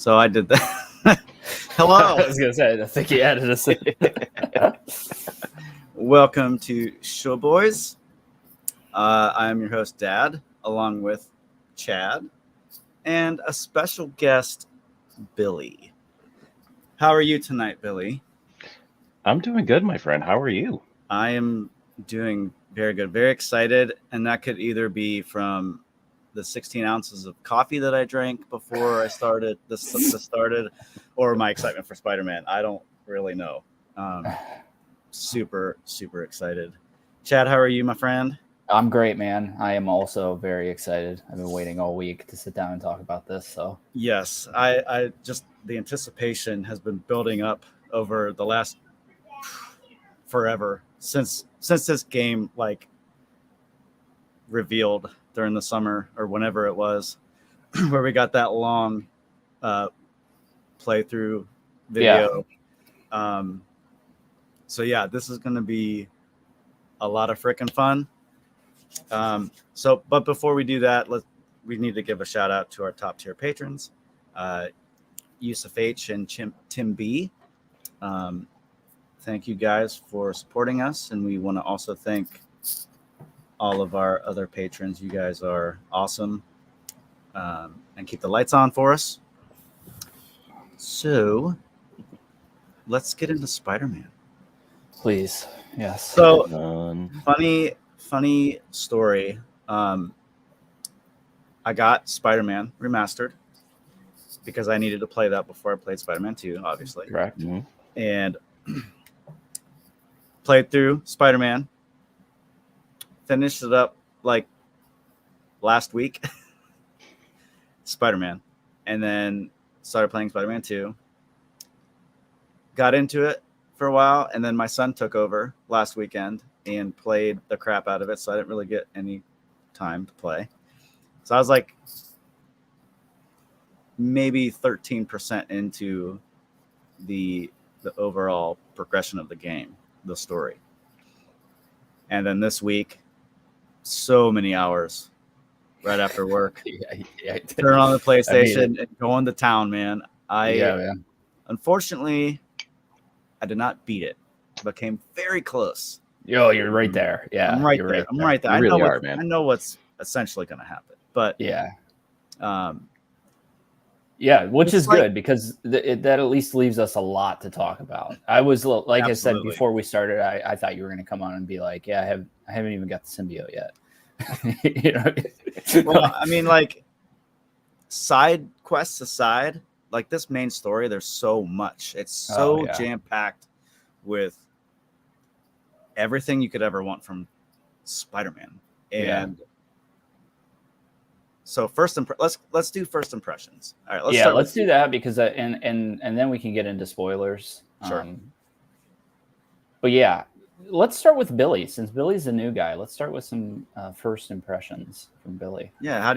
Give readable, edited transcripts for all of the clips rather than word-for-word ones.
So I did that. Hello. I was gonna say, I think he added us. Welcome to Showboys. I am your host, Dad, along with Chad and a special guest, Billy. How are you tonight, Billy? I'm doing good, my friend. How are you? I am doing very good, very excited, and that could either be from the 16 ounces of coffee that I drank before I started this or my excitement for Spider-Man. I don't really know. Super excited. Chad, how are you, my friend? I'm great, man. I am also very excited. I've been waiting all week to sit down and talk about this. So yes, I just the anticipation has been building up over the last forever since this game like revealed during the summer or whenever it was, where we got that long playthrough video. Yeah. So yeah, this is going to be a lot of freaking fun. But before we do that, we need to give a shout out to our top tier patrons, Yusuf H and Tim B. Thank you guys for supporting us, and we want to also thank all of our other patrons. You guys are awesome, and keep the lights on for us. So let's get into Spider-Man. Please, yes. So funny story. I got Spider-Man Remastered because I needed to play that before I played Spider-Man 2, obviously. Correct. Mm-hmm. And played through Spider-Man. Finished it up like last week. Spider-Man. And then started playing Spider-Man 2. Got into it for a while, and then my son took over last weekend and played the crap out of it, so I didn't really get any time to play. So I was like maybe 13% into the overall progression of the game, the story. And then this week, so many hours right after work. Turn on the PlayStation and go into town, man. Man. Unfortunately, I did not beat it, but came very close. Yo, you're right there. Yeah, I'm right there. I'm right there. You I know what's essentially going to happen, but which is good because that at least leaves us a lot to talk about. I was like I said before we started, I thought you were going to come on and be like, yeah, I haven't even got the symbiote yet. Well, I mean, like side quests aside, like this main story, there's so much. It's so jam-packed with everything you could ever want from Spider-Man. And so let's do first impressions. All right, let's do that because and then we can get into spoilers. Sure. But yeah, let's start with Billy since Billy's a new guy. Let's start with some first impressions from Billy. Yeah,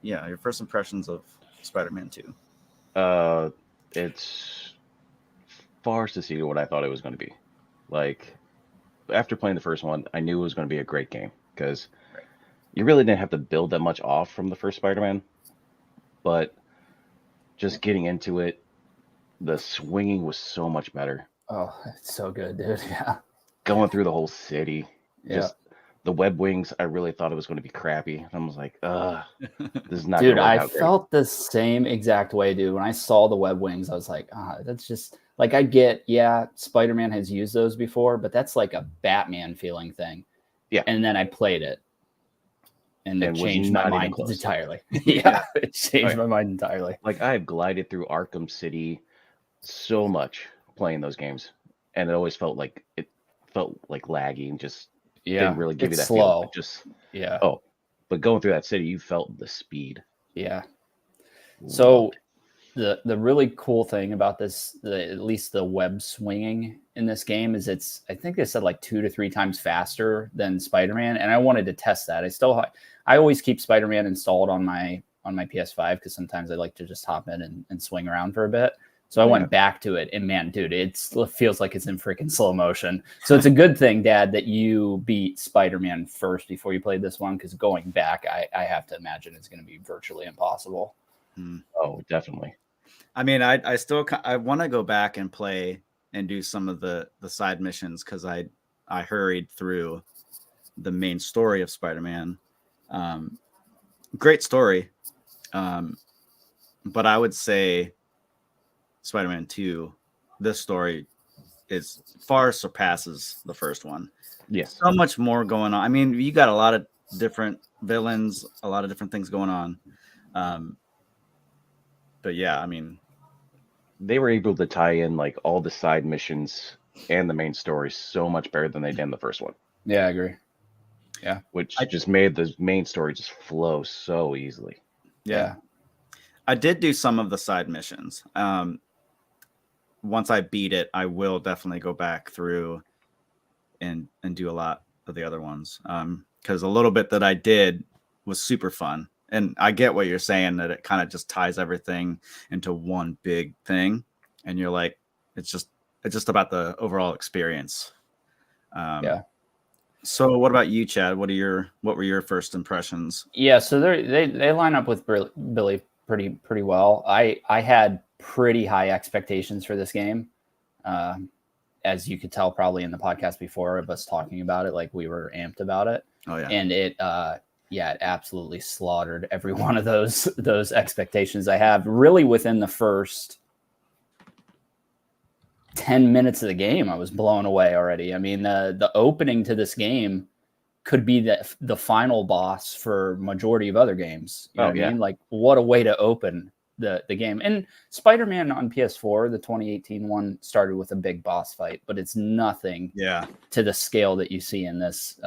your first impressions of Spider-Man 2. It's far superior to what I thought it was going to be. Like after playing the first one, I knew it was going to be a great game because you really didn't have to build that much off from the first Spider-Man, but just getting into it, the swinging was so much better. Oh, it's so good, dude. Yeah. Going through the whole city. Just the web wings, I really thought it was going to be crappy. I was like, this is not dude, I felt the same exact way, dude. When I saw the web wings, I was like, that's just like I get, Spider-Man has used those before, but that's like a Batman feeling thing. Yeah. And then I played it. And it changed my mind entirely. It changed my mind entirely. Like I have glided through Arkham City so much playing those games, and it always felt like laggy and just didn't really give you that slow. Feeling. But going through that city, you felt the speed. Yeah. So the really cool thing about this, at least the web swinging in this game, is I think they said like 2 to 3 times faster than Spider-Man, and I wanted to test that. I always keep Spider-Man installed on my PS5 because sometimes I like to just hop in and swing around for a bit. So I went back to it, and man, dude, it feels like it's in freaking slow motion. So it's a good thing, Dad, that you beat Spider-Man first before you played this one, because going back, I have to imagine it's going to be virtually impossible. Oh, definitely. I mean, I still I want to go back and play and do some of the side missions because I hurried through the main story of Spider-Man. Great story, but I would say Spider-Man 2, this story is far surpasses the first one. Yes. So much more going on. I mean, you got a lot of different villains, a lot of different things going on. But yeah, I mean, They were able to tie in like all the side missions and the main story so much better than they did in the first one. Yeah, I agree. Which just made the main story just flow so easily. yeah. I did do some of the side missions. Once I beat it, I will definitely go back through and do a lot of the other ones. Because a little bit that I did was super fun. And I get what you're saying, that it kind of just ties everything into one big thing. And you're like, it's just about the overall experience. Yeah. So what about you, Chad? What were your first impressions? Yeah, so they line up with Billy pretty well. I had pretty high expectations for this game, as you could tell probably in the podcast before of us talking about it, like we were amped about it. Oh yeah, and it absolutely slaughtered every one of those expectations I have. Really, within the first 10 minutes of the game, I was blown away already. I mean, the opening to this game could be the final boss for majority of other games. You know what I mean? Like, what a way to open the game. And Spider-Man on PS4, the 2018 one, started with a big boss fight, but it's nothing to the scale that you see in this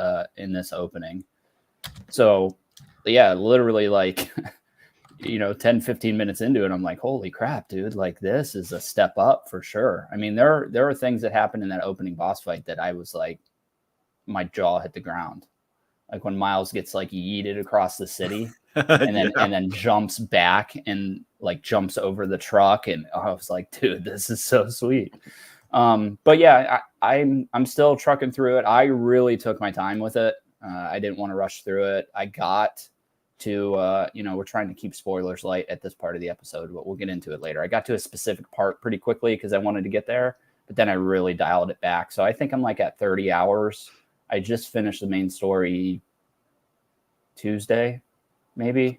opening. So yeah, literally like 10, 15 minutes into it, I'm like, holy crap, dude, like this is a step up for sure. I mean, there are things that happened in that opening boss fight that I was like, my jaw hit the ground. Like when Miles gets like yeeted across the city and then jumps back and like jumps over the truck. And I was like, dude, this is so sweet. But yeah, I'm still trucking through it. I really took my time with it. I didn't want to rush through it. I got to, we're trying to keep spoilers light at this part of the episode, but we'll get into it later. I got to a specific part pretty quickly because I wanted to get there, but then I really dialed it back. So I think I'm like at 30 hours. I just finished the main story Tuesday, maybe.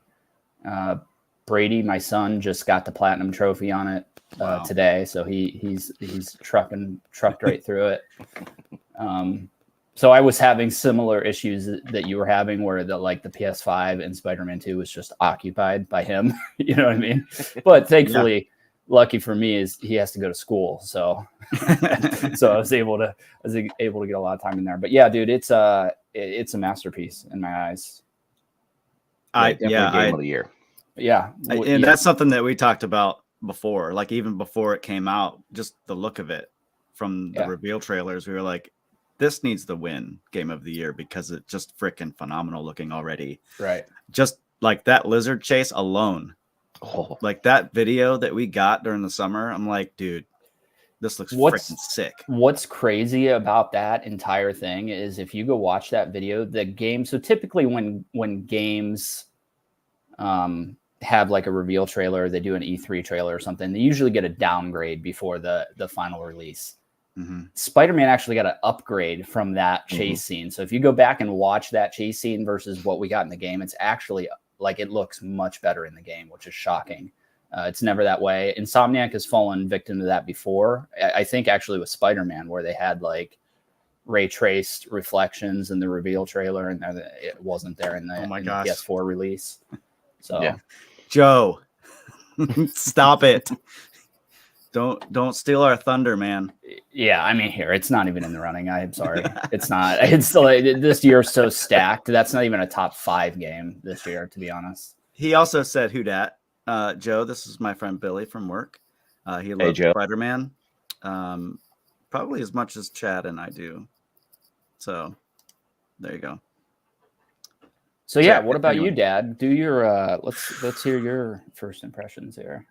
Brady, my son, just got the platinum trophy on it today, so he's trucked right through it. So I was having similar issues that you were having, where the PS5 and Spider-Man 2 was just occupied by him. You know what I mean? But thankfully, lucky for me, is he has to go to school, so so I was able to get a lot of time in there. But yeah, dude, it's a masterpiece in my eyes. Game of the year. Yeah, and that's something that we talked about before. Like even before it came out, just the look of it from the reveal trailers, we were like, this needs to win game of the year because it's just freaking phenomenal looking already. Right. Just like that lizard chase alone. Oh. Like that video that we got during the summer, I'm like, dude, this looks freaking sick. What's crazy about that entire thing is if you go watch that video, the game. So typically when games have like a reveal trailer, they do an E3 trailer or something, they usually get a downgrade before the final release. Mm-hmm. Spider-Man actually got an upgrade from that chase scene. So if you go back and watch that chase scene versus what we got in the game, it's actually like it looks much better in the game, which is shocking. It's never that way. Insomniac has fallen victim to that before. I think actually with Spider-Man, where they had like ray traced reflections in the reveal trailer, and it wasn't there in the PS4 release. So, yeah. Joe, stop it. Don't steal our thunder, man. Yeah, I mean, here, it's not even in the running. I'm sorry. It's not. It's still, this year's so stacked. That's not even a top 5 game this year, to be honest. He also said, who dat? Joe, this is my friend Billy from work. He loves Spider-Man. Probably as much as Chad and I do. So there you go. So yeah, what about you, Dad? Do your let's hear your first impressions here.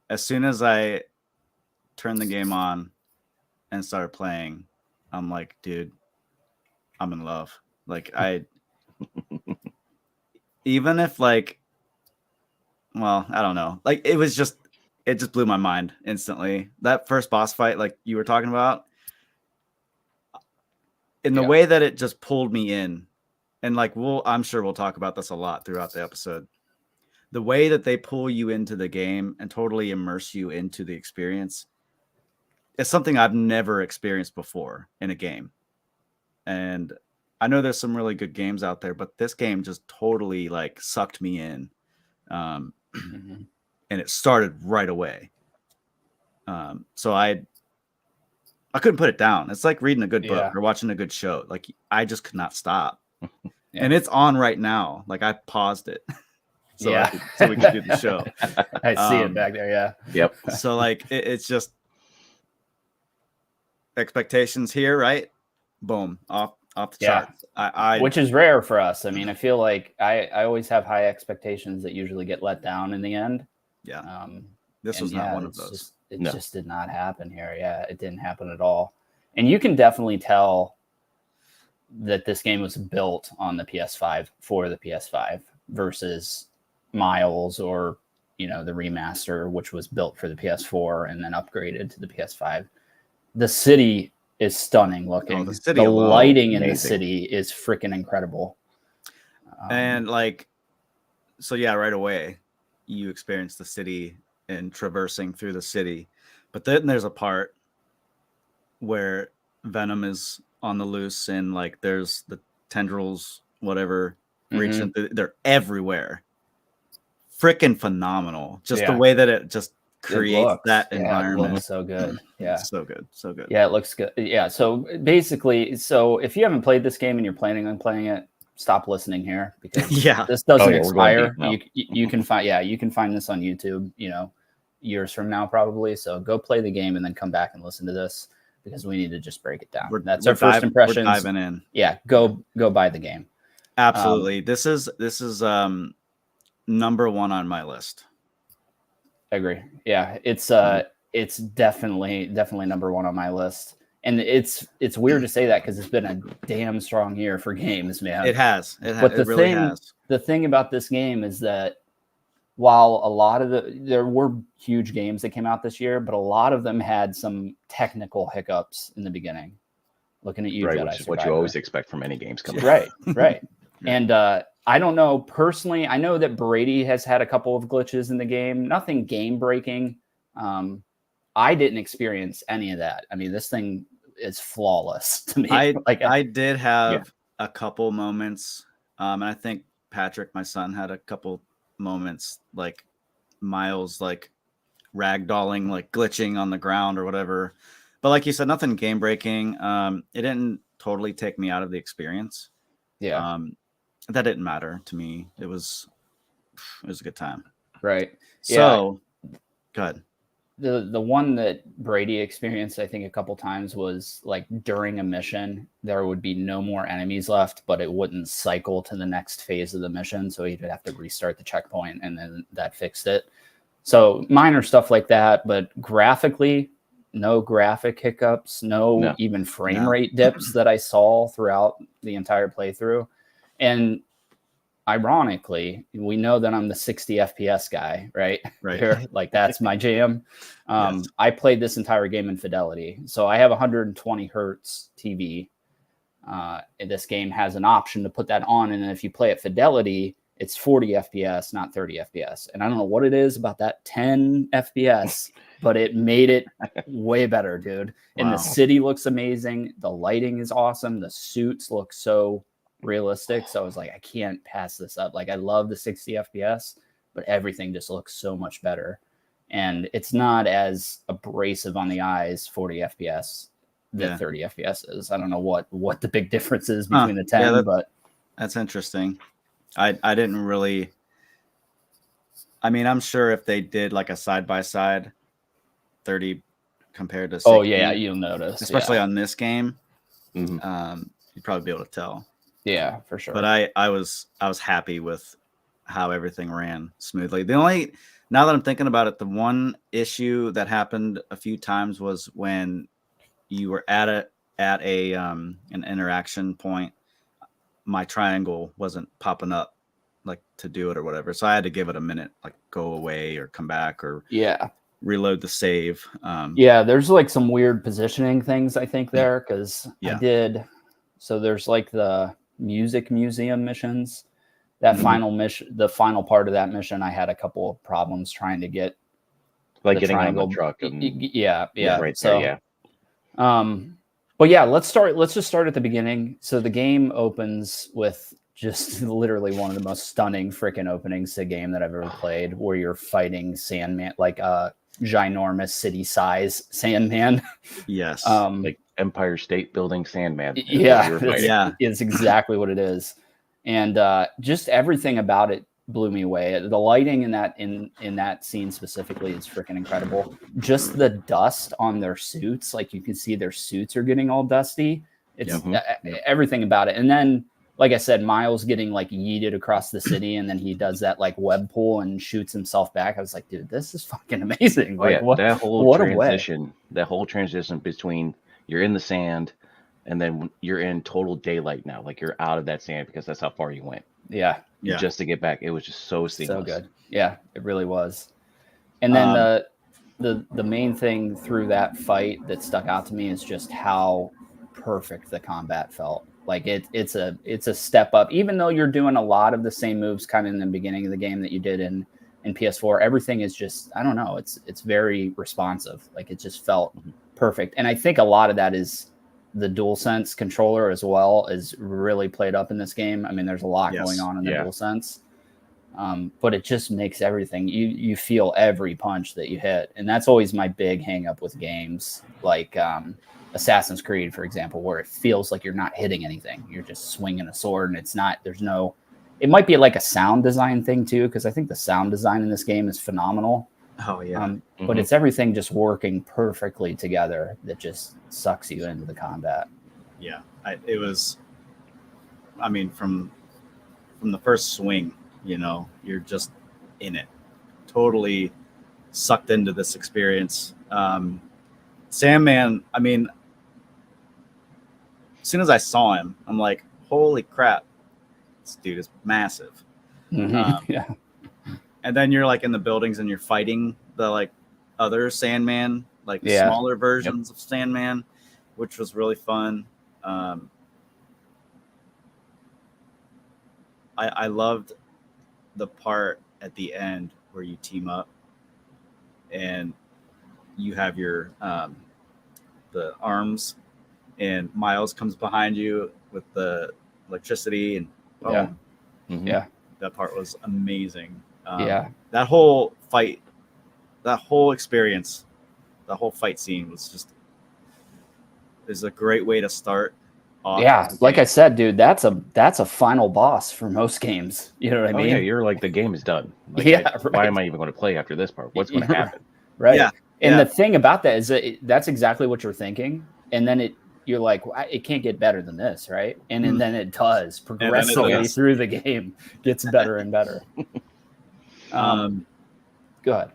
As soon as I turned the game on and started playing, I'm like, dude, I'm in love. Like even if like well, I don't know. Like it just blew my mind instantly. That first boss fight, like you were talking about, in the way that it just pulled me in, and like I'm sure we'll talk about this a lot throughout the episode. The way that they pull you into the game and totally immerse you into the experience is something I've never experienced before in a game. And I know there's some really good games out there, but this game just totally like sucked me in. And it started right away. So I couldn't put it down. It's like reading a good book or watching a good show. Like I just could not stop. And it's on right now. Like I paused it. So we could do the show. I see it back there. Yeah. Yep. So like it's just expectations here, right? Boom, off the charts. Which is rare for us. I mean, I feel like I always have high expectations that usually get let down in the end. Yeah. This was not one of those. It just did not happen here. Yeah, it didn't happen at all. And you can definitely tell that this game was built on the PS5 for the PS5 versus Miles or the remaster, which was built for the PS4 and then upgraded to the PS5. The city is stunning looking. The lighting in the city is freaking incredible. And like, so yeah, right away you experience the city and traversing through the city, but then there's a part where Venom is on the loose and like there's the tendrils, whatever, reaching through, they're everywhere. Freaking phenomenal. Just the way that it just creates that environment. It looks so good. Yeah. So good. Yeah, it looks good. Yeah. So basically, if you haven't played this game and you're planning on playing it, stop listening here because this doesn't expire. You can find this on YouTube, years from now probably. So go play the game and then come back and listen to this because we need to just break it down. That's our first impressions. We're diving in. Yeah, go buy the game. Absolutely. This is number one on my list. I agree. Yeah, it's definitely number one on my list. And it's weird to say that because it's been a damn strong year for games, man. It has. But it really has. The thing about this game is that while a lot of there were huge games that came out this year, but a lot of them had some technical hiccups in the beginning. Looking at you, right, Jedi which is what you always expect from any games coming. Right. And I don't know personally. I know that Brady has had a couple of glitches in the game. Nothing game breaking. I didn't experience any of that. I mean, this thing is flawless to me. I did have a couple moments, and I think Patrick, my son, had a couple moments like Miles, like ragdolling, like glitching on the ground or whatever. But like you said, nothing game breaking. It didn't totally take me out of the experience. Yeah. That didn't matter to me. It was a good time. Right. So, go ahead. The one that Brady experienced, I think, a couple times was like during a mission, there would be no more enemies left, but it wouldn't cycle to the next phase of the mission. So he'd have to restart the checkpoint and then that fixed it. So minor stuff like that, but graphically, no graphic hiccups, no even frame rate dips that I saw throughout the entire playthrough. And ironically, we know that I'm the 60 FPS guy, right? Here, like that's my jam. I played this entire game in fidelity. So I have 120 hertz TV. And this game has an option to put that on. And if you play at fidelity, it's 40 FPS, not 30 FPS. And I don't know what it is about that 10 FPS, but it made it way better, dude. And the city looks amazing. The lighting is awesome. The suits look so realistic. So I was like, I can't pass this up. Like I love the 60 FPS, but everything just looks so much better. And it's not as abrasive on the eyes, 40 FPS that 30 FPS is. I don't know what the big difference is between the 10, but that's interesting. I didn't really, I mean, I'm sure if they did like a side-by-side 30 compared to 60, you'll notice. Especially on this game, you'd probably be able to tell. Yeah, for sure. But I was happy with how everything ran smoothly. Now that I'm thinking about it, the one issue that happened a few times was when you were at an interaction point, my triangle wasn't popping up like to do it or whatever. So I had to give it a minute, like go away or come back or Yeah. reload the save. Yeah, there's like some weird positioning things I think there because I Yeah. did. So there's like the music museum missions. That Mhm. final mission, the final part of that mission, I had a couple of problems trying to get Like the getting triangle. on the truck. And, Yeah. Right So, there, yeah. But yeah, let's just start at the beginning. So the game opens with just literally one of the most stunning freaking openings to a game that I've ever played, where you're fighting Sandman, like a ginormous city size Sandman. Yes. Like Empire State Building Sandman. is what Yeah, you were fighting. Yeah. it's exactly what it is, and just everything about it blew me away. The lighting in that scene specifically is freaking incredible. Just the dust on their suits, like you can see their suits are getting all dusty. It's everything about it. And then, like I said, Miles getting like yeeted across the city, and then he does that like web pull and shoots himself back. I was like, dude, this is fucking amazing. Oh, Like, yeah. what? That whole what a way. transition, that whole transition between you're in the sand and then you're in total daylight now. Like you're out of that sand because that's how far you went. Yeah, Just to get back. It was just so seamless. so good. Yeah, it really was. And then the main thing through that fight that stuck out to me is just how perfect the combat felt. Like it's a step up. Even though you're doing a lot of the same moves kind of in the beginning of the game that you did in PS4, everything is just, I don't know, it's very responsive. Like it just felt perfect. And I think a lot of that is the DualSense controller as well is really played up in this game. I mean, there's a lot going on in the DualSense. But it just makes everything, you feel every punch that you hit. And that's always my big hang up with games like Assassin's Creed, for example, where it feels like you're not hitting anything. You're just swinging a sword, and it might be like a sound design thing too, because I think the sound design in this game is phenomenal. Oh yeah. But it's everything just working perfectly together that just sucks you into the combat. Yeah. It was, I mean, from the first swing, you're just in it, totally sucked into this experience. Sandman, I mean, as soon as I saw him, I'm like, holy crap, this dude is massive. Yeah. And then you're like in the buildings and you're fighting the like other Sandman, like smaller versions of Sandman, which was really fun. I loved the part at the end where you team up and you have your the arms, and Miles comes behind you with the electricity, and that part was amazing. That whole fight, that whole experience, the whole fight scene is a great way to start off. Yeah, like I said, dude, that's a final boss for most games. You know what I mean? Yeah, you're like, the game is done. Like, why am I even going to play after this part? What's going to happen? Right. Yeah. And the thing about that is that that's exactly what you're thinking. And then you're like, well, it can't get better than this, right? And then it does progressively through the game, gets better and better. Go ahead.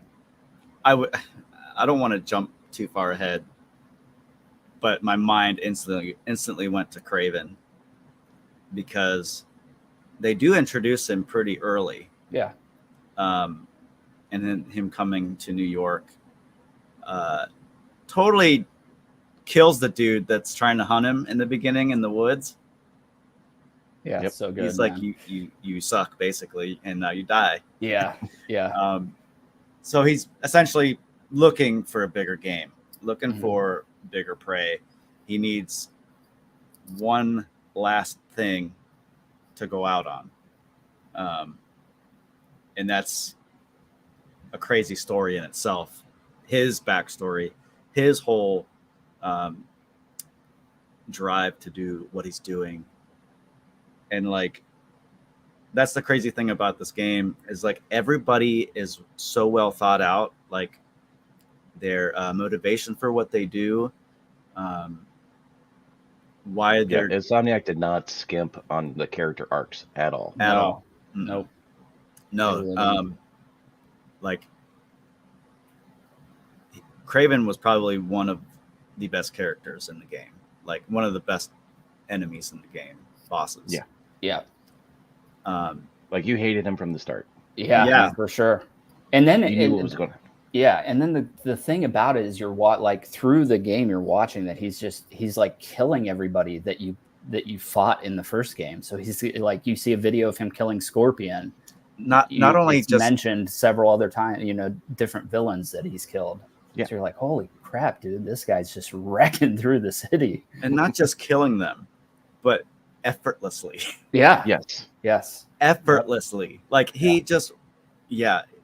I don't want to jump too far ahead, but my mind instantly went to Craven, because they do introduce him pretty early. Yeah. And then him coming to New York totally kills the dude that's trying to hunt him in the beginning in the woods. Yeah, so good. He's like, you suck, basically, and now you die. Yeah. So he's essentially looking for a bigger game, looking for bigger prey. He needs one last thing to go out on. And that's a crazy story in itself. His backstory, his whole drive to do what he's doing. And like, that's the crazy thing about this game, is like everybody is so well thought out, like their motivation for what they do, why they're Insomniac did not skimp on the character arcs at all. at all. Nope. No. Like Craven was probably one of the best characters in the game, like one of the best enemies in the game, bosses. Yeah. Like you hated him from the start. Yeah, for sure. And then You knew what was going to. Yeah, and then the thing about it is like through the game you're watching that he's like killing everybody that you fought in the first game. So he's like, you see a video of him killing Scorpion. Not only it's just mentioned several other times, different villains that he's killed. Yeah. So you're like, holy crap, dude, this guy's just wrecking through the city. and not just killing them, but effortlessly. Yeah. Yes. Effortlessly. Like he just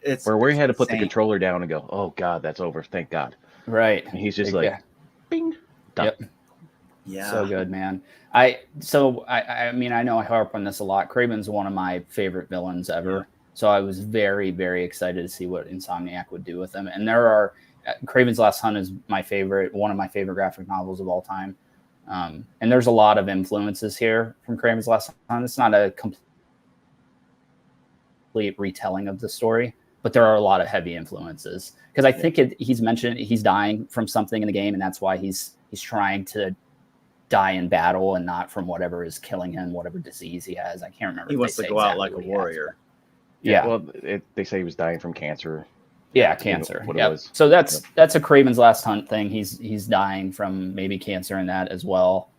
it's where he had to put the insane. controller down and go, oh God, that's over. Thank God. Right. And he's just like, bing, done. Yep. Yeah. So good, man. I mean, I know I harp on this a lot. Kraven's one of my favorite villains ever. Yeah. So I was very, very excited to see what Insomniac would do with him. And Kraven's Last Hunt is one of my favorite graphic novels of all time. And there's a lot of influences here from Kraven's Last Hunt. It's not a complete retelling of the story, but there are a lot of heavy influences. Because I think he's mentioned he's dying from something in the game, and that's why he's trying to die in battle and not from whatever is killing him, whatever disease he has. I can't remember. He wants to go out like a warrior. Yeah. Well, they say he was dying from cancer. Yeah, cancer. Yeah. So that's a Kraven's Last Hunt thing. He's dying from maybe cancer in that as well.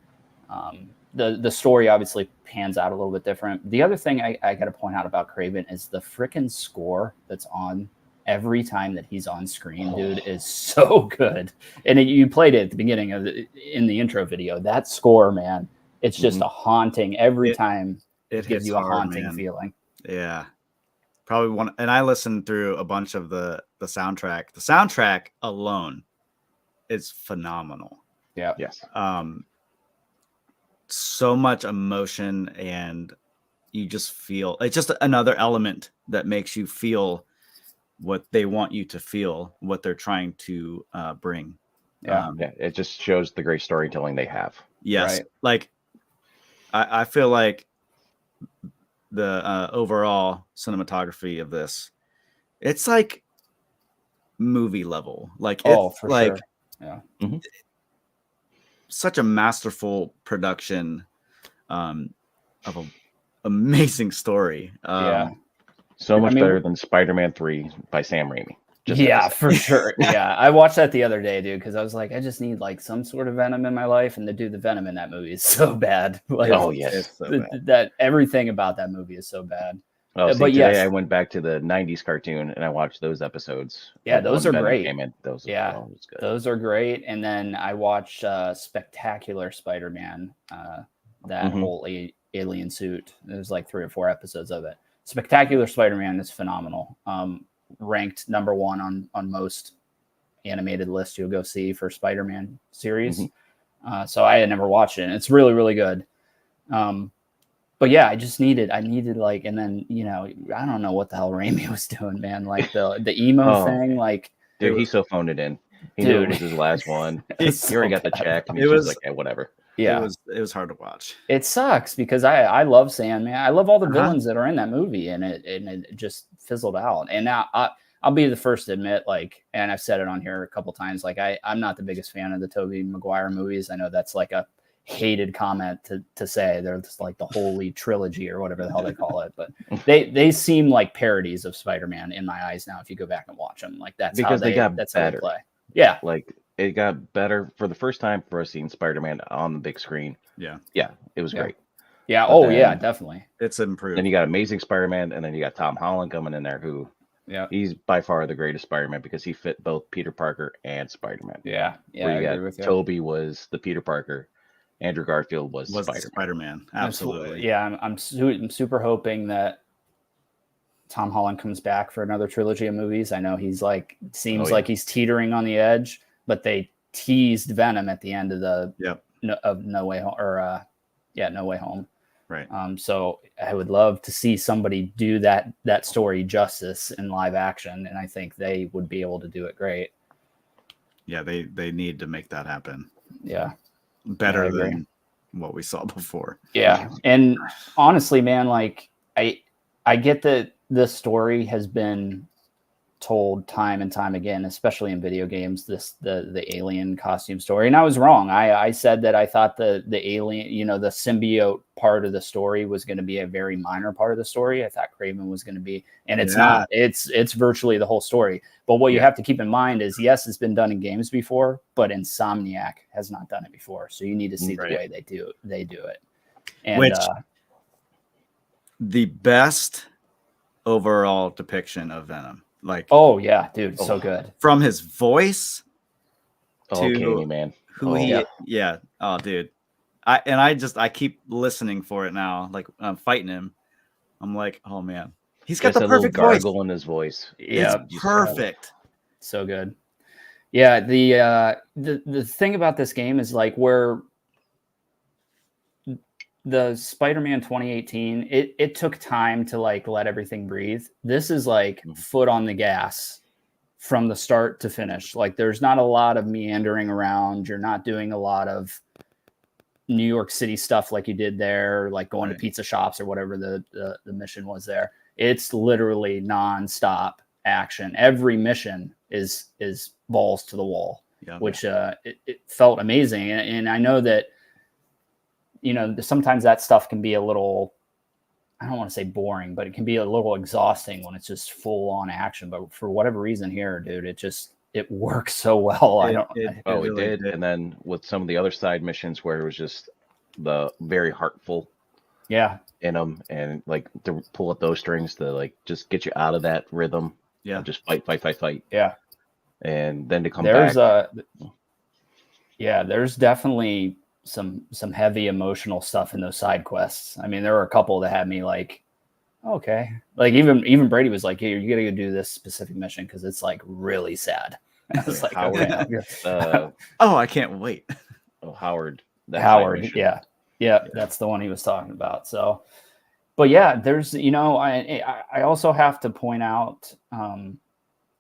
The story obviously pans out a little bit different. The other thing I got to point out about Kraven is the freaking score that's on every time that he's on screen, dude, is so good. And you played it at the beginning in the intro video. That score, man, it's just a haunting every time. It gives you a haunting feeling. Yeah. Probably one. And I listened through a bunch of the soundtrack. The soundtrack alone is phenomenal. Yeah. Yes. So much emotion, and you just feel it's just another element that makes you feel what they want you to feel, what they're trying to bring. Yeah. It just shows the great storytelling they have. Yes. Right. Like I feel like the overall cinematography of this, it's like movie level. Like it's for like sure. Yeah. Mm-hmm. Such a masterful production of an amazing story. So much better than Spider-Man 3 by Sam Raimi. For sure. Yeah, I watched that the other day, dude, because I was like, I just need like some sort of Venom in my life, and the Venom in that movie is so bad. Like, it's so bad. That everything about that movie is so bad. But today I went back to the '90s cartoon and I watched those epides. Yeah, those are great. Those are great. And then I watched Spectacular Spider-Man, that whole alien suit. There's like 3 or 4 episodes of it. Spectacular Spider-Man is phenomenal. Ranked number 1 on most animated lists you'll go see for Spider-Man series. So I had never watched it, and it's really, really good. But yeah, I needed like, and then, I don't know what the hell Raimi was doing, man. Like the emo thing, like, dude, he so phoned it in. He knew it was his last one. He already got the check, and he was like, whatever. Yeah, it was hard to watch. It sucks because I love Sandman. I love all the villains that are in that movie, and it just fizzled out. And now I'll be the first to admit, like, and I've said it on here a couple times, like I'm not the biggest fan of the Tobey Maguire movies. I know that's like a hated comment to say. They're just like the holy trilogy or whatever the hell they call it, but they seem like parodies of Spider-Man in my eyes now. If you go back and watch them, like that's because how they got that's better. How they play. Yeah, like it got better for the first time for us seeing Spider-Man on the big screen. Yeah, it was great. Yeah, definitely. It's improved. Then you got Amazing Spider-Man, and then you got Tom Holland coming in there, who he's by far the greatest Spider-Man because he fit both Peter Parker and Spider-Man. Yeah, I agree with you. Tobey was the Peter Parker. Andrew Garfield was Spider-Man. Absolutely. Yeah, I'm super hoping that Tom Holland comes back for another trilogy of movies. I know he's like like he's teetering on the edge, but they teased Venom at the end of No Way Home No Way Home. Right. So I would love to see somebody do that story justice in live action, and I think they would be able to do it great. Yeah, they need to make that happen. Yeah. Better than what we saw before. Yeah. And honestly, man, like I get that the story has been told time and time again, especially in video games, the alien costume story. And I was wrong. I said that I thought the alien, the symbiote part of the story was going to be a very minor part of the story. I thought Kraven was going to be, and it's not. It's virtually the whole story. But what you have to keep in mind is, yes, it's been done in games before, but Insomniac has not done it before. So you need to see the way they do it. And which the best overall depiction of Venom. Like, oh yeah, dude, so good. From his voice to Candyman. Who oh dude. I keep listening for it now. Like, I'm fighting him. I'm like, oh man. He's got the perfect voice. Gargle in his voice. Yeah, it's perfect. So good. Yeah, the thing about this game is, like, where the Spider-Man 2018, it took time to, like, let everything breathe. This is like foot on the gas from the start to finish. Like, there's not a lot of meandering around. You're not doing a lot of New York City stuff like you did there, like going to pizza shops or whatever the mission was there. It's literally nonstop action. Every mission is balls to the wall, which it felt amazing. And I know that, sometimes that stuff can be a little, I don't want to say boring, but it can be a little exhausting when it's just full on action. But for whatever reason here, dude, it works so well. It did. And then with some of the other side missions where it was just the very heartful in them, and like to pull up those strings to, like, just get you out of that rhythm. Yeah. Just fight. Yeah. And then to come back. There's definitely some heavy emotional stuff in those side quests. I mean, there were a couple that had me like, okay. Like, even Brady was like, hey, you gotta go do this specific mission because it's, like, really sad. And I was like, Howard, I can't wait. Oh, Howard. Yeah, that's the one he was talking about. So, but yeah, there's, I also have to point out,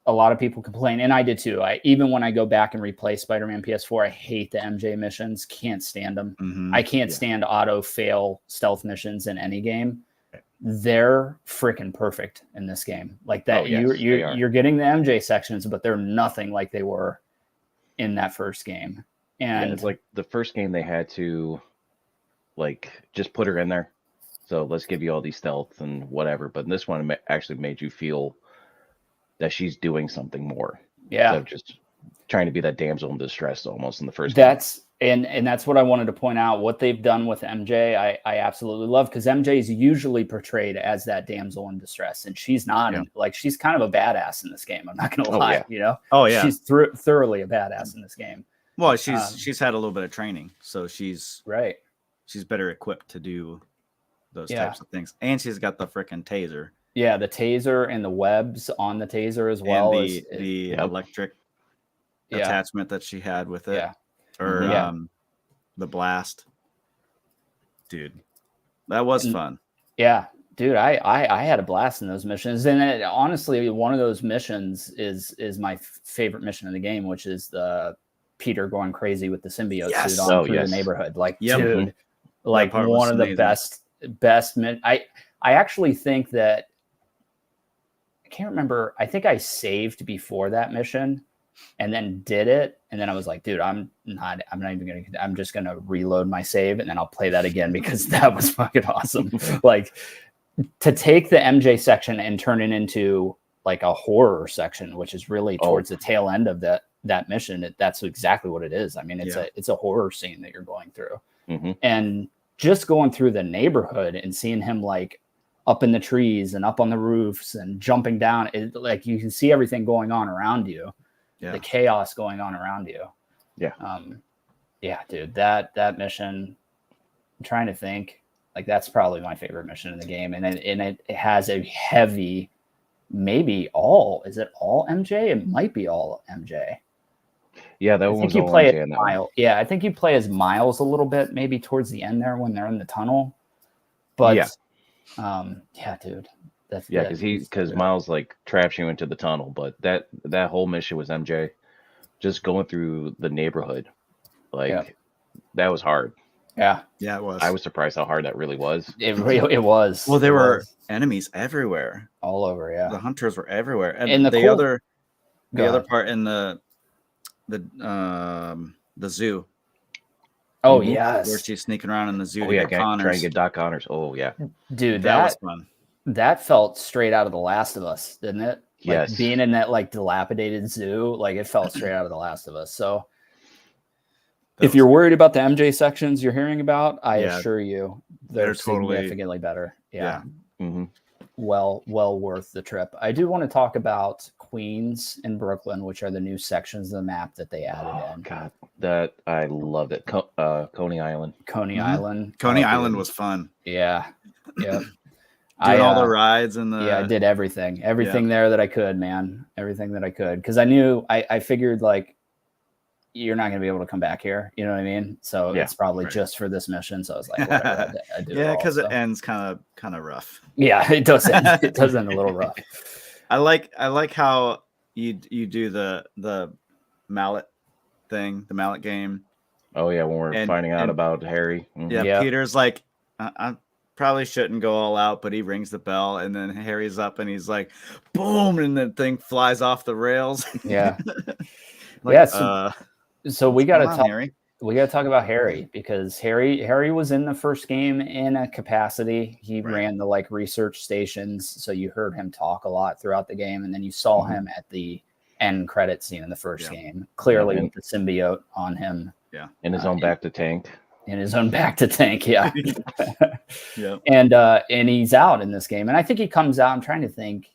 a lot of people complain, and I did too. Even when I go back and replay Spider-Man PS4, I hate the MJ missions. Can't stand them. Mm-hmm. I can't stand auto fail stealth missions in any game. They're freaking perfect in this game. Like that, you're getting the MJ sections, but they're nothing like they were in that first game. And it's like the first game they had to, like, just put her in there. So let's give you all these stealth and whatever. But this one actually made you feel that she's doing something more. Yeah. So just trying to be that damsel in distress almost in the first game. And that's what I wanted to point out. What they've done with MJ, I absolutely love, because MJ is usually portrayed as that damsel in distress, and she's not. Like, she's kind of a badass in this game. I'm not going to lie. She's thoroughly a badass in this game. Well, she's had a little bit of training, so she's better equipped to do those types of things, and she's got the freaking taser. Yeah, the taser and the webs on the taser as well. And the electric attachment that she had with it. Yeah. Or the blast. Dude, that was fun. Yeah, dude, I had a blast in those missions. And honestly, one of those missions is my favorite mission in the game, which is the Peter going crazy with the symbiote suit on through the neighborhood. Like, dude, like one of the best. I actually think that, I can't remember. I think I saved before that mission and then did it. And then I was like, dude, I'm just going to reload my save and then I'll play that again because that was fucking awesome. Like, to take the MJ section and turn it into like a horror section, which is really towards the tail end of that mission. That's exactly what it is. I mean, it's a horror scene that you're going through. Mm-hmm. And just going through the neighborhood and seeing him, like, up in the trees and up on the roofs and jumping down, like, you can see everything going on around you, the chaos going on around you. Dude, that mission, I'm trying to think, like, that's probably my favorite mission in the game. And it has a heavy, maybe all, is it all MJ? It might be all MJ. Yeah, that I think you play as Miles. Yeah, I think you play as Miles a little bit, maybe towards the end there when they're in the tunnel. But dude, because Miles, like, traps you into the tunnel. But that whole mission was MJ, just going through the neighborhood, like that was hard. Yeah, Yeah, it was. I was surprised how hard that really was. it was. Well, there It were was enemies everywhere. all over. The Yeah, hunters were everywhere, and and the the cool. other Go ahead. part in the zoo. Oh Mhm. yes, Where she's sneaking around in the zoo Oh to yeah, get Connors. trying to get Doc Connors. Oh yeah, dude, that was fun. that felt straight out of The Last of Us, didn't it? Like Yes. being in that like dilapidated zoo, like it felt straight out of The Last of Us. So if you're worried about the MJ sections you're hearing about, I assure you they're totally significantly better. Yeah. Mhm. Well worth the trip. I do want to talk about Queens and Brooklyn, which are the new sections of the map that they added Oh in. god, that I loved it. Coney Island. Coney Mhm. Island. Coney Island was fun. Yeah. Yep. Doing all the rides and the yeah, I did everything there that I could, man. Everything that I could, because I knew I figured like you're not going to be able to come back here. You know what I mean? So Yeah, it's probably right. just for this mission. So I was like, whatever. I do yeah, because it ends kind of rough. Yeah, it does end. It does end a little rough. I like how you do the mallet thing, the mallet game. Oh yeah, when we're finding out about Harry. Yeah, Yep. Peter's like, I probably shouldn't go all out, but he rings the bell, and then Harry's up, and he's like, boom, and the thing flies off the rails. Yeah. Like, yeah. So we got to talk. Harry. We got to talk about Harry because Harry was in the first game in a capacity. He ran the like research stations, so you heard him talk a lot throughout the game, and then you saw him at the end credit scene in the first game, clearly with the symbiote on him. Yeah, in his own back to tank. In his own back to tank, yeah. Yeah. And he's out in this game, and I think he comes out. I'm trying to think.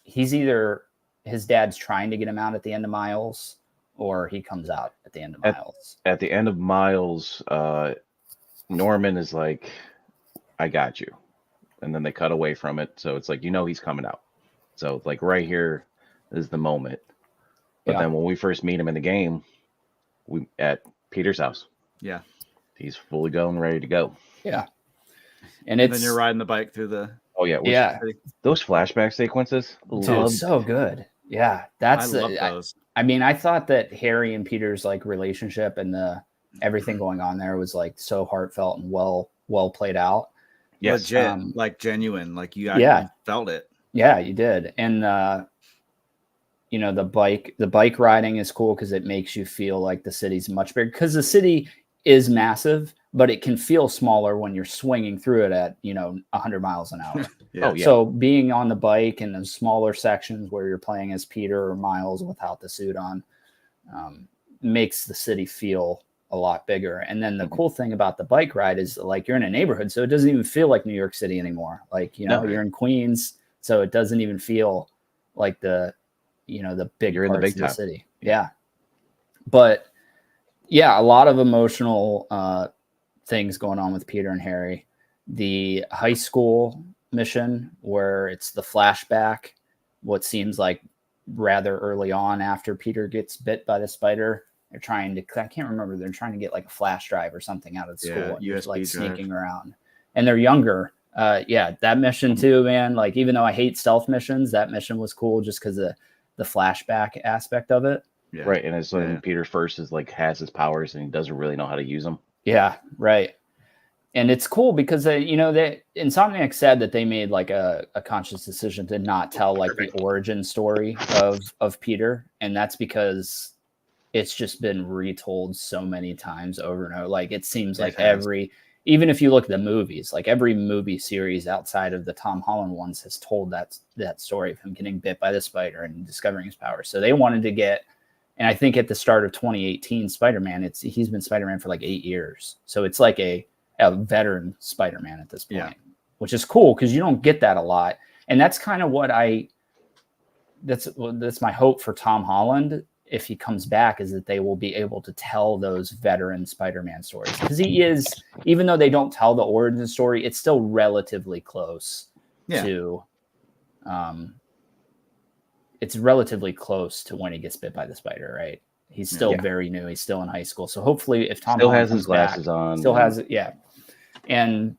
He's either his dad's trying to get him out at the end of Miles, or he comes out at the end of Miles. At the end of Miles, Norman is like, I got you. And then they cut away from it. So it's like, he's coming out. So like right here is the moment. But then when we first meet him in the game, we at Peter's house. Yeah. He's fully going, ready to go. Yeah. And then you're riding the bike through the... Oh, yeah. Yeah. Those flashback sequences. Dude, so good. Yeah. I love those. I mean, I thought that Harry and Peter's like relationship and everything going on there was like so heartfelt and well played out. Yes. Legit, like genuine, like you actually felt it. Yeah, you did. And the bike riding is cool because it makes you feel like the city's much bigger, because the city is massive, but it can feel smaller when you're swinging through it at 100 miles an hour. Yeah. Oh, yeah. So being on the bike in the smaller sections where you're playing as Peter or Miles without the suit on makes the city feel a lot bigger. And then the cool thing about the bike ride is like you're in a neighborhood, so it doesn't even feel like New York City anymore. Like, you're in Queens, so it doesn't even feel like the big you're parts in the big of the time. city. Yeah. But yeah, a lot of emotional things going on with Peter and Harry. The high school mission where it's the flashback, what seems like rather early on after Peter gets bit by the spider. They're trying to, I can't remember, they're trying to get like a flash drive or something out of the school. And just like sneaking around. And they're younger. That mission too, man. Like, even though I hate stealth missions, that mission was cool just because of the flashback aspect of it. Yeah. Right. And it's when Peter first is like has his powers and he doesn't really know how to use them. Yeah, right. And it's cool because Insomniac said that they made like a conscious decision to not tell like the origin story of Peter, and that's because it's just been retold so many times over and over. Like, it seems like even if you look at the movies, like every movie series outside of the Tom Holland ones has told that story of him getting bit by the spider and discovering his powers. So they wanted to get, and I think at the start of 2018, Spider-Man, he's been Spider-Man for like 8 years. So it's like a veteran Spider-Man at this point, which is cool because you don't get that a lot. And that's kind of what that's my hope for Tom Holland. If he comes back, is that they will be able to tell those veteran Spider-Man stories, because he is, even though they don't tell the origin story, it's still relatively close to, it's relatively close to when he gets bit by the spider, right? He's still very new. He's still in high school. So hopefully if Tom still Holland has his glasses on, still has it. Yeah. And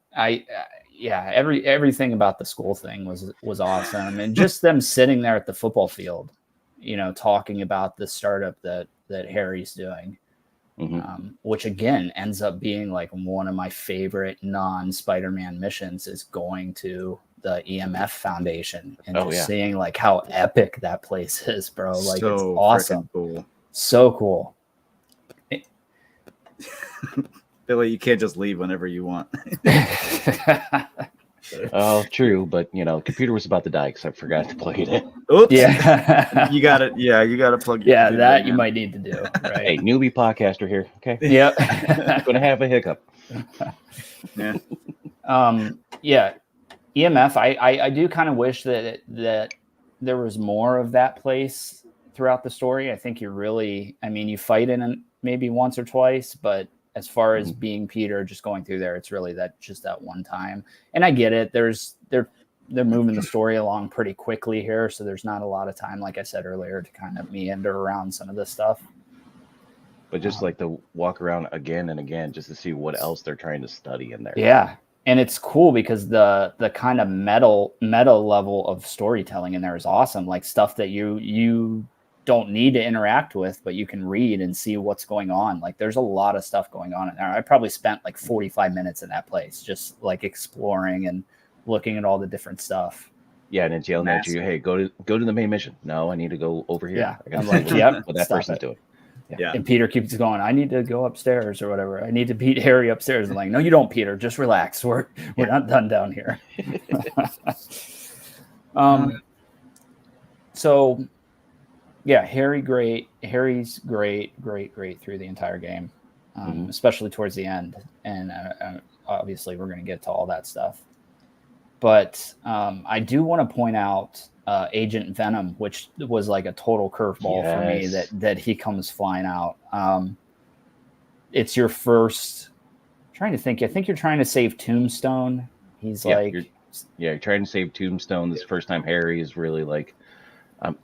everything about the school thing was awesome. And just them sitting there at the football field, talking about the startup that Harry's doing. which again ends up being like one of my favorite non-Spider-Man missions is going to the EMF Foundation and seeing like how epic that place is, bro. Like so it's awesome. Cool. So cool. Billy, you can't just leave whenever you want. Oh, true, but computer was about to die because I forgot to plug it in. Oops. Yeah. You got it. Yeah, you got to plug. Yeah, that you might need to do. Right. Hey, newbie podcaster here. Okay. Yep. Gonna have a hiccup. Yeah. Yeah. EMF. I do kind of wish that there was more of that place throughout the story. I think you fight in it maybe once or twice, but as far as being Peter, just going through there, it's really that one time. And I get it. They're moving the story along pretty quickly here, so there's not a lot of time, like I said earlier, to kind of meander around some of this stuff. But just like to walk around again and again, just to see what else they're trying to study in there. Yeah, and it's cool because the kind of meta level of storytelling in there is awesome. Like stuff that you don't need to interact with, but you can read and see what's going on. Like there's a lot of stuff going on in there. I probably spent like 45 minutes in that place, just like exploring and looking at all the different stuff. Yeah, and it's yelling at you, "Hey, go to the main mission." No, I need to go over here. Yeah, I'm like, yep, what that person's doing. Yeah. And Peter keeps going, I need to go upstairs or whatever. I need to beat Harry upstairs. I'm like, no, you don't, Peter. Just relax. We're not done down here. So yeah, Harry's great through the entire game, especially towards the end. And obviously we're going to get to all that stuff. But I do want to point out Agent Venom, which was like a total curveball for me that he comes flying out. It's your first, trying to think, I think you're trying to save Tombstone. He's you're trying to save Tombstone. This first time Harry is really like,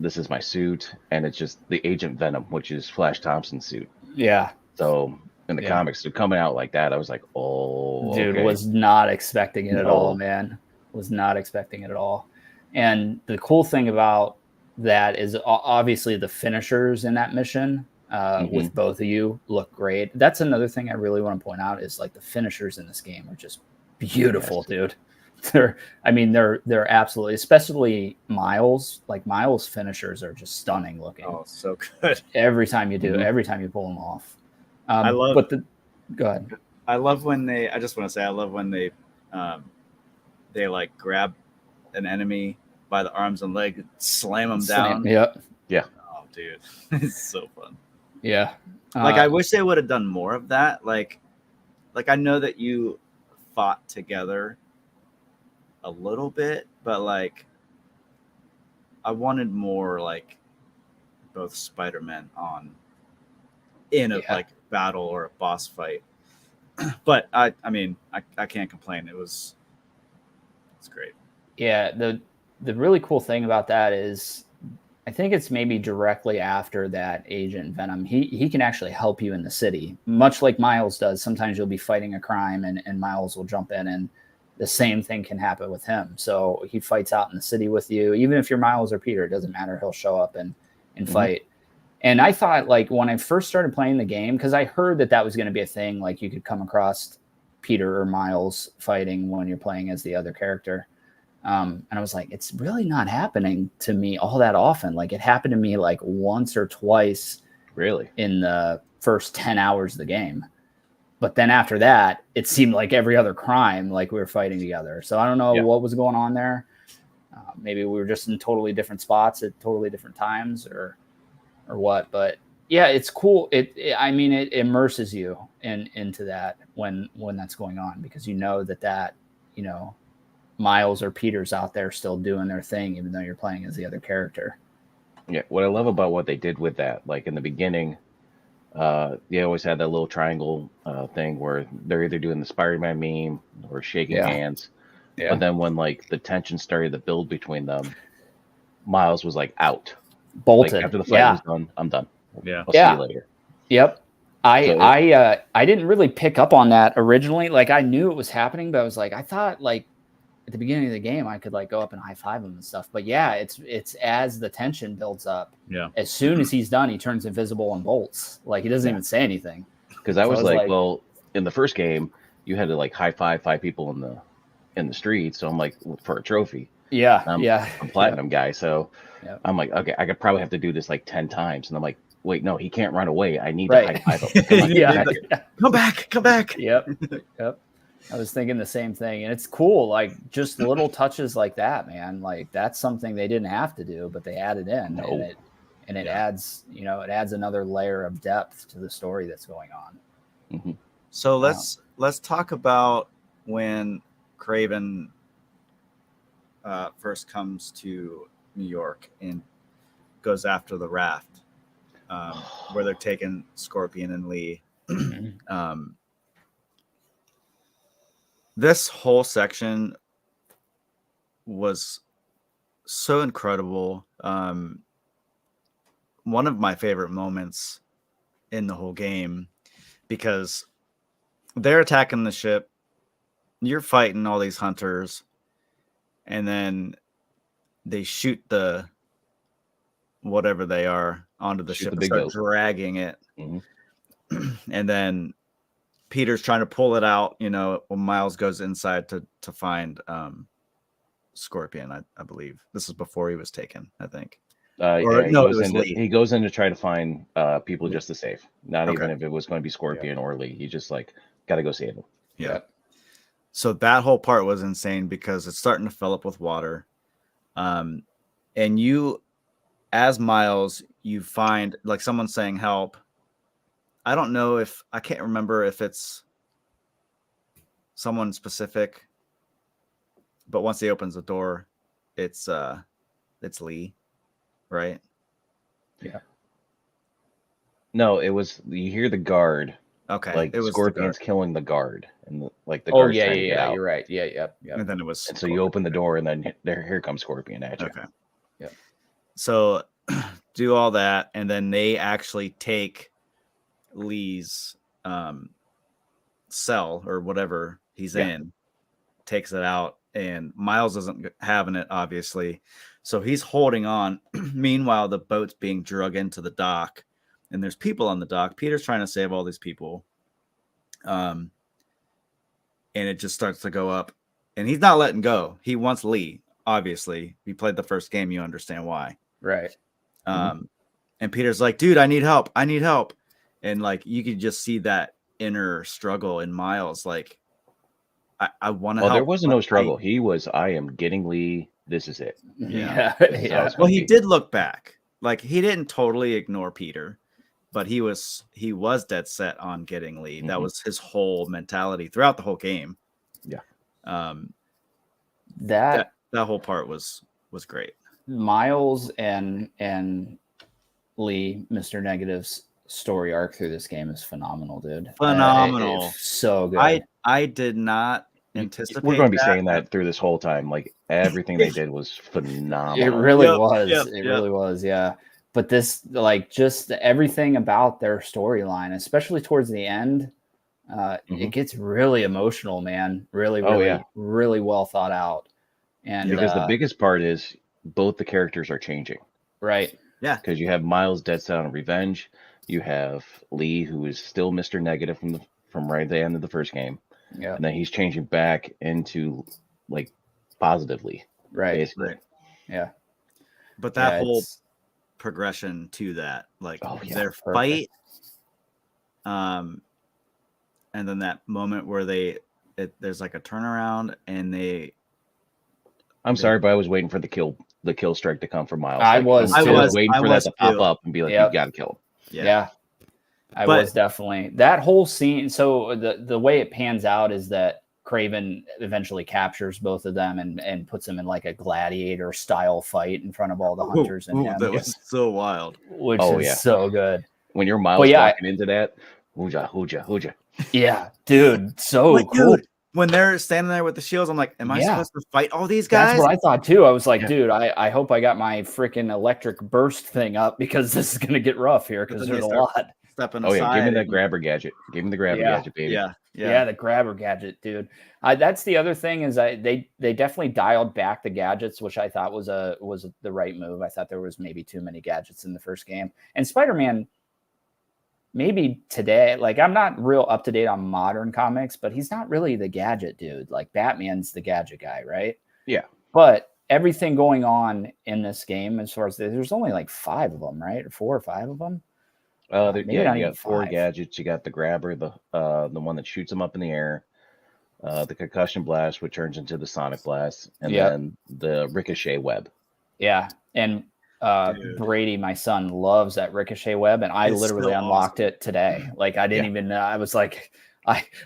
this is my suit, and it's just the Agent Venom, which is Flash Thompson's suit. Yeah. So in the comics, so coming out like that, I was like, oh, dude, was not expecting it at all, man. Was not expecting it at all. And the cool thing about that is obviously the finishers in that mission with both of you look great. That's another thing I really want to point out is like the finishers in this game are just beautiful, dude. They're absolutely, especially Miles. Like Miles' finishers are just stunning looking. Oh, so good. Every time you do, every time you pull them off. Go ahead. I love when I just want to say, I love when they like grab an enemy by the arms and legs, slam them down. Yeah. Oh, dude, it's so fun. Yeah. Like I wish they would have done more of that. Like I know that you fought together a little bit, but like I wanted more like both Spider-Men in a like battle or a boss fight. But I can't complain. It's great. Yeah, the really cool thing about that is I think it's maybe directly after that Agent Venom. He can actually help you in the city, much like Miles does. Sometimes you'll be fighting a crime and Miles will jump in, and the same thing can happen with him. So he fights out in the city with you. Even if you're Miles or Peter, it doesn't matter. He'll show up and fight. And I thought, like, when I first started playing the game, because I heard that was going to be a thing, like you could come across Peter or Miles fighting when you're playing as the other character. And I was like, it's really not happening to me all that often. Like it happened to me like once or twice really in the first 10 hours of the game. But then after that, it seemed like every other crime, like we were fighting together. So I don't know what was going on there. Maybe we were just in totally different spots at totally different times or what. But yeah, it's cool. It immerses you into that when that's going on, because you know that Miles or Peter's out there still doing their thing, even though you're playing as the other character. Yeah, what I love about what they did with that, like in the beginning, they always had that little triangle thing where they're either doing the Spider-Man meme or shaking hands. Yeah. But then when like the tension started to build between them, Miles was like out. Bolted. Like, after the fight was done, I'm done. Yeah. I'll see you later. Yep. I didn't really pick up on that originally. Like I knew it was happening, but I was like, I thought like at the beginning of the game I could like go up and high five him and stuff. But yeah, it's as the tension builds up. Yeah. As soon as he's done, he turns invisible and bolts. Like he doesn't even say anything. Because I So was I was like, like- well, in the first game, you had to like high five 5 people in the street. So I'm like, for a trophy. Yeah, I'm yeah. a platinum guy, so Yep. I'm like, okay, I could probably have to do this like 10 times. And I'm like, wait, no, he can't run away. I need Right. to high five him. Come on, Yeah. get back here. Come back, come back. Yep. I was thinking the same thing. And it's cool. Like just little touches like that, man. Like that's something they didn't have to do, but they added in. No. And it Yeah. adds, it adds another layer of depth to the story that's going on. Mm-hmm. So let's talk about when Craven first comes to New York and goes after the raft, where they're taking Scorpion and Lee. This whole section was so incredible. One of my favorite moments in the whole game, because they're attacking the ship, you're fighting all these hunters, and then they shoot the whatever they are onto the ship and start dragging it. Mm-hmm. And then Peter's trying to pull it out, when Miles goes inside to find Scorpion, I believe. This is before he was taken, I think. He goes in to try to find people just to save. Not Okay. even if it was going to be Scorpion or Lee. He just like got to go save him. Yeah. So that whole part was insane because it's starting to fill up with water. And you, as Miles, you find like someone saying help. I don't know I can't remember if it's someone specific, but once he opens the door, it's Lee, right? Yeah. No, it was, you hear the guard. Okay. Like it was Scorpion's killing the guard, and the guard's trying to get out. You're right. Yeah. And then it was. And so you open the door, and then here comes Scorpion at you. Okay. Yeah. So do all that, and then they actually take Lee's cell or whatever he's in, takes it out, and Miles isn't having it, obviously. So he's holding on. Meanwhile, the boat's being drug into the dock, and there's people on the dock. Peter's trying to save all these people. And it just starts to go up, and he's not letting go. He wants Lee, obviously. If you played the first game, you understand why. Right. And Peter's like, dude, I need help. And like, you could just see that inner struggle in Miles. Like, I want to help. There wasn't no struggle. He was, I am getting Lee. This is it. Yeah. Well, he did look back. Like, he didn't totally ignore Peter, but he was dead set on getting Lee. That was his whole mentality throughout the whole game. Yeah. That whole part was great. Miles and Lee, Mr. Negative's story arc through this game is phenomenal, dude. Phenomenal. It's so good. I did not anticipate. We're going to be saying that through this whole time. Like, everything they did was phenomenal. It really was. It really was. Yeah. But this, like, just everything about their storyline, especially towards the end, it gets really emotional, man. Really well thought out. And because the biggest part is both the characters are changing. Right. Yeah. Because you have Miles dead set on revenge. You have Lee, who is still Mr. Negative from right at the end of the first game. Yeah. And then he's changing back into like positively. Right. Basically. Right. Yeah. But that whole progression to that, like their fight, and then that moment where there's like a turnaround and I'm sorry, but I was waiting for the kill strike to come from Miles. I was waiting for that to pop up and be like, you gotta kill him. Yeah. I was definitely that whole scene. So the way it pans out is that Craven eventually captures both of them and puts them in like a gladiator style fight in front of all the hunters. That was so wild. Which is so good. When you're Miles walking into that, hooja. Yeah, dude, so cool. Dude, when they're standing there with the shields, I'm like, am I supposed to fight all these guys? That's what I thought too. I was like, dude, I hope I got my freaking electric burst thing up because this is going to get rough here because there's a lot. Stepping aside. Give me that grabber gadget. Give me the grabber gadget, baby. Yeah, the grabber gadget, dude. That's the other thing is they definitely dialed back the gadgets, which I thought was the right move. I thought there was maybe too many gadgets in the first game. And Spider-Man, maybe today, like I'm not real up to date on modern comics, but he's not really the gadget dude. Like Batman's the gadget guy, right? Yeah. But everything going on in this game, as far as there's only like 5 of them, right? Or 4 or 5 of them. Maybe Yeah, not you even got 4 5. gadgets. You got the grabber, the one that shoots them up in the air, the concussion blast, which turns into the sonic blast, and then the ricochet web. Yeah, and Brady, my son, loves that ricochet web, and I It's literally so unlocked awesome. it today. Like I didn't even know. I was like,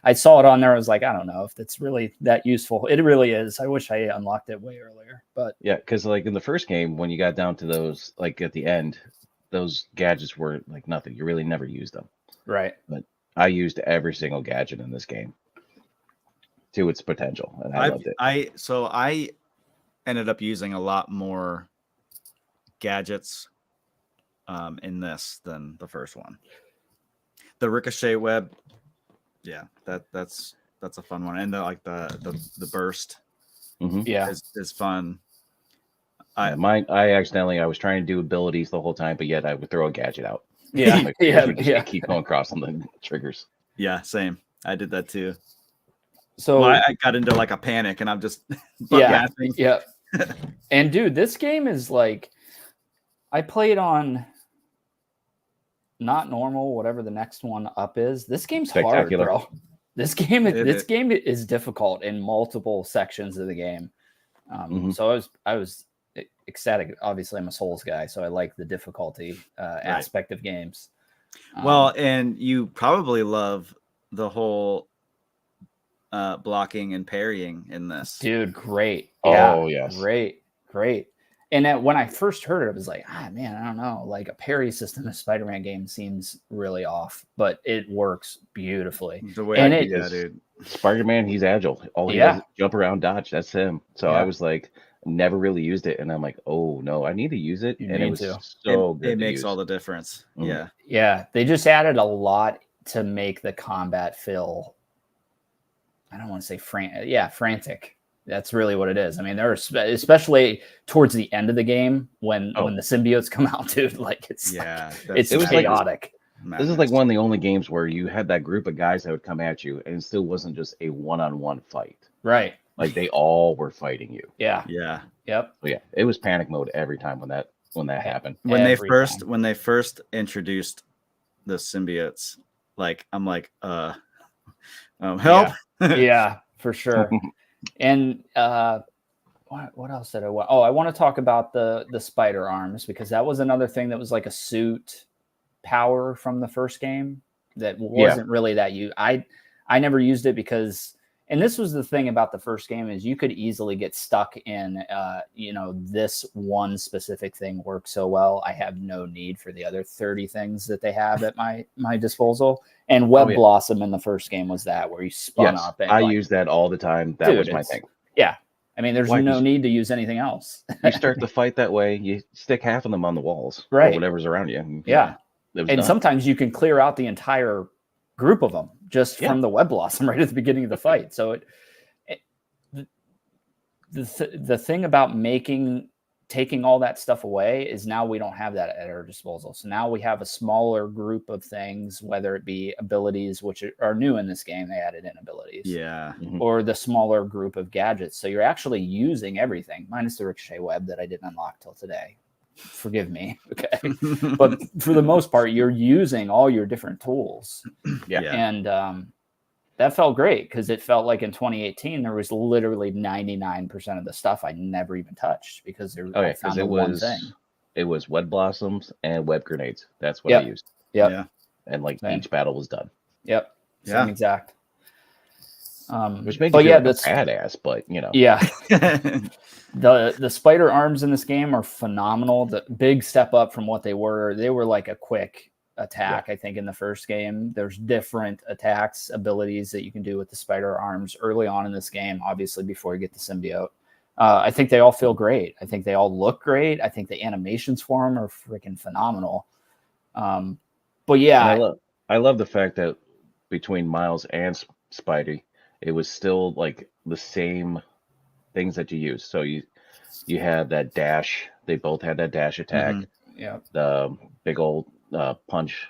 I saw it on there. I was like, I don't know if it's really that useful. It really is. I wish I unlocked it way earlier, but Yeah, because like in the first game, when you got down to those, like at the end, those gadgets were like nothing. You really never used them. right. But I used every single gadget in this game to its potential, and I loved it. I ended up using a lot more gadgets in this than the first one. The ricochet web, yeah, that's a fun one, and the burst Yeah, is fun. I was trying to do abilities the whole time, but yet I would throw a gadget out. yeah, My fingers would yeah. just keep going across on the triggers. Yeah, same. I did that too. So Well, I got into like a panic, and I'm just yeah, gasping. yeah. And dude, this game is like, I played on not normal, whatever the next one up is. This game's hard, Spectacular. bro. This game is difficult in multiple sections of the game. So I was ecstatic. Obviously, I'm a Souls guy, so I like the difficulty aspect of games. Well, and you probably love the whole blocking and parrying in this. Dude, great. Oh, Yeah, yes. Great. And then when I first heard it, I was like, man, I don't know. Like a parry system in a Spider-Man game seems really off, but it works beautifully. The way dude. Spider-Man, he's agile. All he does is jump around, dodge. That's him. So I was like, never really used it, and I'm like, oh no, I need to use it. And it was so good. It makes all the difference. Yeah. Yeah. They just added a lot to make the combat feel, I don't want to say frantic. That's really what it is. I mean, there's especially towards the end of the game when the symbiotes come out, dude. Like it's chaotic. This is like one of the only games where you had that group of guys that would come at you, and it still wasn't just a one-on-one fight. Right. Like they all were fighting you. Yeah. Yeah. Yep. So yeah, it was panic mode every time when that happened. When they first introduced the symbiotes, like I'm like, help. Yeah, for sure. And what else did I want? Oh, I want to talk about the spider arms, because that was another thing that was like a suit power from the first game that wasn't really that I never used it because, and this was the thing about the first game, is you could easily get stuck in this one specific thing works so well, I have no need for the other 30 things that they have at my disposal. And Web Blossom in the first game was that, where you spun up. And I use that all the time. That was my thing. Yeah. I mean, there's no need to use anything else. You start the fight that way, you stick half of them on the walls, right? Or whatever's around you. Yeah. And sometimes you can clear out the entire group of them just from the Web Blossom right at the beginning of the fight. So the thing about taking all that stuff away is now we don't have that at our disposal. So now we have a smaller group of things, whether it be abilities, which are new in this game, they added in abilities. Yeah. Or the smaller group of gadgets. So you're actually using everything, minus the ricochet web that I didn't unlock till today. Forgive me. Okay. But for the most part, you're using all your different tools. Yeah. And that felt great, because it felt like in 2018 there was literally 99% of the stuff I never even touched, because I found the one thing. It was web blossoms and web grenades. That's what I used. Yeah. And like each battle was done. Yep. Same exact. Which makes you feel like a badass, but Yeah. The spider arms in this game are phenomenal. The big step up from what they were. They were like a quick attack. I think in the first game there's different attacks, abilities that you can do with the spider arms early on in this game, obviously before you get the symbiote. I think they all feel great. I think they all look great. I think the animations for them are freaking phenomenal. But yeah, I love the fact that between Miles and Spidey, it was still like the same things that you use. So you had that dash. They both had that dash attack. Yeah. The big old punch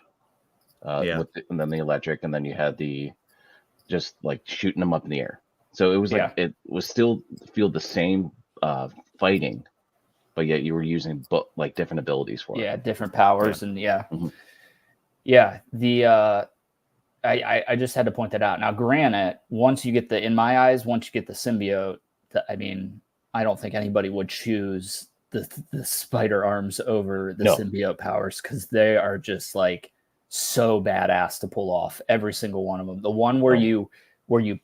and then the electric, and then you had the just like shooting them up in the air. So it was like it was still feel the same fighting, but yet you were using like different abilities for it. Yeah, different powers and Mhm. yeah. The I just had to point that out. Now, granted, once you get the symbiote, I mean, I don't think anybody would choose the spider arms over the symbiote powers because they are just like so badass to pull off, every single one of them. The one where you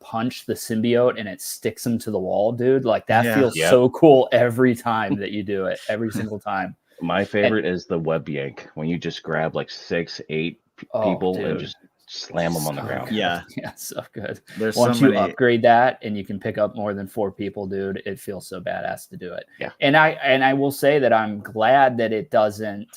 punch the symbiote and it sticks him to the wall, dude, like that feels so cool every time that you do it, every single time. My favorite is the web yank, when you just grab like 6, 8 people and just slam them on the ground. Good. Yeah, so good. There's Once so you many... upgrade that and you can pick up more than 4 people, dude, it feels so badass to do it. Yeah. And I will say that I'm glad that it doesn't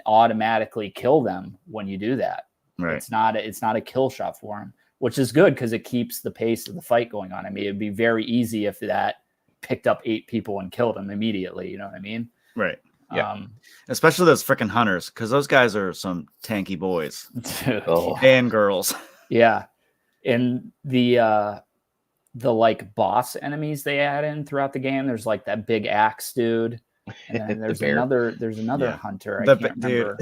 automatically kill them when you do that. Right. It's not a kill shot for them, which is good because it keeps the pace of the fight going on. I mean, it'd be very easy if that picked up 8 people and killed them immediately. You know what I mean? Right. Yeah. Especially those freaking hunters, because those guys are some tanky boys. Dude, and girls. Yeah. And the like boss enemies they add in throughout the game, there's like that big axe dude. And then there's another hunter. I can't remember.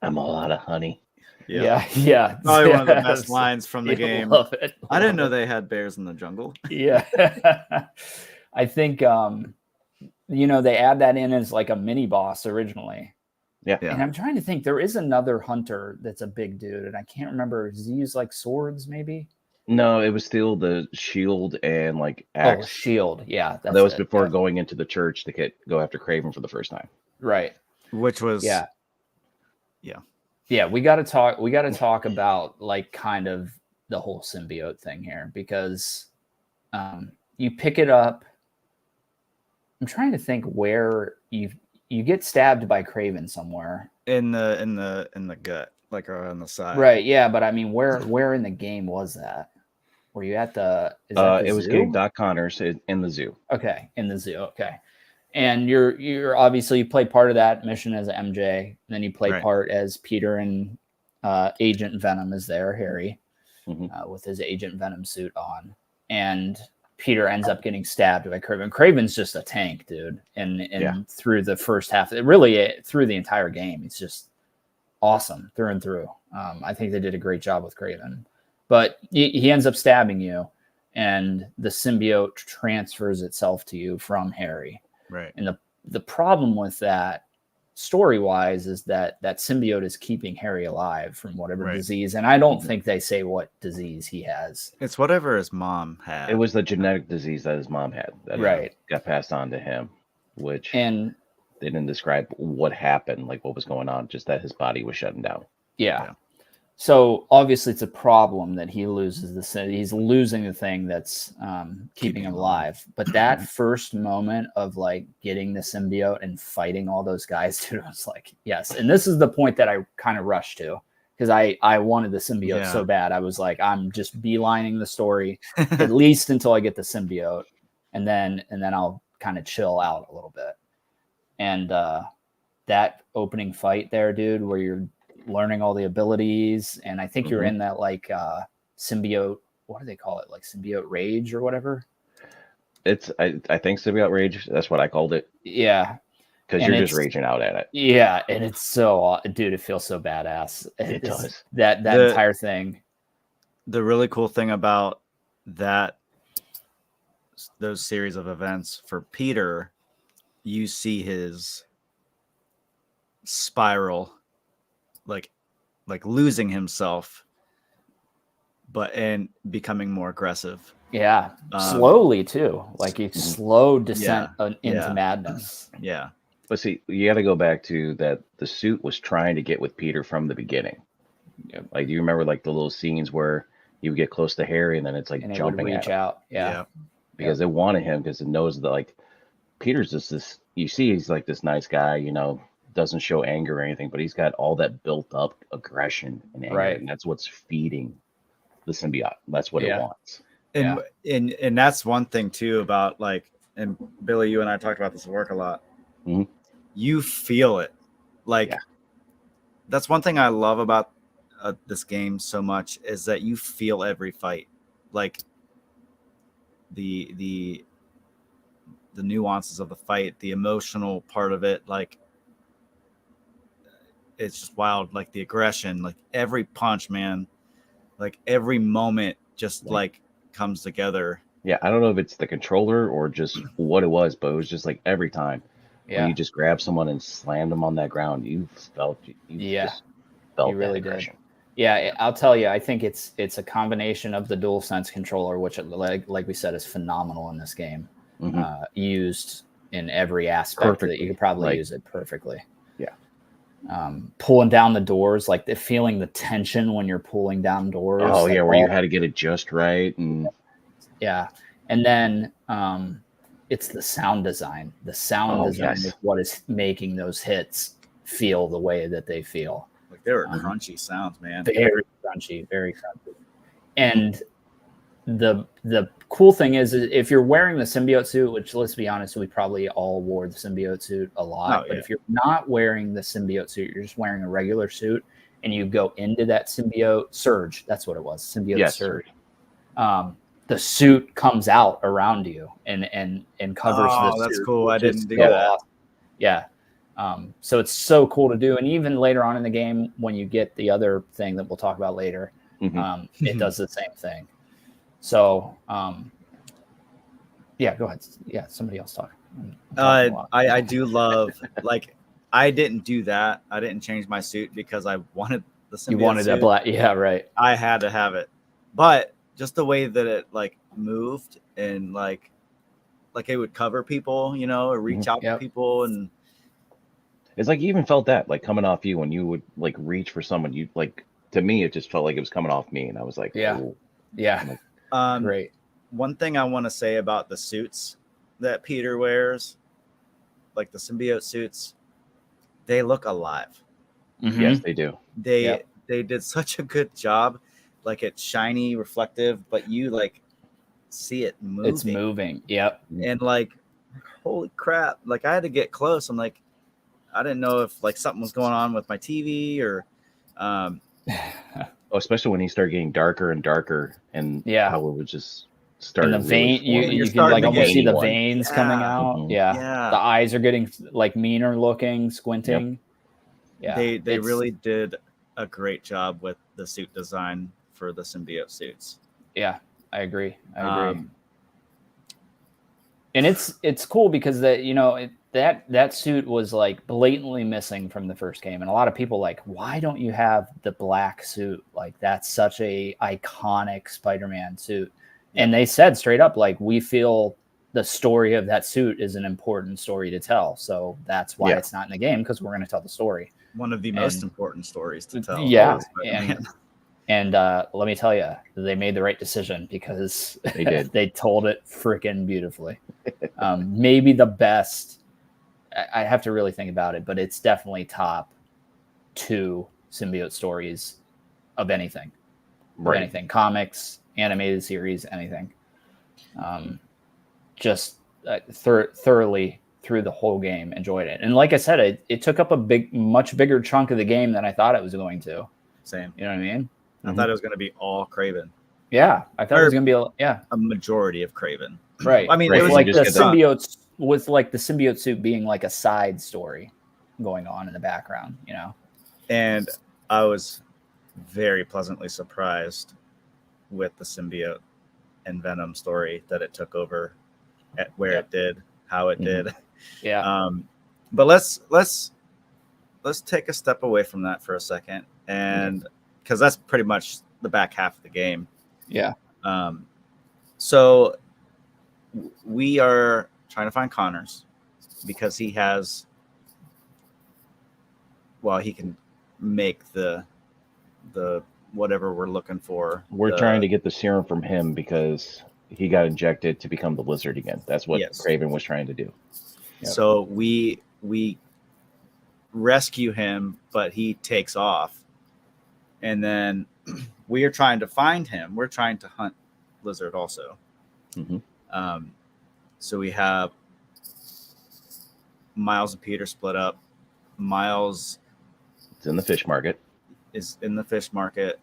I'm all out of honey. Yeah. Probably one of the best lines from the game. Love it. I didn't know they had bears in the jungle. Yeah. I think they add that in as like a mini boss originally. Yeah. And I'm trying to think, there is another hunter that's a big dude, and I can't remember. Does he use like swords maybe? No, it was still the shield and like axe. Oh, shield. Yeah. That was before going into the church to go after Craven for the first time. Right. Which was Yeah, we got to talk about like kind of the whole symbiote thing here, because you pick it up. I'm trying to think where you get stabbed by Craven somewhere in the gut, like on the side. Right. Yeah, but I mean, where in the game was that? Were you at the? It was getting Doc Connors in the zoo. Okay, in the zoo. Okay, and you're obviously you play part of that mission as MJ, and then you play part as Peter, and Agent Venom is there, Harry, with his Agent Venom suit on, and Peter ends up getting stabbed by Craven. Craven's just a tank, dude, and through the first half, through the entire game, he's just awesome through and through. I think they did a great job with Craven, but he ends up stabbing you, and the symbiote transfers itself to you from Harry. Right. And the problem with that, story-wise, is that symbiote is keeping Harry alive from whatever disease, and I don't think they say what disease he has. It's whatever his mom had. It was the genetic disease that his mom had that got passed on to him, and they didn't describe what happened, like what was going on, just that his body was shutting down. Yeah. So obviously it's a problem that he loses he's losing the thing that's keeping him alive. But that first moment of like getting the symbiote and fighting all those guys, dude, I was like, yes. And this is the point that I kind of rushed to, because I wanted the symbiote so bad. I was like, I'm just beelining the story at least until I get the symbiote, and then I'll kind of chill out a little bit. And that opening fight there, dude, where you're learning all the abilities, and I think you're in that like symbiote, what do they call it, like symbiote rage or whatever. It's I think symbiote rage, that's what I called it. Yeah, because you're just raging out at it. Yeah, and it's so, dude, it feels so badass. It does. That entire thing. The really cool thing about those series of events for Peter, you see his spiral, like losing himself, and becoming more aggressive. Yeah, slowly too, like a slow descent into madness. Yeah, but see, you got to go back to that. The suit was trying to get with Peter from the beginning. Yep. Like, do you remember like the little scenes where you would get close to Harry and then it's like and jumping it would reach out? Yeah, because it wanted him, because it knows that like Peter's just this. You see, he's like this nice guy, doesn't show anger or anything, but he's got all that built up aggression and anger, and that's what's feeding the symbiote. That's what it wants. And that's one thing too about like, and Billy, you and I talked about this at work a lot. Mm-hmm. You feel it Like, Yeah. that's one thing I love about this game so much is that you feel every fight. Like the nuances of the fight, the emotional part of it, like it's just wild. Like the aggression, like every punch, man, like every moment just like comes together. Yeah, I don't know if it's the controller or just what it was, but it was just like every time when you just grab someone and slam them on that ground, you just felt you really that aggression. did. Yeah, I'll tell you, I think it's a combination of the DualSense controller, which like we said is phenomenal in this game, used in every aspect that you could probably use it perfectly. Yeah. Pulling down the doors, like feeling the tension when you're pulling down doors. Oh like yeah, where you had to get it just right. And and then it's the sound design. The sound design is what is making those hits feel the way that they feel. Like they were crunchy sounds, man. Very crunchy, very crunchy. And the cool thing is if you're wearing the symbiote suit, which let's be honest, we probably all wore the symbiote suit a lot. But if you're not wearing the symbiote suit, you're just wearing a regular suit, and you go into that symbiote surge. That's what it was, symbiote surge. The suit comes out around you and covers the suit. Oh, that's cool. I didn't do that. Awesome. Yeah. So it's so cool to do. And even later on in the game, when you get the other thing that we'll talk about later, it does the same thing. So, yeah, go ahead. Yeah, somebody else talk. I do love, like, I didn't do that. I didn't change my suit because I wanted the symbiote. You wanted that black. Yeah, right. I had to have it. But just the way that it, like, moved and, like it would cover people, you know, or reach out to people. And it's like you even felt that, like, coming off you when you would, like, reach for someone. You, like, to me, it just felt like it was coming off me. And I was like, oh. Yeah. Great. One thing I want to say about the suits that Peter wears, like the symbiote suits, they look alive. Yes, they do. They did such a good job. Like, it's shiny, reflective, but you like see it moving. It's moving. Yep. And like, holy crap! Like, I had to get close. I'm like, I didn't know if like something was going on with my TV or. Especially when he started getting darker and darker, and how it would just start. And the vein, you can like almost see the veins coming out. Yeah. The eyes are getting like meaner looking, squinting. Yeah, they really did a great job with the suit design for the symbiote suits. Yeah, I agree. And it's cool because that suit was like blatantly missing from the first game, and a lot of people like, why don't you have the black suit? Like, that's such a iconic Spider-Man suit. And they said straight up, like, we feel the story of that suit is an important story to tell, so that's why it's not in the game, because we're going to tell the story. One of the most important stories to tell. Yeah, and let me tell you, they made the right decision because they did. They told it freaking beautifully. Maybe the best. I have to really think about it, but it's definitely top 2 symbiote stories of anything. Right. Of anything. Comics, animated series, anything. Just thoroughly through the whole game, enjoyed it. And like I said, it took up a much bigger chunk of the game than I thought it was going to. Same. You know what I mean? I thought it was going to be all Kraven. Yeah, I thought it was going to be a majority of Kraven. Right. I mean, it was like the symbiotes with like the symbiote suit being like a side story going on in the background, you know. And I was very pleasantly surprised with the symbiote and Venom story that it took over at where it did, how it did. Yeah. But let's take a step away from that for a second, and because that's pretty much the back half of the game. Yeah. So we are trying to find Connors because he has, he can make the whatever we're looking for. We're trying to get the serum from him because he got injected to become the Lizard again. That's what Kraven was trying to do. Yep. So we rescue him, but he takes off. And then we are trying to find him. We're trying to hunt Lizard also. So we have Miles and Peter split up. Miles It's in the fish market. is in the fish market.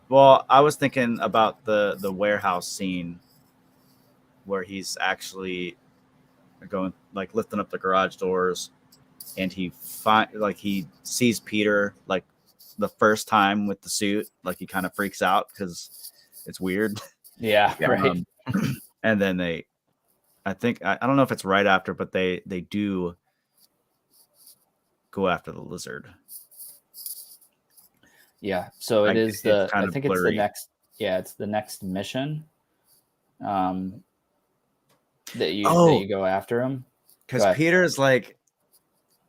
Well, I was thinking about the warehouse scene where he's actually going like lifting up the garage doors, and he sees Peter like the first time with the suit, like he kind of freaks out because it's weird. Yeah, right. And then I think I don't know if it's right after, but they do go after the lizard. Yeah, so it is it's I think it's the blurry. next. Yeah, it's the next mission. That you go after him. Because Peter's like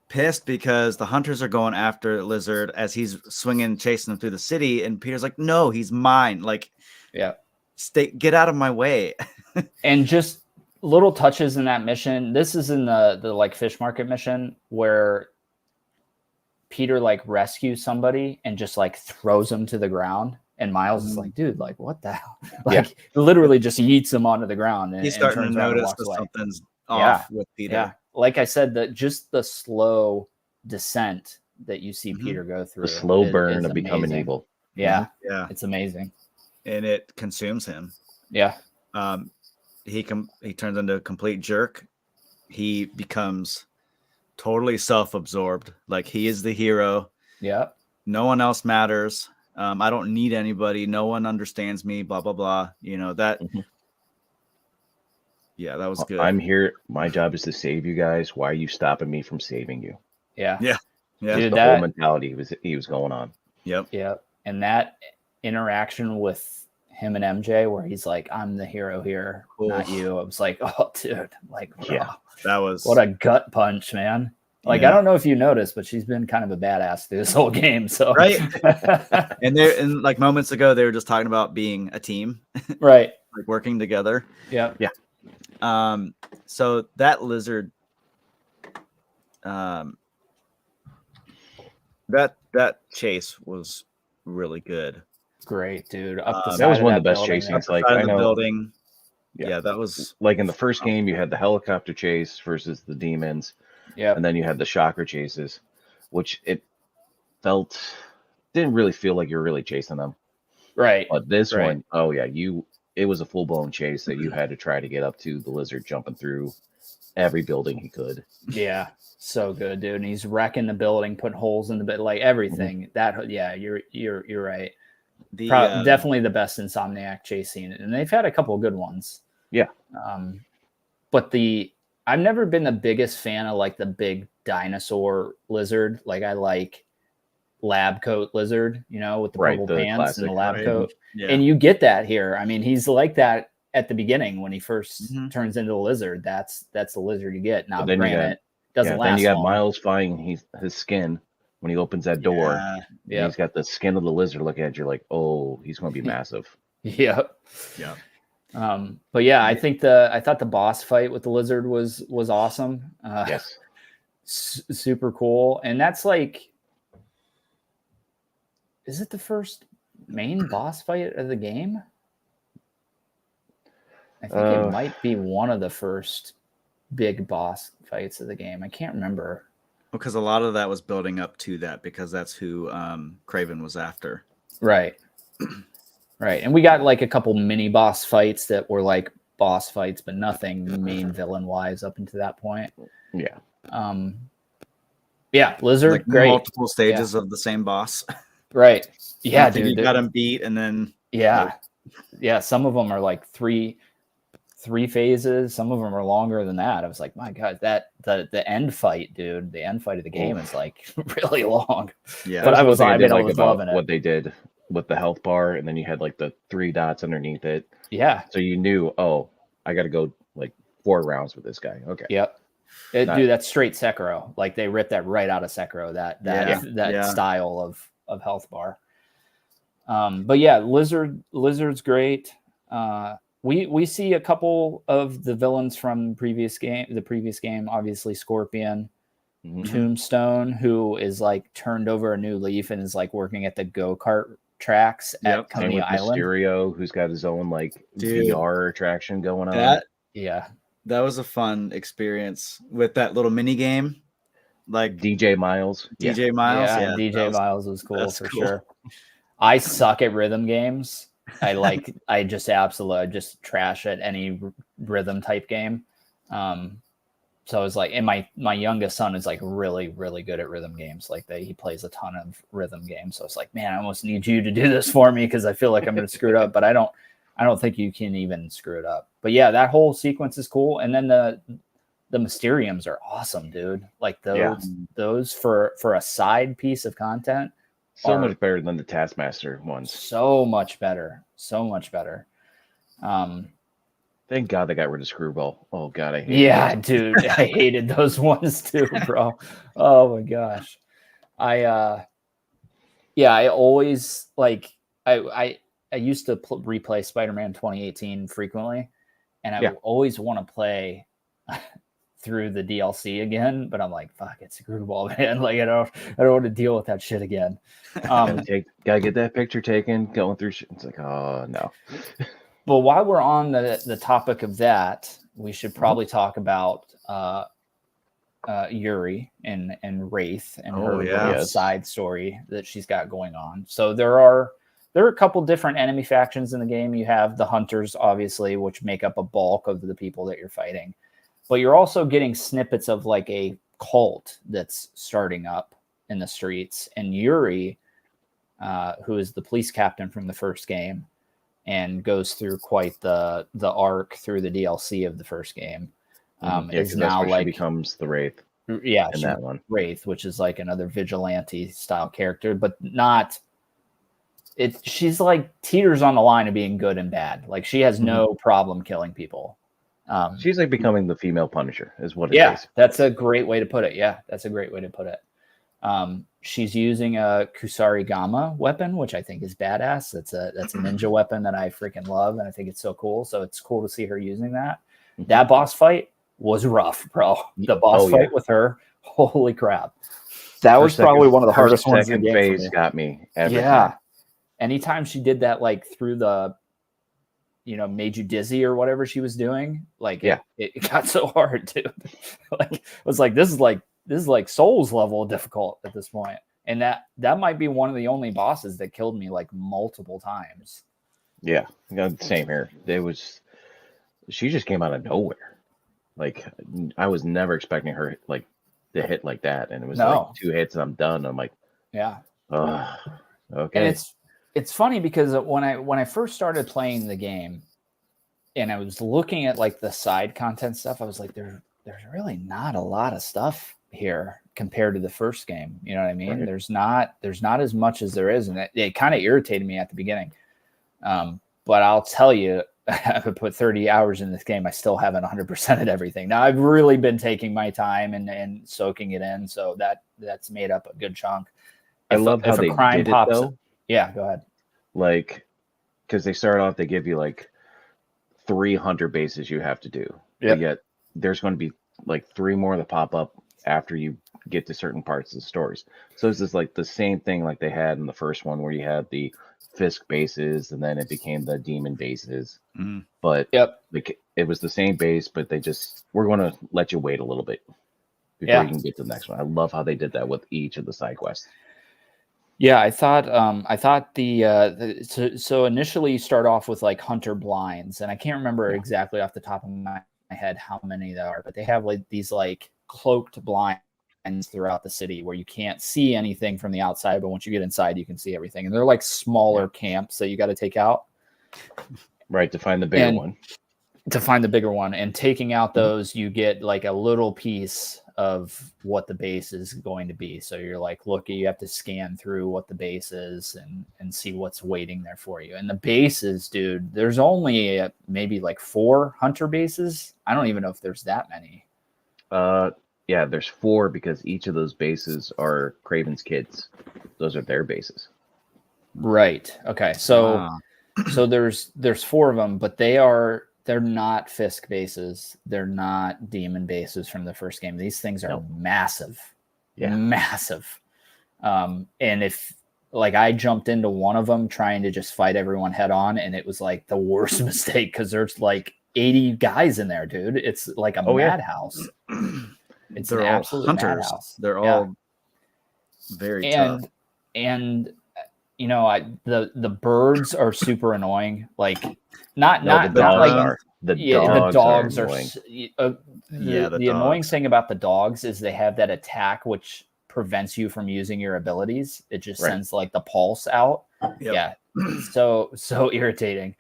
pissed because the hunters are going after Lizard as he's swinging, chasing them through the city, and Peter's like, "No, he's mine! Like, yeah, get out of my way!" And just little touches in that mission. This is in the like fish market mission where Peter like rescues somebody and just like throws him to the ground. And Miles is like, dude, like, what the hell? Like, literally just yeets him onto the ground. And, he's starting to notice that something's off with Peter. Yeah. Like I said, that just the slow descent that you see Peter go through. The slow burn of becoming evil. Yeah. Yeah. It's amazing. And it consumes him. Yeah. He turns into a complete jerk. He becomes totally self-absorbed. Like, he is the hero. Yeah. No one else matters. I don't need anybody. No one understands me. Blah blah blah. You know that. Yeah, that was good. I'm here. My job is to save you guys. Why are you stopping me from saving you? Yeah. Yeah. Yeah. Dude, the whole mentality he was going on. Yep. Yep. And that interaction with him and MJ, where he's like, "I'm the hero here, not you." I was like, "Oh, dude!" Like, yeah, that was what a gut punch, man. Like, I don't know if you noticed, but she's been kind of a badass through this whole game. So right. and like moments ago, they were just talking about being a team, right? Like working together. Yeah. Yeah. So that lizard, that chase was really good. Great, dude. Up the that was one of the best chase scenes. Like, I know. Building. Yeah, that was like in the first game, you had the helicopter chase versus the demons. Yeah. And then you had the shocker chases, which didn't really feel like you were really chasing them. Right. But this one, oh yeah, it was a full blown chase that you had to try to get up to the lizard, jumping through every building he could. Yeah. So good, dude. And he's wrecking the building, putting holes in the bit, like everything. That you're right. Definitely the best Insomniac chase scene. And they've had a couple of good ones. Yeah. But I've never been the biggest fan of like the big dinosaur lizard. Like, I like lab coat lizard, with the purple pants classic, and the lab coat. Yeah. And you get that here. I mean, he's like that at the beginning when he first turns into a lizard. That's the lizard you get. Now, granted, it doesn't last. Then you got long. Miles finding his skin when he opens that door. Yeah. He's got the skin of the lizard looking at you like, oh, he's going to be massive. Yeah. Yeah. But yeah, I thought the boss fight with the lizard was awesome. Yes. Super cool. And that's like, is it the first main boss fight of the game? I think it might be one of the first big boss fights of the game. I can't remember. Because a lot of that was building up to that, because that's who Craven was after. Right. Right. And we got like a couple mini boss fights that were like boss fights, but nothing main villain wise up until that point. Yeah. Yeah, Lizard, like great. Multiple stages of the same boss. Right. Yeah, dude. You got him beat, and then yeah. Some of them are like three phases. Some of them are longer than that. I was like, my God, the end fight, dude. The end fight of the game is like really long. Yeah. But I was loving it. What they did with the health bar, and then you had like the 3 dots underneath it. Yeah. So you knew, oh, I got to go like 4 rounds with this guy. Okay. Yep. Dude, that's straight Sekiro. Like, they ripped that right out of Sekiro. That style of health bar. But yeah, Lizard's great. We see a couple of the villains from the previous game. Obviously, Scorpion, Tombstone, who is like turned over a new leaf and is like working at the go-kart tracks at Coney Island. Mysterio, who's got his own like VR attraction going on. That was a fun experience with that little mini game. like DJ Miles. DJ Miles. Yeah, DJ Miles was cool that's for cool. sure. I suck at rhythm games. I just trash at any rhythm type game. So I was like, and my youngest son is like really, really good at rhythm games. Like he plays a ton of rhythm games. So it's like, man, I almost need you to do this for me because I feel like I'm going to screw it up. But I don't think you can even screw it up. But yeah, that whole sequence is cool. And then the Mysteriums are awesome, dude. Like those for a side piece of content. So much better than the Taskmaster ones. So much better. So much better. Thank God they got rid of Screwball. Oh God, I hate. Yeah, dude, I hated those ones too, bro. Oh my gosh, I always like I used to replay Spider-Man 2018 frequently, and I always want to play through the DLC again, but I'm like, fuck, it's Screwball, man. Like I don't want to deal with that shit again. Gotta get that picture taken. Going through shit. It's like, oh no. But while we're on the topic of that, we should probably talk about Yuri and Wraith and her side story that she's got going on. So there are a couple different enemy factions in the game. You have the Hunters, obviously, which make up a bulk of the people that you're fighting. But you're also getting snippets of like a cult that's starting up in the streets. And Yuri, who is the police captain from the first game, and goes through quite the arc through the DLC of the first game. Is now like she becomes the Wraith. Yeah, in that one, Wraith, which is like another vigilante style character, but not. She's like teeters on the line of being good and bad. Like she has no problem killing people. She's like becoming the female Punisher, is what it is. Yeah, that's a great way to put it. Yeah, that's a great way to put it. She's using a Kusarigama weapon, which I think is badass. That's a ninja weapon that I freaking love, and I think it's so cool. So it's cool to see her using that. That boss fight was rough, bro. The boss fight with her, holy crap! That was probably one of the hardest ones in the game. Phase got me. Yeah, anytime she did that, like through the, made you dizzy or whatever she was doing, like it got so hard, dude. Like it was like this is like Souls level difficult at this point. And that might be one of the only bosses that killed me like multiple times. Yeah, same here. She just came out of nowhere. Like I was never expecting her like to hit like that. And it was like 2 hits and I'm done. I'm like, yeah. Okay. And it's funny because when I first started playing the game and I was looking at like the side content stuff, I was like, there's really not a lot of stuff here compared to the first game. You know what I mean? Right. There's not as much as there is. And it kind of irritated me at the beginning. But I'll tell you, I could put 30 hours in this game. I still haven't 100%ed everything. Now I've really been taking my time and soaking it in. So that's made up a good chunk. I love how they did it though. Yeah, go ahead. Like, because they start off, they give you like 3 hunter bases you have to do. Yep. But yet there's going to be like 3 more that pop up after you get to certain parts of the stories. So this is like the same thing like they had in the first one where you had the Fisk bases and then it became the demon bases. Mm-hmm. But like, it was the same base, but we're going to let you wait a little bit before you can get to the next one. I love how they did that with each of the side quests. Yeah, I thought so initially you start off with like hunter blinds, and I can't remember exactly off the top of my head how many there are, but they have like these like cloaked blinds throughout the city where you can't see anything from the outside, but once you get inside, you can see everything. And they're like smaller camps that you got to take out. Right, to find the bigger one. To find the bigger one, and taking out those, you get like a little piece of what the base is going to be. So you're like, you have to scan through what the base is and see what's waiting there for you. And the bases, dude, there's only maybe like 4 hunter bases. I don't even know if there's that many. Yeah, there's 4 because each of those bases are Kraven's kids. Those are their bases. Right. Okay. So so there's 4 of them, but they're not Fisk bases. They're not demon bases from the first game. These things are massive. Yeah. Massive. And if like I jumped into one of them trying to just fight everyone head on, and it was like the worst mistake because there's like 80 guys in there, dude. It's like a madhouse. It's they're an all absolute hunters. madhouse. They're Yeah. all very tough. And you know, the birds are super annoying. Like not No, the not dogs like are. The the dogs dogs are are annoying. the annoying thing about the dogs is they have that attack which prevents you from using your abilities. It just Right. sends like the pulse out. Yep. Yeah, so irritating.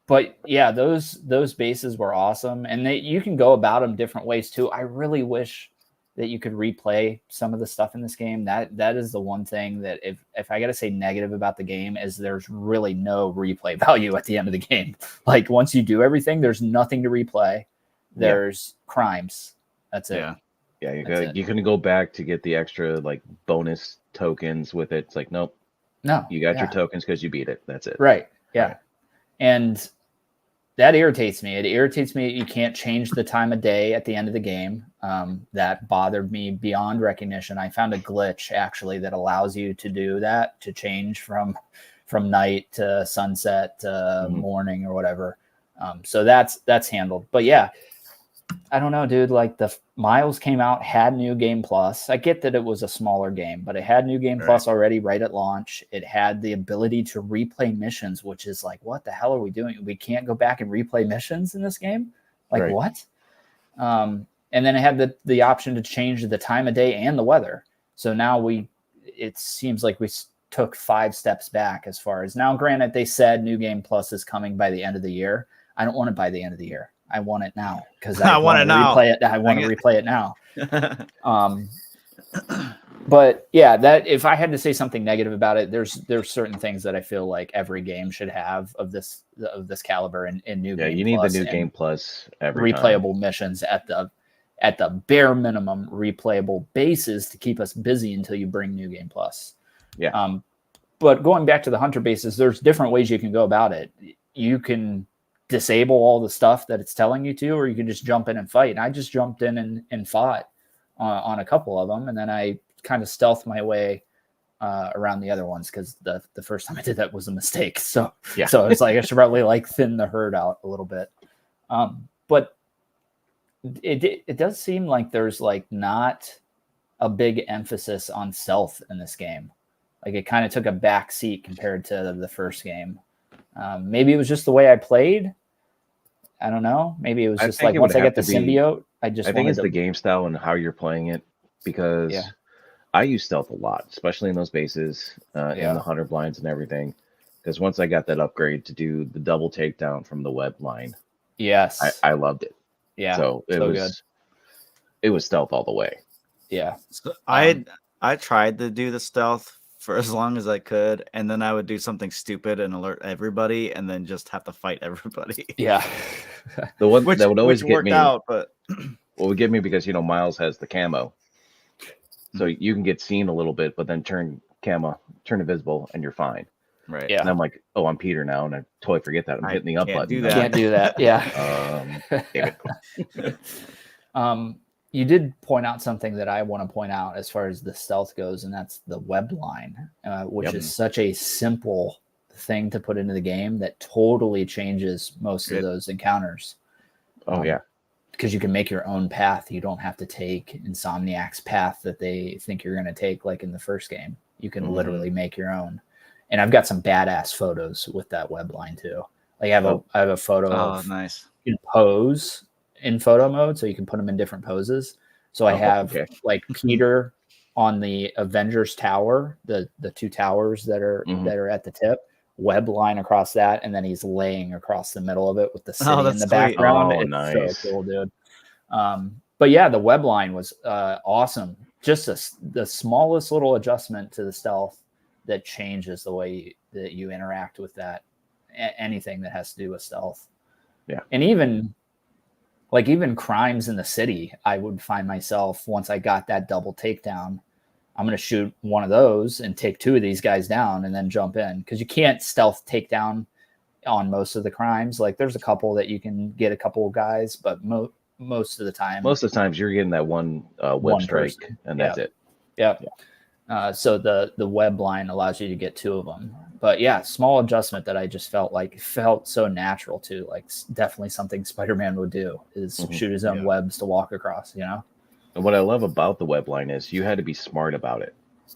But yeah, those bases were awesome, and you can go about them different ways too. I really wish that you could replay some of the stuff in this game. That is the one thing that if I got to say negative about the game is there's really no replay value at the end of the game. Like once you do everything, there's nothing to replay. There's crimes. That's it. Yeah, you couldn't go back to get the extra like bonus tokens with it. It's like nope. No, you got your tokens because you beat it. That's it. Right. Yeah. Right. And that irritates me. It irritates me that you can't change the time of day at the end of the game. That bothered me beyond recognition. I found a glitch actually that allows you to do that, to change from night to sunset to morning or whatever. So that's handled. But yeah, I don't know, dude. Like the Miles came out, had New Game Plus. I get that it was a smaller game, but it had New Game Plus already right at launch. It had the ability to replay missions, which is like, what the hell are we doing? We can't go back and replay missions in this game? Like what? And then it had the option to change the time of day and the weather. So now it seems like we took 5 steps back as far as now. Granted, they said New Game Plus is coming by the end of the year. I don't want it by the end of the year. I want it now because I want to replay it. I want to replay it now. But yeah, that if I had to say something negative about it, there's certain things that I feel like every game should have of this caliber in New Game Plus. Yeah, you need the New Game Plus every replayable time. Missions at the bare minimum, replayable bases to keep us busy until you bring New Game Plus. Yeah. But going back to the hunter bases, there's different ways you can go about it. You can disable all the stuff that it's telling you to, or you can just jump in and fight. And I just jumped in and fought on a couple of them, and then I kind of stealthed my way around the other ones because the first time I did that was a mistake. So it's like I should probably like thin the herd out a little bit. But it does seem like there's like not a big emphasis on stealth in this game. Like it kind of took a back seat compared to the first game. Maybe it was just the way I played. I don't know. Maybe it was just like once I get the symbiote, I think it's the game style and how you're playing it, because I use stealth a lot, especially in those bases, in the hunter blinds and everything. Because once I got that upgrade to do the double takedown from the web line, I loved it. Yeah, so it was stealth all the way. Yeah, so I tried to do the stealth for as long as I could, and then I would do something stupid and alert everybody, and then just have to fight everybody. Yeah, the one that would always get me out, but what would get me, because Miles has the camo, so you can get seen a little bit, but then turn invisible, and you're fine. Right. Yeah. And I'm like, oh, I'm Peter now, and I totally forget that I'm hitting the up button. Can't do that. Yeah. You did point out something that I want to point out as far as the stealth goes, and that's the web line, which is such a simple thing to put into the game that totally changes most of those encounters. Oh, yeah. Because you can make your own path. You don't have to take Insomniac's path that they think you're going to take, like in the first game. You can literally make your own. And I've got some badass photos with that web line too. Like I have a photo of nice. You can pose in photo mode, so you can put them in different poses. So I have like Peter on the Avengers Tower, the 2 towers that are at the tip, web line across that, and then he's laying across the middle of it with the city in the background. Oh, it's nice. So cool, dude. But yeah, the web line was awesome. Just the smallest little adjustment to the stealth that changes the way that you interact with that, anything that has to do with stealth. Yeah. And even crimes in the city, I would find myself, once I got that double takedown, I'm going to shoot one of those and take 2 of these guys down and then jump in. Because you can't stealth takedown on most of the crimes. Like there's a couple that you can get a couple of guys, but most of the times you're getting that one web strike person. And that's it. Yeah. So the web line allows you to get 2 of them. but yeah, small adjustment that I just felt so natural too. Like definitely something Spider-Man would do is shoot his own webs to walk across, And what I love about the web line is you had to be smart about it,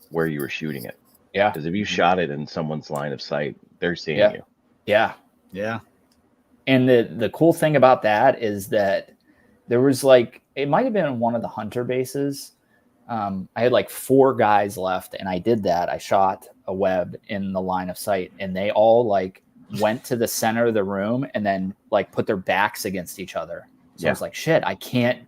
where you were shooting it. Yeah. Because if you shot it in someone's line of sight, they're seeing you. Yeah. Yeah. And the cool thing about that is that there was it might have been one of the hunter bases. I had 4 guys left, and I did that. I shot a web in the line of sight, and they all went to the center of the room and then put their backs against each other. So I was like, shit, I can't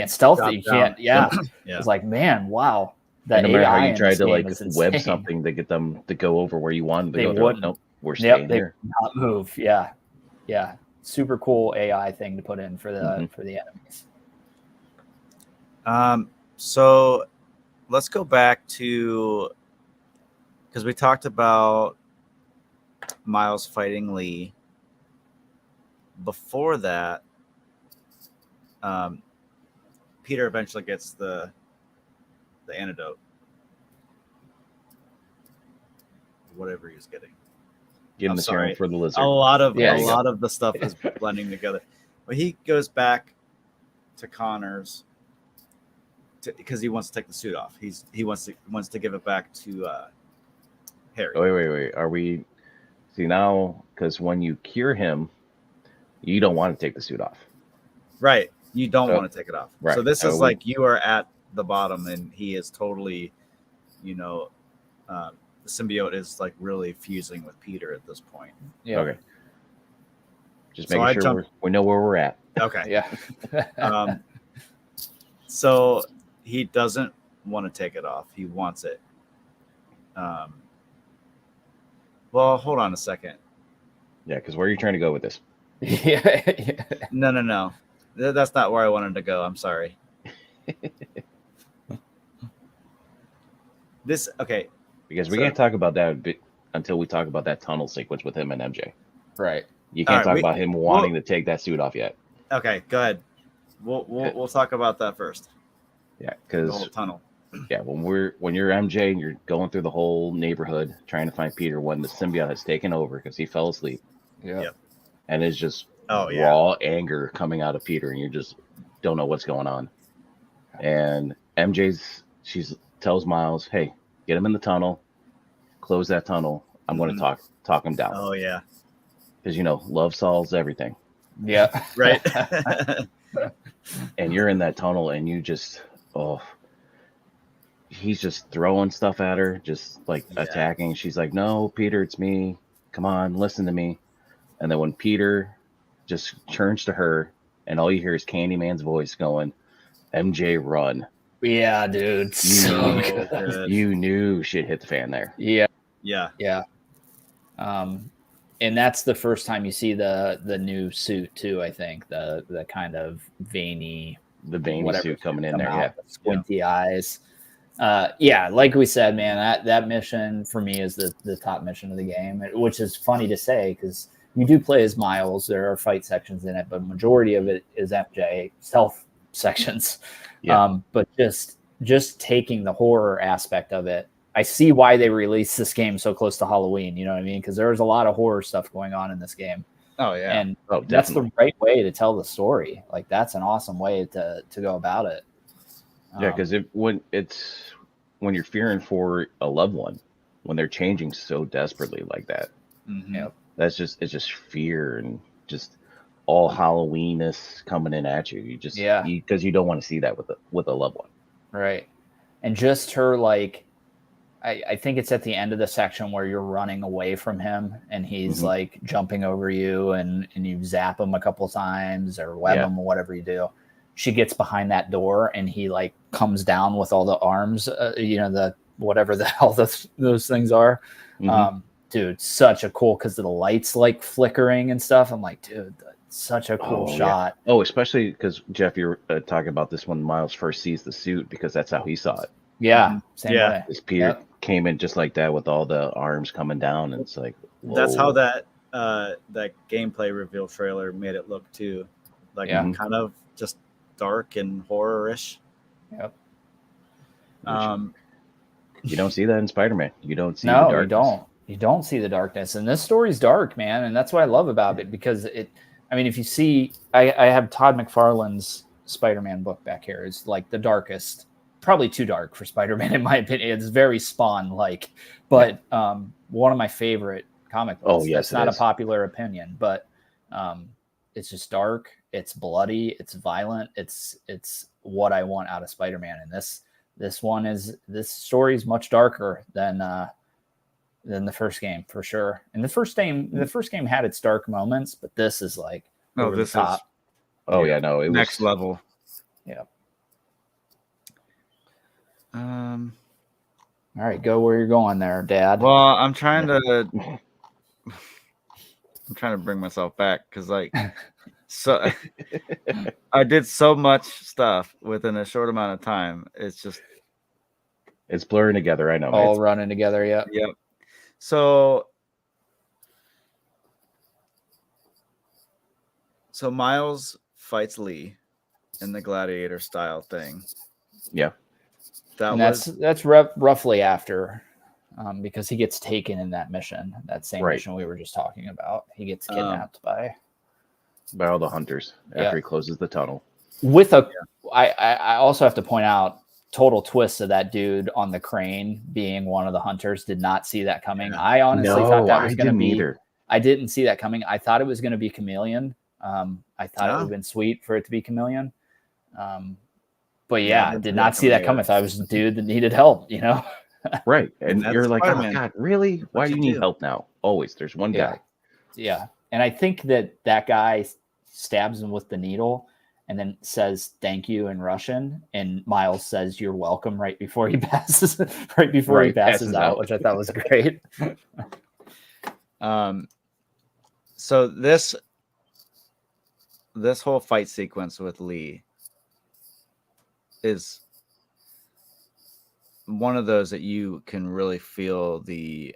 stealth it. You can't. Yeah. It's like, man, wow. And no matter how you AI tried to web insane. something to get them to go over where you wanted to They go, wouldn't. nope, we're staying here. They would not move. Yeah. Yeah. Super cool AI thing to put in for the enemies. So let's go back to, because we talked about Miles fighting Lee. Before that, Peter eventually gets the antidote, whatever he was getting. Give him the serum for the lizard. A lot of the stuff is blending together. But he goes back to Connors because he wants to take the suit off. He wants to give it back to Harry. Oh, wait. Are we see now? Because when you cure him, you don't want to take the suit off. Right. You don't want to take it off. Right. So this is you are at the bottom, and he is totally, the symbiote is really fusing with Peter at this point. Yeah. Okay. Just making sure we know where we're at. Okay. Yeah. So he doesn't want to take it off. He wants it. Well, hold on a second. Yeah, because where are you trying to go with this? Yeah. No. That's not where I wanted to go. I'm sorry. Okay. Because we can't talk about that until we talk about that tunnel sequence with him and MJ. Right. You can't talk about him wanting to take that suit off yet. Okay, go ahead. We'll talk about that first. Yeah, The because whole tunnel. yeah, when you're MJ and you're going through the whole neighborhood trying to find Peter when the symbiote has taken over because he fell asleep. Yeah. Yep. And it's just raw anger coming out of Peter, and you just don't know what's going on. And she tells Miles, "Hey, get him in the tunnel, close that tunnel. I'm going to talk him down." Oh yeah, because love solves everything. Yeah, right. And you're in that tunnel, and you just he's just throwing stuff at her, just attacking. She's like, "No, Peter, it's me. Come on, listen to me." And then when Peter just turns to her, and all you hear is Candyman's voice going, "MJ, run." Yeah, dude. So good. You knew shit hit the fan there. Yeah. Yeah. And that's the first time you see the new suit too, I think. The kind of veiny suit coming in there. Yeah. Squinty eyes. Like we said, man, that mission for me is the top mission of the game, which is funny to say because you do play as Miles. There are fight sections in it, but majority of it is MJ stealth sections. Yeah. But just taking the horror aspect of it, I see why they released this game so close to Halloween. You know what I mean? Because there's a lot of horror stuff going on in this game. Oh yeah, and that's the right way to tell the story. That's an awesome way to go about it. Yeah, because when you're fearing for a loved one, when they're changing so desperately like that, it's just fear and just all Halloween-ness coming in at you. You just because you don't want to see that with a loved one, right? And just her I think it's at the end of the section where you're running away from him and he's jumping over you and you zap him a couple times or web him or whatever you do. She gets behind that door and he comes down with all the arms, the whatever the hell those things are. Dude, such a cool because the lights flickering and stuff. I'm like, dude, that's such a cool shot. Yeah. Oh, especially because Jeff, you're talking about this when Miles first sees the suit because that's how he saw it. Yeah, same way. As Peter came in just like that with all the arms coming down, and it's like whoa. That's how that gameplay reveal trailer made it look too, kind of just dark and horror-ish. Yep. You don't see that in Spider-Man. You don't see you don't. You don't see the darkness, and this story's dark, man, and that's what I love about it because if you see, I have Todd McFarlane's Spider-Man book back here. It's like the darkest, probably too dark for Spider-Man in my opinion. It's very Spawn-like, but one of my favorite comic books. Oh, yes, that's not a popular opinion, but it's just dark. It's bloody. It's violent. It's what I want out of Spider-Man, and this story is much darker than the first game for sure. And the first game had its dark moments, but this is like over the top. Oh yeah, no, it was next level. Yeah. All right, go where you're going there, Dad. Well, I'm trying to bring myself back because so I did so much stuff within a short amount of time. It's blurring together. I know. All running together. Yeah. Yep. So Miles fights Lee in the gladiator style thing. Yeah. That's roughly after, because he gets taken in that mission, that same mission we were just talking about. He gets kidnapped by all the hunters after he closes the tunnel. I also have to point out, total twist of that dude on the crane being one of the hunters. Did not see that coming. I honestly thought that was going to be. Either. I didn't see that coming. I thought it was going to be Chameleon. I thought it would have been sweet for it to be Chameleon. But I did not see that coming. I thought it was a dude that needed help, Right. And you're like, oh God, really? Why do you need help now? Always. There's one guy. Yeah. And I think that guy stabs him with the needle and then says thank you in Russian, and Miles says you're welcome right before he passes he passes out, which I thought was great. So this whole fight sequence with Lee is one of those that you can really feel the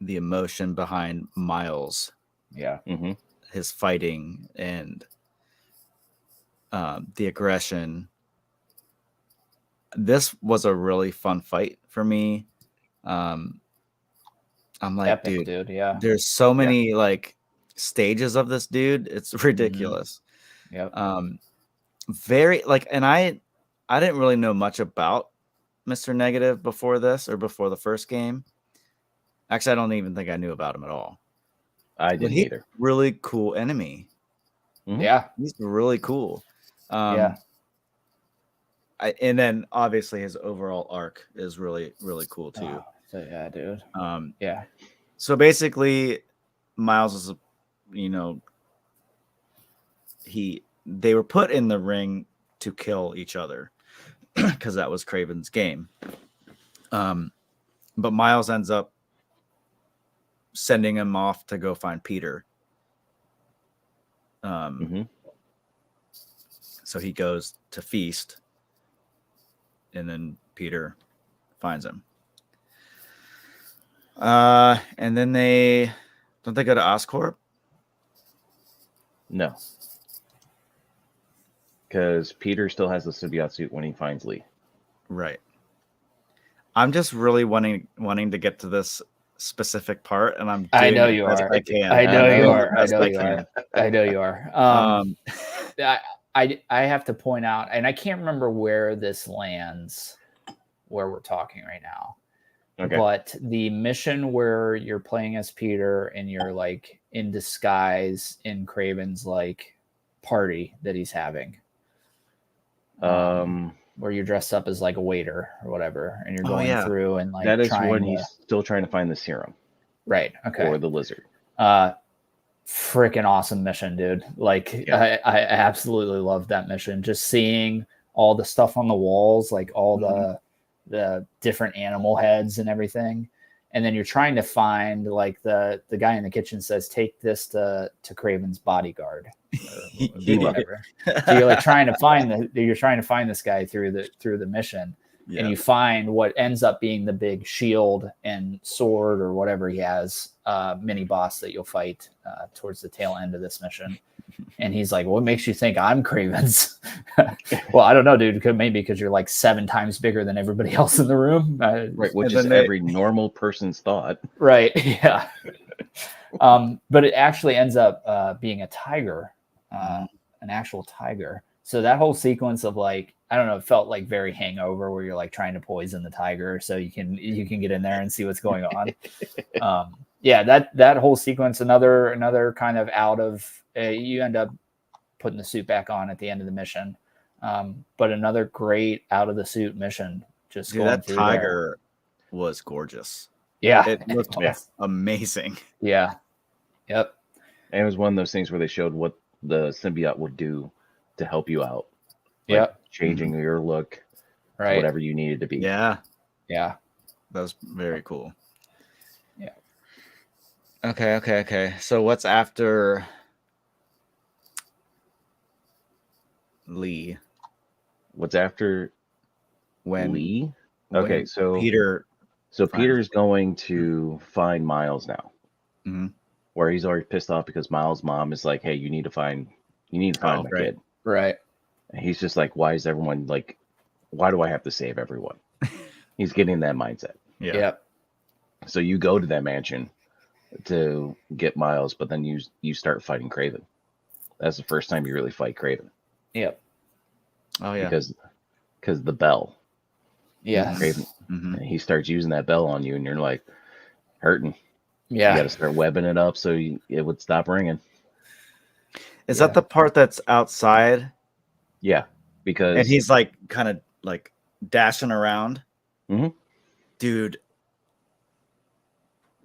emotion behind Miles. Yeah. Mm-hmm. His fighting and the aggression. This was a really fun fight for me. I'm like, epic, dude, yeah. There's so many stages of this dude. It's ridiculous. Mm-hmm. Very and I didn't really know much about Mr. Negative before this or before the first game. Actually, I don't even think I knew about him at all. I didn't either. Really cool enemy. Mm-hmm. Yeah, he's really cool. And then obviously his overall arc is really, really cool too. So yeah, dude. So basically, Miles is, they were put in the ring to kill each other because that was Kraven's game. But Miles ends up sending him off to go find Peter. So he goes to feast, and then Peter finds him. And then they go to Oscorp? No, because Peter still has the symbiote suit when he finds Lee. Right. I'm just really wanting to get to this specific part, and I'm. I know you are. I know you are. I have to point out, and I can't remember where this lands, where we're talking right now. Okay. But the mission where you're playing as Peter and you're in disguise in Kraven's party that he's having. Where you're dressed up as a waiter or whatever, and you're going through and that is when he's still trying to find the serum. Right. Okay. Or the lizard. Freaking awesome mission, dude. I absolutely love that mission. Just seeing all the stuff on the walls, all the different animal heads and everything. And then you're trying to find the guy in the kitchen says, take this to Kraven's bodyguard or whatever. So you're trying to find this guy through the mission. Yeah. And you find what ends up being the big shield and sword or whatever he has, mini boss that you'll fight towards the tail end of this mission. And he's like, what makes you think I'm Craven's? Well, I don't know, dude. Maybe because you're like 7 times bigger than everybody else in the room. Right, which And is then they- every normal person's thought. Right. Yeah. But it actually ends up being a tiger, an actual tiger. So that whole sequence of like, I don't know, it felt like very Hangover, where you're like trying to poison the tiger so you can get in there and see what's going on. Yeah, that whole sequence, another kind of out of you end up putting the suit back on at the end of the mission, but another great out of the suit mission. Just Dude, going that through tiger was gorgeous. there. Yeah, It looked amazing. yeah, yep, And it was one of those things where they showed what the symbiote would do to help you out. Like yep, changing your look, right, whatever you needed to be. Yeah, yeah. that was very cool. Yeah. Okay. So what's after Lee? What's after When Lee? when Okay, so Peter. so finds- Peter's going to find Miles now, Mhm. where he's already pissed off because Miles' mom is like, "Hey, you need to find my right. kid." Right. And he's just like, "Why is everyone like? Why do I have to save everyone?" He's getting that mindset. Yeah. Yep. So you go to that mansion to get Miles, but then you start fighting Craven. That's the first time you really fight Craven. Yep. Oh yeah. Because the bell. Yes. Craven. Mhm. And he starts using that bell on you, and you're like hurting. Yeah. You got to start webbing it up so it would stop ringing. Is Yeah. that the part that's outside? Yeah, because And he's like kind of like dashing around. Mhm. Dude,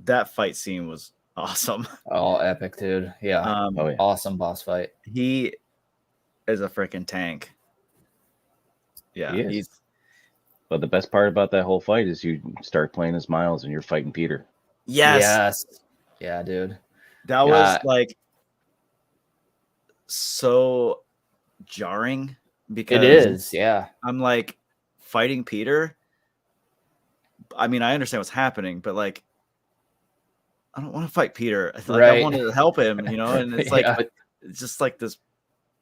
that fight scene was awesome. Oh, epic, dude. Yeah. oh yeah, Awesome boss fight. He is a freaking tank. Yeah, He is. he's but the best part about that whole fight is you start playing as Miles and you're fighting Peter. yes. Yeah, dude. That Yeah. was like so jarring because It is. Yeah. I'm like fighting Peter. I mean, I understand what's happening, but like I don't want to fight Peter. Like I Right. wanted to help him, and it's like Yeah. it's just like this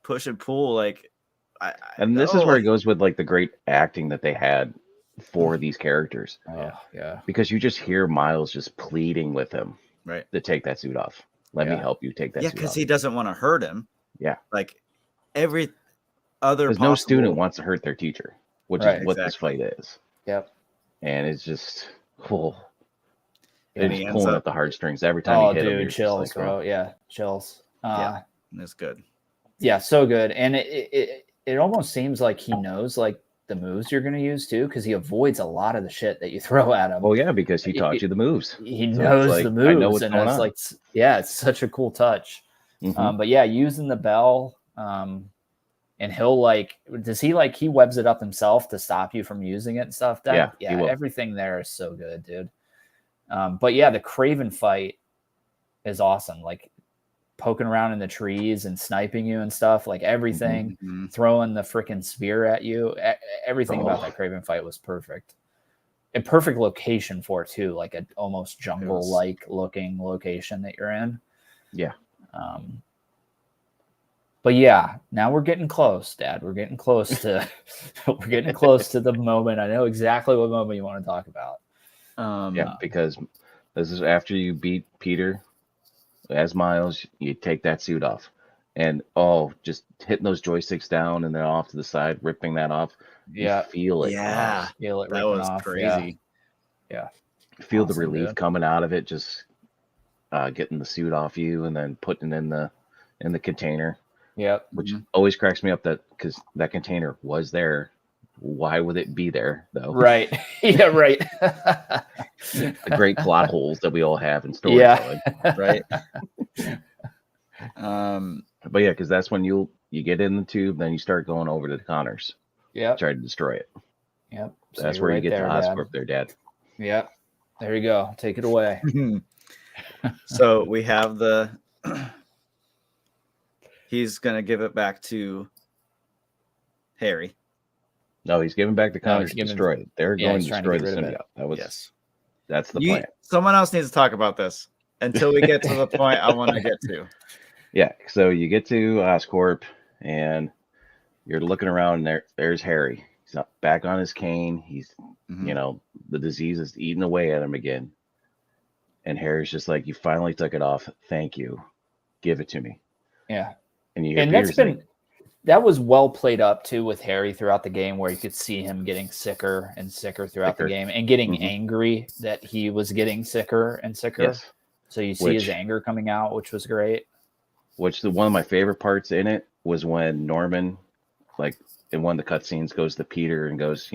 push and pull. Like, And this is where it goes with like the great acting that they had for these characters, Oh, yeah. because you just hear Miles just pleading with him right. to take that suit off. Let me Yeah. help you take that Yeah, suit because off. he doesn't want to hurt him. Yeah. Like every other Because no student possible- wants to hurt their teacher, which Right, is what this fight is. Yep. And it's just cool. And It's he ends pulling up- at the heartstrings every time Oh, you hit him. dude, You're just chills, like, bro. oh. Yeah, chills. Yeah. It's good. Yeah, so good. And it almost seems like he knows like the moves you're going to use too, because he avoids a lot of the shit that you throw at him. Oh yeah, because he taught you the moves. He So it's knows like, the I moves, know what's and going it's on. like, yeah, it's such a cool touch. Mhm. But yeah, using the bell, and he'll like, does he like, he webs it up himself to stop you from using it and stuff? Yeah, he will. Everything there is so good, dude. But yeah, the Craven fight is awesome. Like poking around in the trees and sniping you and stuff, like everything, Mhm. throwing the freaking spear at you. Everything about Oh. that Craven fight was perfect. A perfect location for it too, like an almost jungle-like looking location that you're in. Yeah. But yeah, now we're getting close, Dad. We're getting close to the moment. I know exactly what moment you want to talk about. Yeah, because this is after you beat Peter as Miles, you take that suit off. And just hitting those joysticks down and then off to the side, ripping that off. Yeah. You feel it. Yeah. Feel it That ripping was off. crazy. Yeah. Feel the Awesome, relief dude. coming out of it, just getting the suit off you and then putting it in the container, Yep. which always cracks me up that because that container was there. Why would it be there though? Right. Yeah, right. The great plot holes that we all have in storytelling. Yeah. Right. But yeah, because that's when you get in the tube, then you start going over to the Connors, Yep. try to destroy it. Yep. So That's you're where you right get there, to Dad. Oscorp there, Dad. Yep. There you go. Take it away. So we have he's gonna give it back to Harry. No, he's giving back the No, Connors he's to giving- destroy it. They're yeah, going he's to trying to destroy the get rid of it. symbiote. Yes. That's the plan. Someone else needs to talk about this until we get to the point I want to get to. Yeah, so you get to Oscorp and you're looking around and there's Harry. He's not back on his cane. He's Mhm. the disease is eating away at him again. And Harry's just like, you finally took it off. Thank you. Give it to me. Yeah. And you hear And Peter's like, that was well played up too with Harry throughout the game, where you could see him getting sicker and sicker throughout the sicker. game and getting Mhm. angry that he was getting sicker and sicker. Yes. So you see his anger coming out, which was great. Which one of my favorite parts in it was when Norman, like in one of the cutscenes, goes to Peter and goes,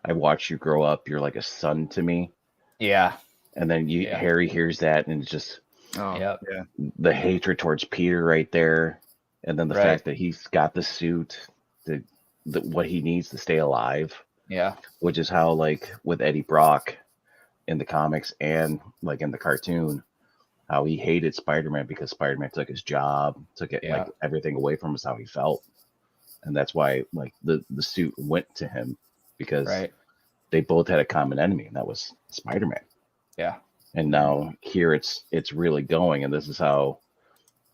I watched you grow up. You're like a son to me. Yeah. And then Harry hears that, and it's just Yeah. the hatred towards Peter right there, and then the fact that he's got the suit, what he needs to stay alive. Yeah. Which is how, like, with Eddie Brock in the comics and like in the cartoon, how he hated Spider-Man because Spider-Man took his job, took it like everything away from us, how he felt. And that's why like the suit went to him, because they both had a common enemy, and that was Spider-Man. Yeah. And now here it's really going, and this is how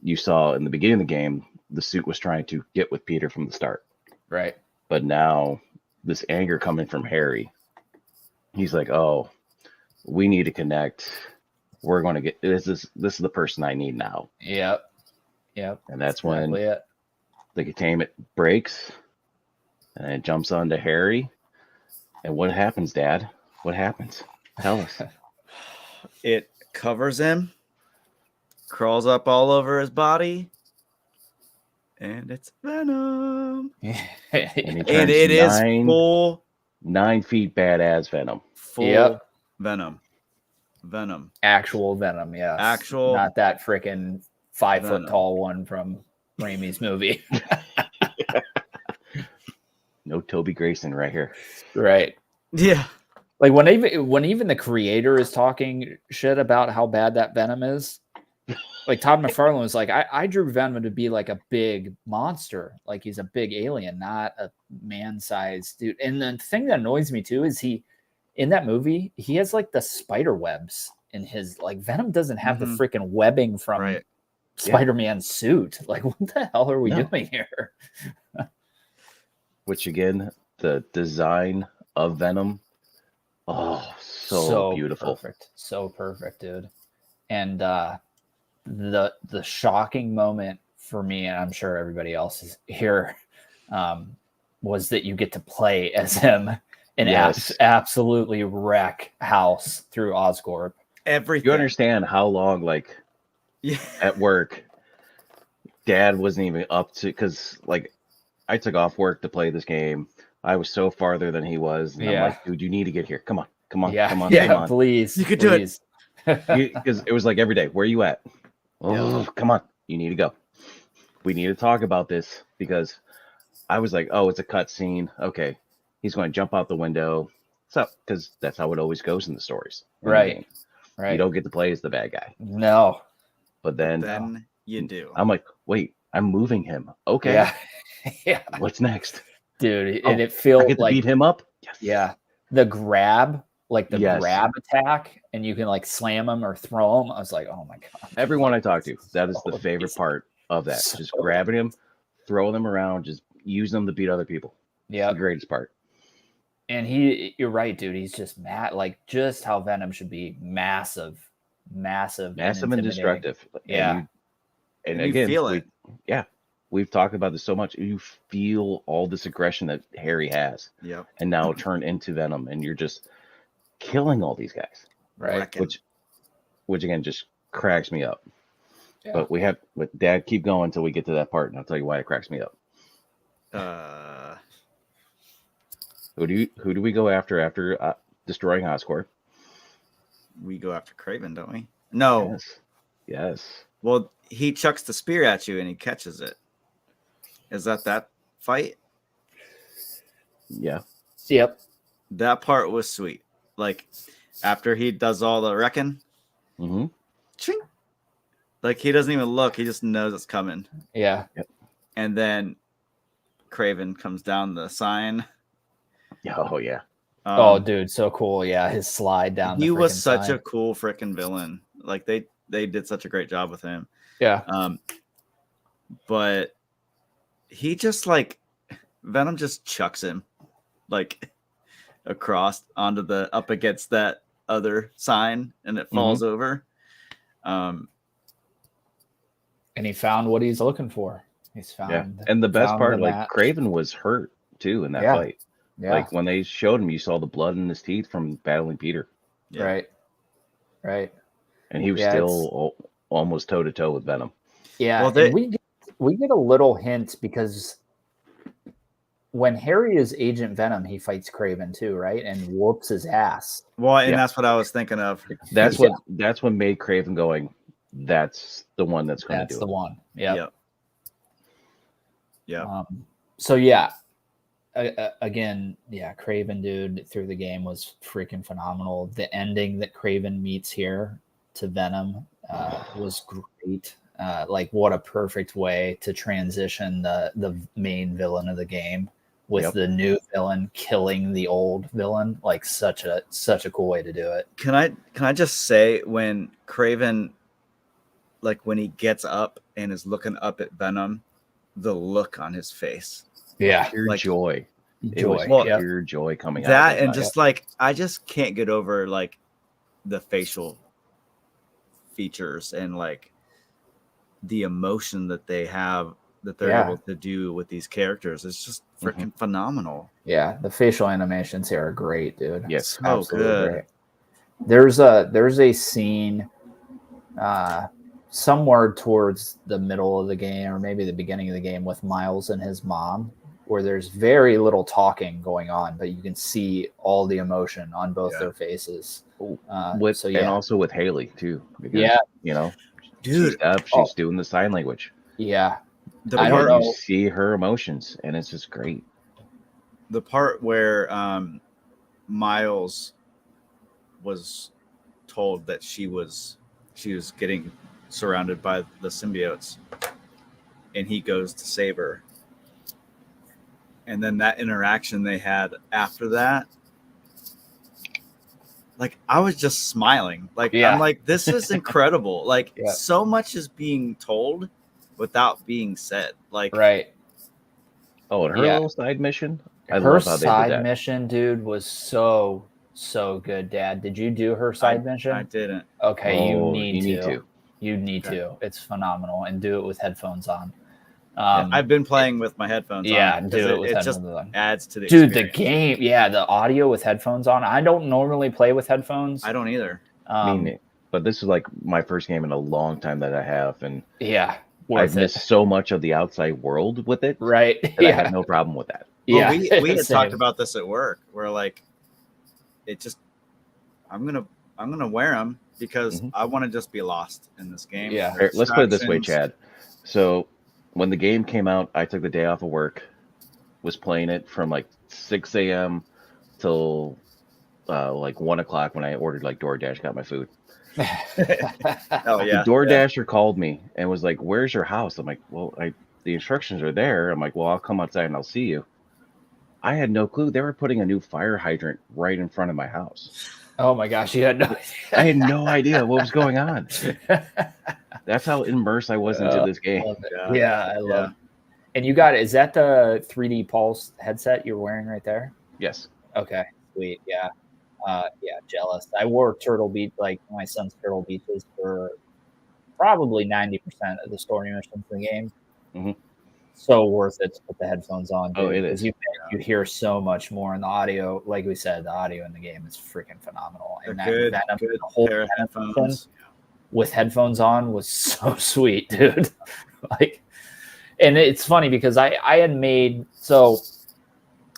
you saw in the beginning of the game, the suit was trying to get with Peter from the start. Right. But now this anger coming from Harry, he's like, oh, we need to connect. We're going to get this is the person I need now. Yep. And that's when the containment breaks and it jumps onto Harry. And what happens, Dad? What happens? Tell us. It covers him, crawls up all over his body, and it's Venom. And it is full 9 feet badass Venom. Full Venom. Actual Venom, yes. Actual. Not that freaking 5 foot tall one from Raimi's movie. No Toby Grayson right here. Right. Yeah. Like when even the creator is talking shit about how bad that Venom is, like Todd McFarlane was like, I drew Venom to be like a big monster, like he's a big alien, not a man-sized dude. And the thing that annoys me too is in that movie, he has like the spider webs in his, like Venom doesn't have the freaking webbing from Spider-Man's suit. Like, what the hell are we doing here? Which again, the design of Venom, so beautiful. Perfect. So perfect, dude. And the shocking moment for me, and I'm sure everybody else is here, was that you get to play as him and absolutely wreck house through Oscorp. Everything. You understand how long, like, at work, Dad wasn't even up to, because, like, I took off work to play this game. I was so farther than he was. And I'm like, dude, you need to get here. Come on. Come on. Please. You could do it. Because it was like every day, where are you at? Oh, come on. You need to go. We need to talk about this, because I was like, oh, it's a cut scene. Okay. He's going to jump out the window. So, because that's how it always goes in the stories. Right. You don't get to play as the bad guy. No. But then you do. I'm like, wait, I'm moving him. Okay. Yeah. What's next? Dude, and it feels I get to like beat him up? Yes. Yeah. The grab, like the grab attack, and you can like slam him or throw him. I was like, oh my God. Everyone I talk to, that is the favorite part of that. Just grabbing him, throwing them around, just using them to beat other people. Yeah. The greatest part. And you're right, dude. He's just mad, like just how Venom should be massive and destructive. Yeah. And you again, feel it. We've talked about this so much. You feel all this aggression that Harry has. Yeah. And now turn into Venom, and you're just killing all these guys. Right. Which again just cracks me up. Yeah. But Dad, keep going until we get to that part, and I'll tell you why it cracks me up. Who do we go after destroying Oscorp? We go after Craven, don't we? No. Yes. Well, he chucks the spear at you and he catches it. Is that fight? Yeah. Yep. That part was sweet. Like after he does all the wrecking, ching, like he doesn't even look; he just knows it's coming. Yeah. Yep. And then Craven comes down the sign. Oh yeah. Oh, dude, so cool. Yeah, his slide down. He was such a cool freaking villain. Like they did such a great job with him. Yeah. but he just like Venom just chucks him like across onto the up against that other sign, and it falls over. And he found what he's looking for. He's found. And the best part, like match. Craven was hurt too in that fight. Yeah. Like when they showed him, you saw the blood in his teeth from battling Peter. Yeah. Right. And he was still almost toe to toe with Venom. Yeah. Well, we get a little hint because when Harry is Agent Venom, he fights Craven too, right? And whoops his ass. Well, and that's what I was thinking of. That's what made Craven going, that's the one that's going to do it. That's the one. Yeah. Yeah. So yeah, again, Craven, dude, through the game was freaking phenomenal. The ending that Craven meets here to Venom was great. Like what a perfect way to transition the main villain of the game with the new villain killing the old villain. Like such a cool way to do it. Can I just say, when Craven, like when he gets up and is looking up at Venom, the look on his face, pure joy. It was pure joy coming out that, and just like I just can't get over like the facial features and like the emotion that they have, that they're able to do with these characters. It's just freaking phenomenal. Yeah, the facial animations here are great, dude. Yes, so good. Great. There's a scene somewhere towards the middle of the game, or maybe the beginning of the game, with Miles and his mom, where there's very little talking going on, but you can see all the emotion on both their faces. And also with Haley too. Because, dude, she's doing the sign language. Yeah. You see her emotions, and it's just great. The part where Miles was told that she was getting surrounded by the symbiotes, and he goes to save her, and then that interaction they had after that, like I was just smiling. Like I'm like, this is incredible. Like so much is being told without being said. Like right. Oh, and her little side mission. Her side mission, dude, was so good. Dad, did you do her side mission? I didn't. Okay, you need to. You need to. It's phenomenal, and do it with headphones on. I've been playing with my headphones on. Yeah, do it with it headphones just on. Adds to the experience. The game, the audio with headphones on. I don't normally play with headphones. I don't either. But this is like my first game in a long time that I have, and I've missed so much of the outside world with it. Right. I had no problem with that. Well, we had talked about this at work. Where like, it just, I'm gonna wear them because I want to just be lost in this game. Yeah. Here, let's put it this way, Chad. So when the game came out, I took the day off of work, was playing it from like 6 a.m. till like 1 o'clock when I ordered like DoorDash, got my food. Oh yeah. The DoorDasher called me and was like, "Where's your house?" I'm like, "Well, the instructions are there." I'm like, "Well, I'll come outside and I'll see you." I had no clue they were putting a new fire hydrant right in front of my house. Oh my gosh, you had no idea. I had no idea what was going on. That's how immersed I was into this game. I love it. And you got it. Is that the 3D Pulse headset you're wearing right there? Yes. Okay, sweet. Yeah. Jealous. I wore Turtle Beach, like my son's Turtle Beaches, for probably 90% of the story missions in the game. Mm-hmm. So worth it to put the headphones on. Dude, oh, it is. You hear so much more in the audio. Like we said, the audio in the game is freaking phenomenal. And good whole pair of headphones with headphones on was so sweet, dude. Like, and it's funny because I had made, so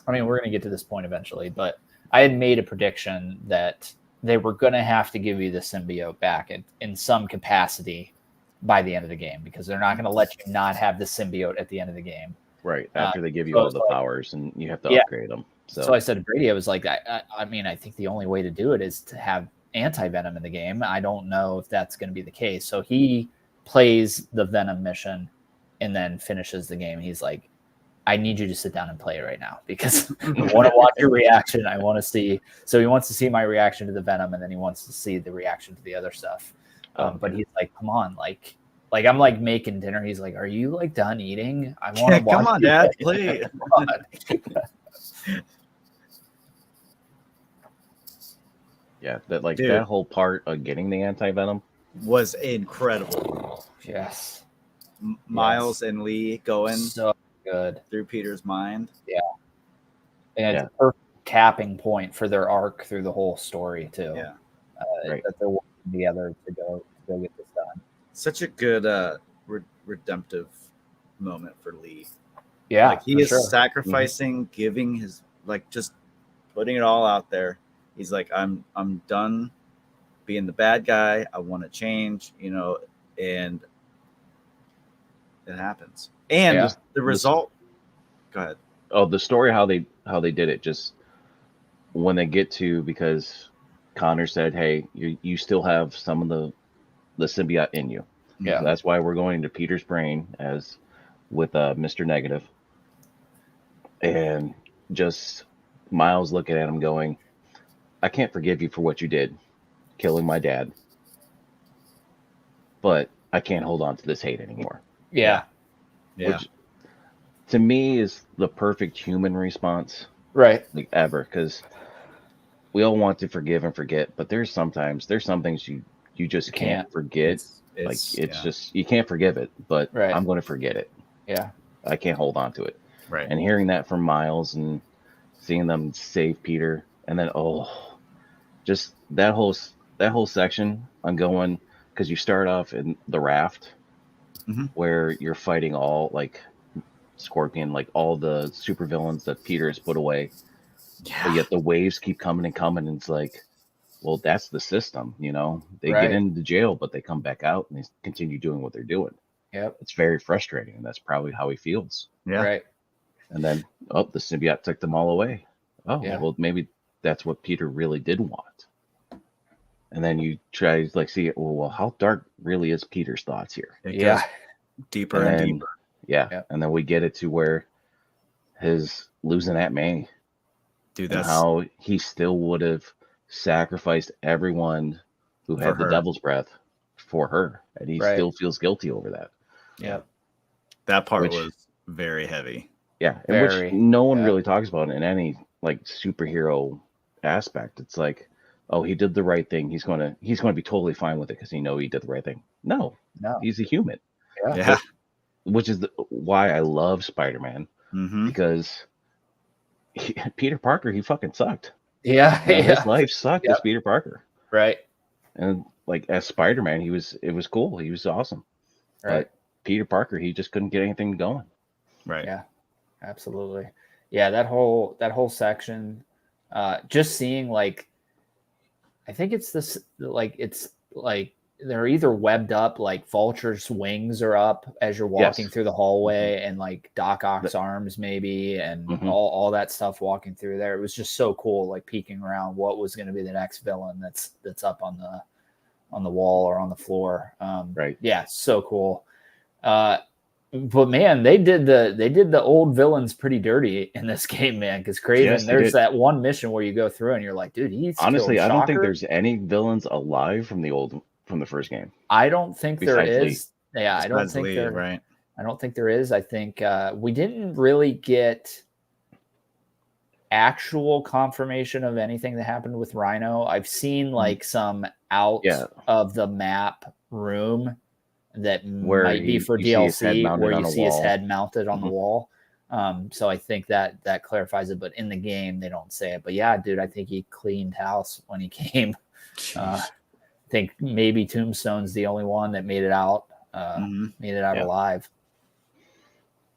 I mean, we're gonna get to this point eventually, but I had made a prediction that they were gonna have to give you the symbiote back in some capacity by the end of the game, because they're not going to let you not have the symbiote at the end of the game. Right. After they give you all the powers and you have to upgrade them. So I said to Brady, I was like, I mean, I think the only way to do it is to have anti-venom in the game. I don't know if that's going to be the case. So he plays the Venom mission and then finishes the game. He's like, I need you to sit down and play it right now because I want to watch your reaction. I want to see. So he wants to see my reaction to the Venom, and then he wants to see the reaction to the other stuff. But he's like, come on, like, Like I'm like making dinner. He's like, "Are you like done eating? I want to watch." Come on, Dad, please. Yeah, that like Dude. that whole part of getting the anti-venom. Was incredible. Yes. Miles and Lee going So good. through Peter's mind. And it's a perfect capping point for their arc through the whole story too. Yeah. Right. That they're working together to go get this done. Such a good redemptive moment for Lee. Yeah, like he is sacrificing, giving his like just putting it all out there. He's like, I'm done being the bad guy. I want to change, you know, and it happens. And the result. Go ahead. Oh, the story how they did it, just when they get to, because Connor said, "Hey, you still have some of the symbiote in you." Yeah, so that's why we're going into Peter's brain as with Mr. Negative, and just Miles looking at him, going, "I can't forgive you for what you did, killing my dad, but I can't hold on to this hate anymore." Yeah. Which to me is the perfect human response, right? like ever, because we all want to forgive and forget, but there's some things you just can't forget. It's just you can't forgive it, but I'm going to forget it. Yeah, I can't hold on to it. Right. And hearing that from Miles and seeing them save Peter, and then just that whole section, I'm going, because you start off in the raft where you're fighting all like Scorpion, like all the supervillains that Peter has put away. Yeah. But yet the waves keep coming and coming, and it's like, well, that's the system, you know. They get into jail, but they come back out and they continue doing what they're doing. Yep. It's very frustrating, and that's probably how he feels. Yeah. Right. And then, the symbiote took them all away. Well, maybe that's what Peter really did want. And then you try to like see it. Well, how dark really is Peter's thoughts here? It goes deeper and deeper. Yeah. Yep. And then we get it to where his losing Aunt May. Dude, that's how he still would have sacrificed everyone who had the devil's breath for her. And he still feels guilty over that. Yeah. That part was very heavy. Yeah. And which no one really talks about in any like superhero aspect. It's like, oh, he did the right thing. He's going to be totally fine with it because he did the right thing. No, he's a human. Yeah. Which is why I love Spider-Man, because Peter Parker, he fucking sucked. Yeah. His life sucked as Peter Parker. Right. And like as Spider-Man, it was cool. He was awesome. Right. But Peter Parker, he just couldn't get anything going. Right. Yeah. Absolutely. Yeah. That whole section, just seeing like, I think it's this, like, it's like they're either webbed up, like Vulture's wings are up as you're walking through the hallway, and like Doc Ock's arms maybe, and all that stuff walking through there. It was just so cool, like peeking around what was going to be the next villain that's up on the wall or on the floor. Right. Yeah. So cool. But man, they did the old villains pretty dirty in this game, man. Because Craven, there's that one mission where you go through and you're like, dude, he's honestly, I don't think there's any villains alive from the first game. I don't think there is. Lee. Yeah, I don't think there. Right. I don't think there is. I think we didn't really get actual confirmation of anything that happened with Rhino. I've seen like some out of the map room that where might be for DLC, where you see his head mounted on the wall. So I think that clarifies it, but in the game they don't say it. But yeah, dude, I think he cleaned house when he came. I think maybe Tombstone's the only one that made it out alive.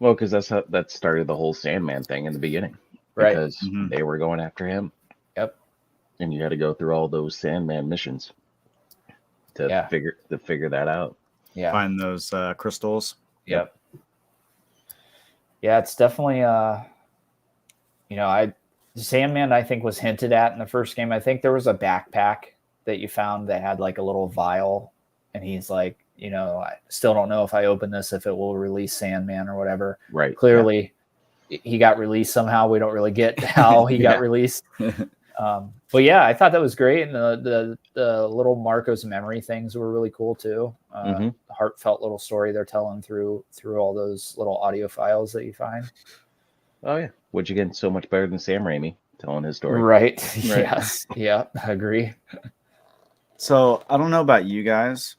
Well, because that started the whole Sandman thing in the beginning, right? Because they were going after him. Yep. And you had to go through all those Sandman missions to figure that out. Yeah. Find those crystals. Yep. Yeah, it's definitely Sandman I think was hinted at in the first game. I think there was a backpack that you found that had like a little vial, and he's like, I still don't know if I open this if it will release Sandman or whatever. Right. Clearly he got released somehow. We don't really get how he got released. But yeah, I thought that was great, and the little Marco's memory things were really cool too. The heartfelt little story they're telling through all those little audio files that you find. Oh yeah, which again, so much better than Sam Raimi telling his story. Right. Yes. Yeah. I agree. So I don't know about you guys,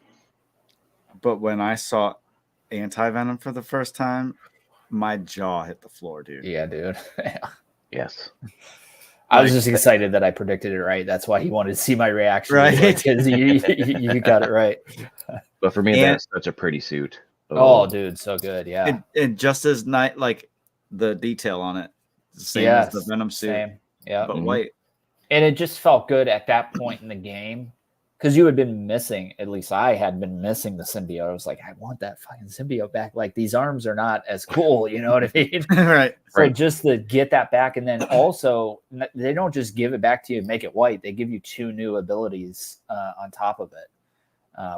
but when I saw Anti-Venom for the first time, my jaw hit the floor, dude. Yeah, dude. Yes. I was just excited that I predicted it right. That's why he wanted to see my reaction. Right. Because you got it right. But for me, that's such a pretty suit. Oh, dude, so good. Yeah. And just as nice, like the detail on it, the same as the Venom suit. Same. Yeah. But white. And it just felt good at that point in the game. Because you had been missing, at least I had been missing the symbiote. I was like, I want that fucking symbiote back. Like, these arms are not as cool, you know what I mean? Right. So just to get that back, and then also they don't just give it back to you and make it white. They give you 2 new abilities on top of it,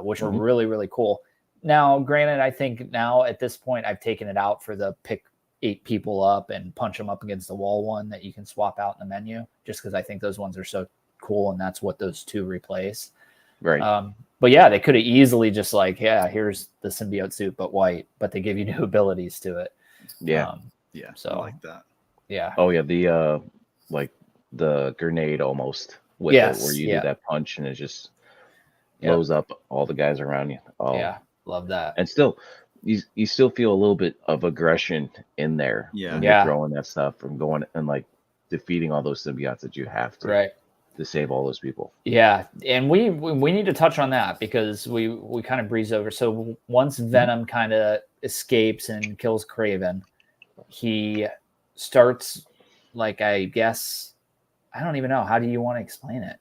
which are really, really cool. Now, granted, I think now at this point I've taken it out for the pick 8 people up and punch them up against the wall one that you can swap out in the menu, just because I think those ones are so cool, and that's what those 2 replace. Right. But yeah, they could have easily just like, yeah, here's the symbiote suit, but white, but they give you new abilities to it. Yeah. Yeah. So I like that. Yeah. Oh yeah. The like the grenade almost with it, where you do that punch and it just blows up all the guys around you. Oh yeah. Love that. And still you still feel a little bit of aggression in there. Yeah. When you're throwing that stuff and going and like defeating all those symbiotes that you have to. Right. To save all those people. Yeah, and we need to touch on that because we kind of breeze over. So once Venom kind of escapes and kills Kraven, he starts, like, I guess, I don't even know. How do you want to explain it?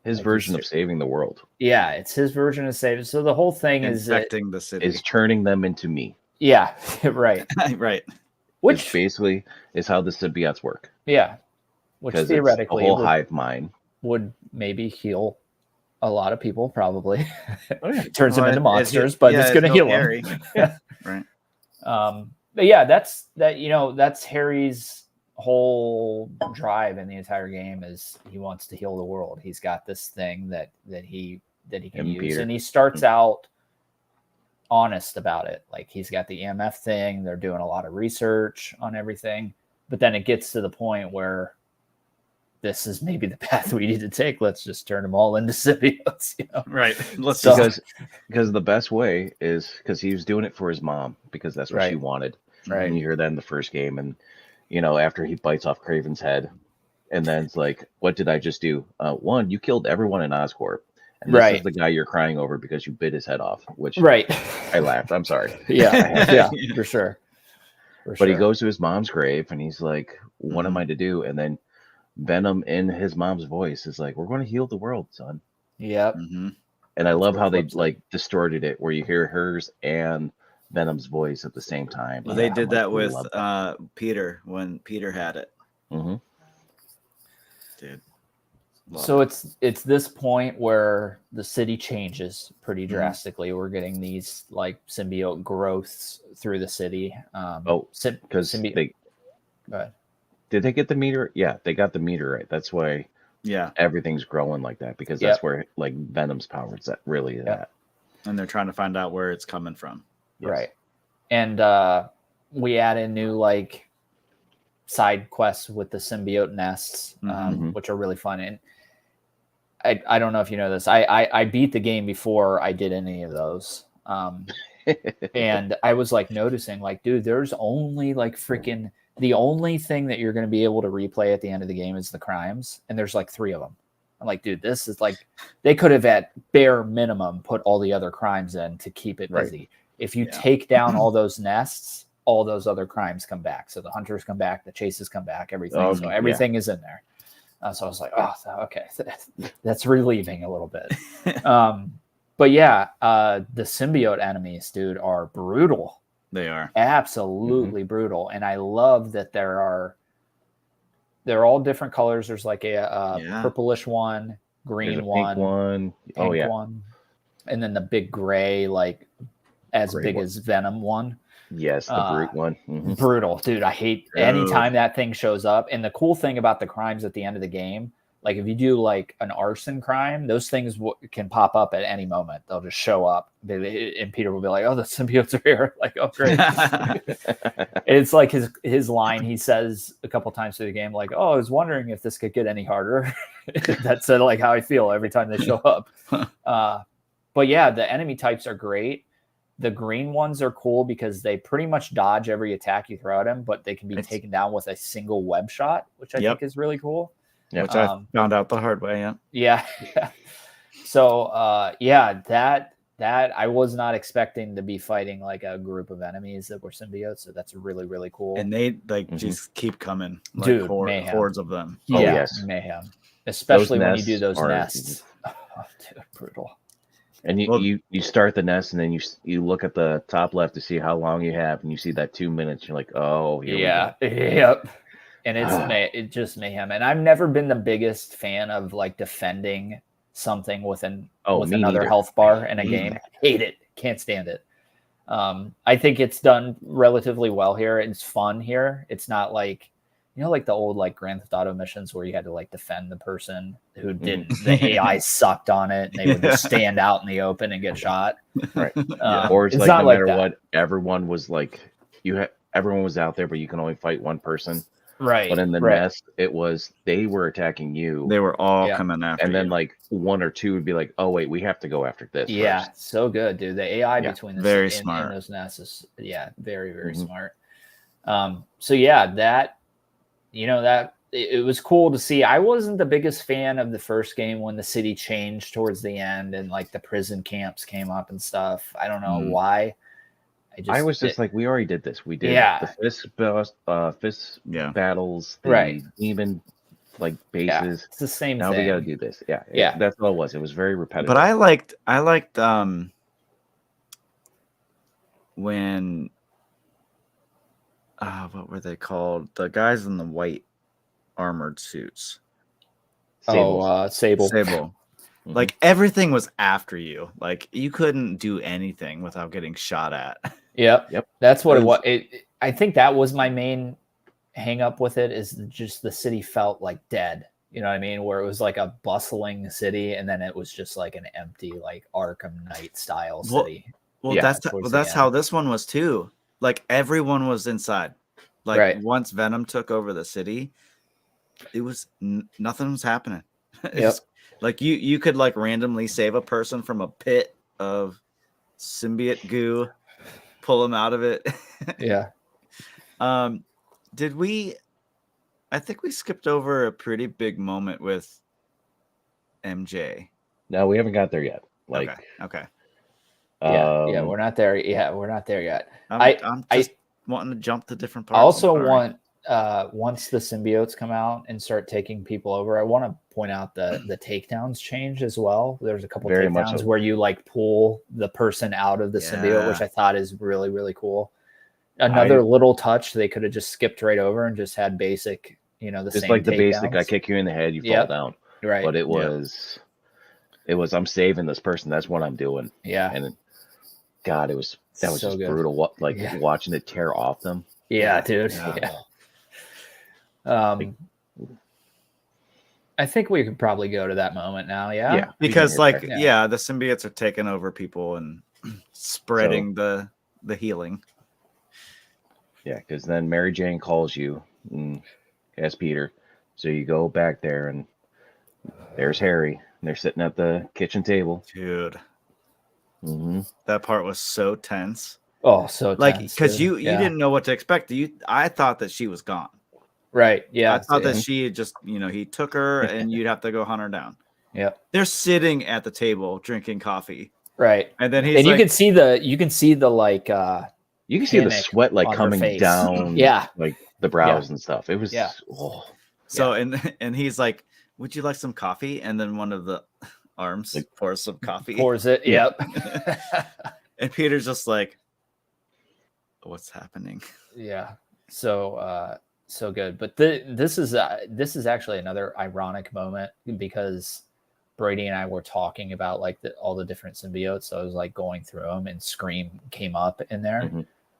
His version of saving the world. Yeah, it's his version of saving. So the whole thing is infecting the city. Is turning them into me. Yeah, right. Right. Which basically is how the symbiotes work. Yeah. Which theoretically a whole hive mind would maybe heal a lot of people, probably. Oh, yeah. Turns them into monsters, but it's going to heal them. Right. But yeah, that's Harry's whole drive in the entire game is he wants to heal the world. He's got this thing that he can use, Peter. and he starts out honest about it. Like, he's got the EMF thing. They're doing a lot of research on everything, but then it gets to the point where this is maybe the path we need to take. Let's just turn them all into symbiotes. You know? Right. Because the best way is because he was doing it for his mom because that's what she wanted. Right. And you hear that in the first game, and after he bites off Craven's head, and then it's like, what did I just do? One, you killed everyone in Oscorp. And this is the guy you're crying over because you bit his head off, which I laughed. I'm sorry. Yeah, for sure. But he goes to his mom's grave and he's like, what am I to do? And then Venom in his mom's voice is like, we're going to heal the world, son. Yep. Mm-hmm. And I love how they like distorted it where you hear hers and Venom's voice at the same time. Well, they did that with Peter when Peter had it. Mm-hmm. Dude. So it's this point where the city changes pretty drastically. We're getting these like symbiote growths through the city. Because go ahead. Did they get the meter? Yeah, they got the meter right. That's why everything's growing like that, because that's where like Venom's power is really at. And they're trying to find out where it's coming from. Yes. Right. And we add in new like side quests with the symbiote nests, which are really fun. And I don't know if you know this. I beat the game before I did any of those. And I was like noticing like, dude, there's only like freaking the only thing that you're going to be able to replay at the end of the game is the crimes. And there's like 3 of them. I'm like, dude, this is like, they could have at bare minimum put all the other crimes in to keep it busy. Right. If you take down all those nests, all those other crimes come back. So the hunters come back, the chases come back, everything. So everything is in there. So I was like, oh, okay. That's relieving a little bit. But yeah, the symbiote enemies, dude, are brutal. They are absolutely brutal. And I love that they're all different colors. There's like a purplish one, green one, pink one, and then the big gray, like as big as Venom one. Yes, the brute one. Brutal, dude. I hate anytime that thing shows up. And the cool thing about the crimes at the end of the game, Like if you do like an arson crime, those things can pop up at any moment. They'll just show up, and Peter will be like, "Oh, the symbiotes are here!" Like, "Oh, great!" It's like his line he says a couple times through the game, like, "Oh, I was wondering if this could get any harder." That's like how I feel every time they show up. But yeah, the enemy types are great. The green ones are cool because they pretty much dodge every attack you throw at them, but they can be taken down with a single web shot, which I think is really cool. Yeah, which I found out the hard way. Yeah. So that I was not expecting to be fighting like a group of enemies that were symbiotes. So that's really, really cool. And they just keep coming, like dude, hordes of them. Yeah, yes, mayhem. Especially when you do those nests. Oh, dude, brutal. And you start the nest, and then you look at the top left to see how long you have, and you see that 2 minutes. You're like, oh, yep. And it's just mayhem. And I've never been the biggest fan of like defending something with another health bar in a game. Hate it. Can't stand it. I think it's done relatively well here. It's fun here. It's not like, like the old like Grand Theft Auto missions where you had to like defend the person who didn't. The AI sucked on it, and they would just stand out in the open and get shot. Right. Or it's like no matter what, everyone was like everyone was out there, but you can only fight one person. Right. But in the nest, it was they were attacking you. They were all coming after you. And then like one or two would be like, oh wait, we have to go after this. Yeah, first. So good, dude. The AI between very smart. In those nests is very, very smart. So yeah, that it was cool to see. I wasn't the biggest fan of the first game when the city changed towards the end and like the prison camps came up and stuff. I don't know why. I was just like, we already did this. We did the fist battles, the demon like bases. It's the same now thing. We got to do this. Yeah. That's all it was. It was very repetitive. But I liked when what were they called? The guys in the white armored suits. Sable. Sable. Like everything was after you. Like you couldn't do anything without getting shot at. Yep. That's what it was. I think that was my main hang up with it, is just the city felt like dead. You know what I mean? Where it was like a bustling city, and then it was just like an empty, like Arkham Knight style city. Well, that's how this one was too. Like everyone was inside. Like once Venom took over the city, it was nothing was happening. Like you could like randomly save a person from a pit of symbiote goo, pull them out of it. Did we? I think we skipped over a pretty big moment with MJ. No, we haven't got there yet. Like, okay. We're not there. Yeah, we're not there yet. I'm just wanting to jump to different parts. I also want once the symbiotes come out and start taking people over, I want to point out the takedowns change as well. There's a couple takedowns where you like pull the person out of the symbiote, which I thought is really, really cool. Another little touch they could have just skipped right over and just had basic, the just same like the takedowns. basic, I kick you in the head, you fall down. Right. But it was I'm saving this person. That's what I'm doing. Yeah. And God, that was so just good. brutal. Like watching it tear off them. Yeah, dude. I think we could probably go to that moment now. Yeah. Because the symbiotes are taking over people and spreading the healing. Yeah, because then Mary Jane calls you and asks Peter. So you go back there, and there's Harry. And they're sitting at the kitchen table. Dude. That part was so tense. Oh, so like tense, because you didn't know what to expect. I thought that she was gone. Right. Yeah. I thought that she had just he took her and you'd have to go hunt her down. Yeah. They're sitting at the table drinking coffee. Right. And then you can see the like you can see the sweat like coming down like the brows and stuff. It was So and he's like, would you like some coffee? And then one of the arms pours some coffee. Pours it. Yep. And Peter's just like, what's happening? Yeah. So good. But this is actually another ironic moment because Brady and I were talking about like all the different symbiotes. So I was like going through them, and Scream came up in there.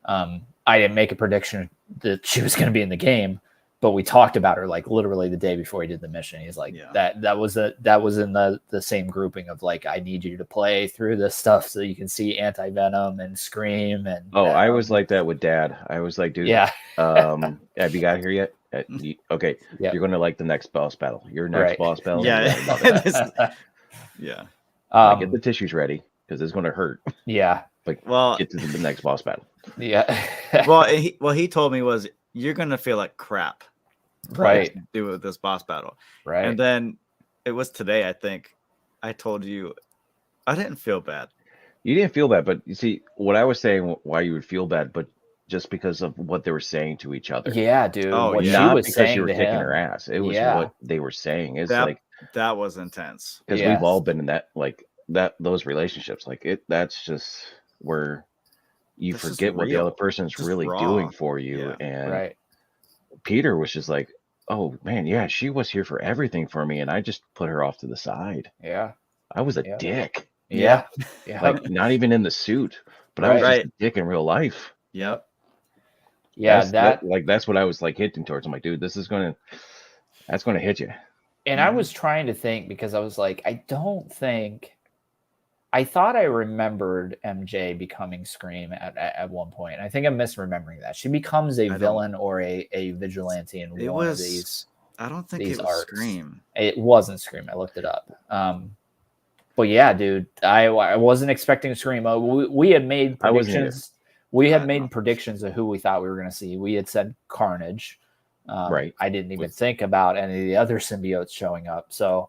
I didn't make a prediction that she was going to be in the game, but we talked about her like literally the day before he did the mission. He's like, that was in the same grouping of like, I need you to play through this stuff so you can see Anti-Venom and Scream and I was like that with Dad. I was like, dude, yeah. Have you got here yet? Okay, Yep. you're gonna like the next boss battle. Your next boss battle. Yeah. Yeah. Like, get the tissues ready because it's gonna hurt. Yeah. Like, well, get to the next boss battle. Yeah. he told me was you're gonna feel like crap. Right. To do with this boss battle. Right. And then it was today, I think. I told you I didn't feel bad. You didn't feel bad, but you see what I was saying. Why you would feel bad, but just because of what they were saying to each other. Yeah, dude. What she not was because saying you were to kicking him. her ass. It was what they were saying. It's like that was intense. Because we've all been in that, like those relationships. Like that's just where you forget what the other person's really doing for you. And Peter was just like, oh man, yeah, she was here for everything for me, and I just put her off to the side. Yeah. I was a dick. Yeah. Like not even in the suit, but I was just a dick in real life. Yep. Yeah, that's what I was like hinting towards. I'm like, dude, that's gonna hit you. And I was trying to think because I was like, I thought I remembered MJ becoming Scream at one point. I think I'm misremembering that. She becomes a villain or a vigilante in one of these. I don't think it was arcs. Scream. It wasn't Scream. I looked it up. But yeah, dude, I wasn't expecting Scream. We had made predictions. We had made predictions of who we thought we were going to see. We had said Carnage. Right. I didn't even think about any of the other symbiotes showing up. So,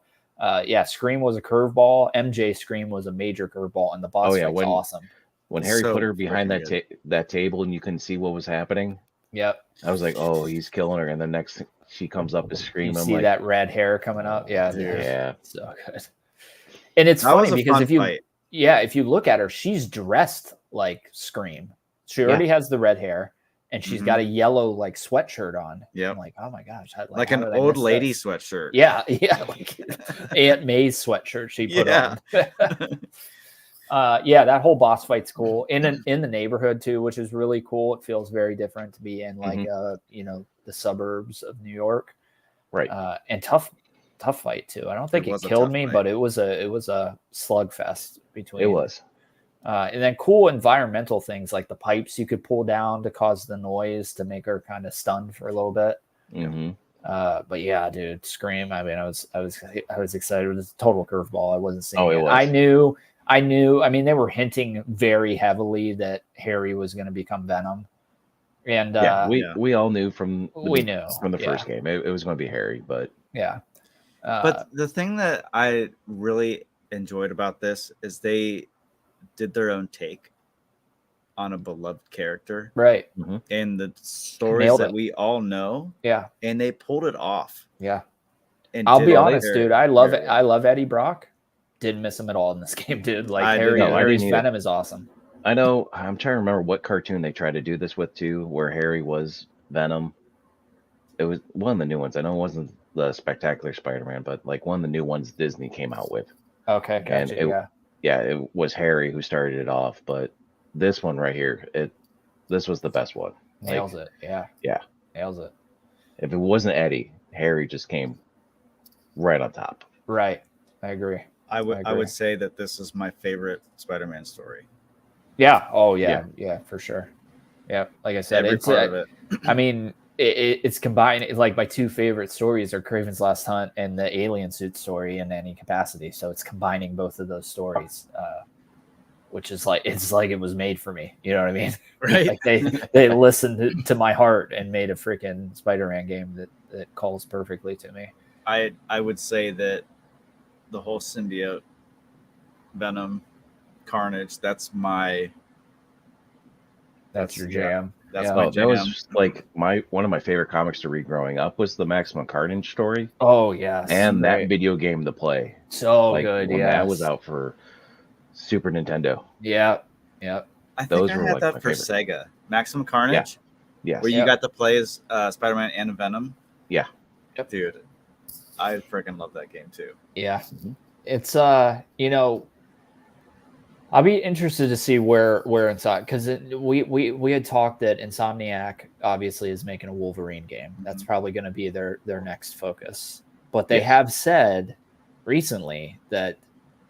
Scream was a curveball. MJ Scream was a major curveball, and the boss fight was awesome. When Harry put her behind that table and you couldn't see what was happening. Yep. I was like, oh, he's killing her. And the next she comes up to Scream. You I'm see like, that red hair coming up? Yeah. Yeah. So good. And it's funny because if you look at her, she's dressed like Scream. She already has the red hair, and she's got a yellow like sweatshirt on. Yeah, I'm like, oh my gosh, like an old lady sweatshirt. Yeah, like Aunt May's sweatshirt she put on. That whole boss fight's cool in the neighborhood too, which is really cool. It feels very different to be in like the suburbs of New York, right? And tough fight too. I don't think it killed me, but it was a slugfest between. It was. And then cool environmental things like the pipes you could pull down to cause the noise to make her kind of stunned for a little bit. Mm-hmm. But yeah, dude, Scream. I mean, I was excited. It was a total curveball. I wasn't seeing it. Was. I knew. I mean, they were hinting very heavily that Harry was going to become Venom. And we all knew from the first game it was going to be Harry, but but the thing that I really enjoyed about this is they did their own take on a beloved character, right? And the stories that we all know, and they pulled it off. And I'll be honest, dude, I love Eddie Brock. Didn't miss him at all in this game, dude. Like Harry's Venom is awesome. I know. I'm trying to remember what cartoon they tried to do this with too, where Harry was Venom. It was one of the new ones. I know it wasn't the Spectacular Spider-Man, but like one of the new ones Disney came out with. Okay, gotcha. It was Harry who started it off, but this one right here, this was the best one. Nails it. Yeah. Nails it. If it wasn't Eddie, Harry just came right on top. Right. I agree. I would say that this is my favorite Spider-Man story. Yeah. Oh yeah. Yeah, for sure. Yeah. Like I said, every part of it. I mean, it's combined. It's like my two favorite stories are Kraven's Last Hunt and the alien suit story in any capacity. So it's combining both of those stories, which is like it was made for me. You know what I mean? Right. Like they listened to my heart and made a freaking Spider-Man game that calls perfectly to me. I would say that the whole symbiote, Venom, Carnage. That's your jam. That's my jam. That was like one of my favorite comics to read growing up was the Maximum Carnage story. Oh yes, and that video game to play. So good. Yeah, that was out for Super Nintendo. Yeah. I think I had that for Sega. Maximum Carnage. Yeah. Where you got to play as Spider-Man and Venom. Yeah. Yep. Dude, I freaking love that game too. Yeah. Mm-hmm. It's I'll be interested to see where Insomniac, because we had talked that Insomniac obviously is making a Wolverine game. That's probably going to be their next focus. But they have said recently that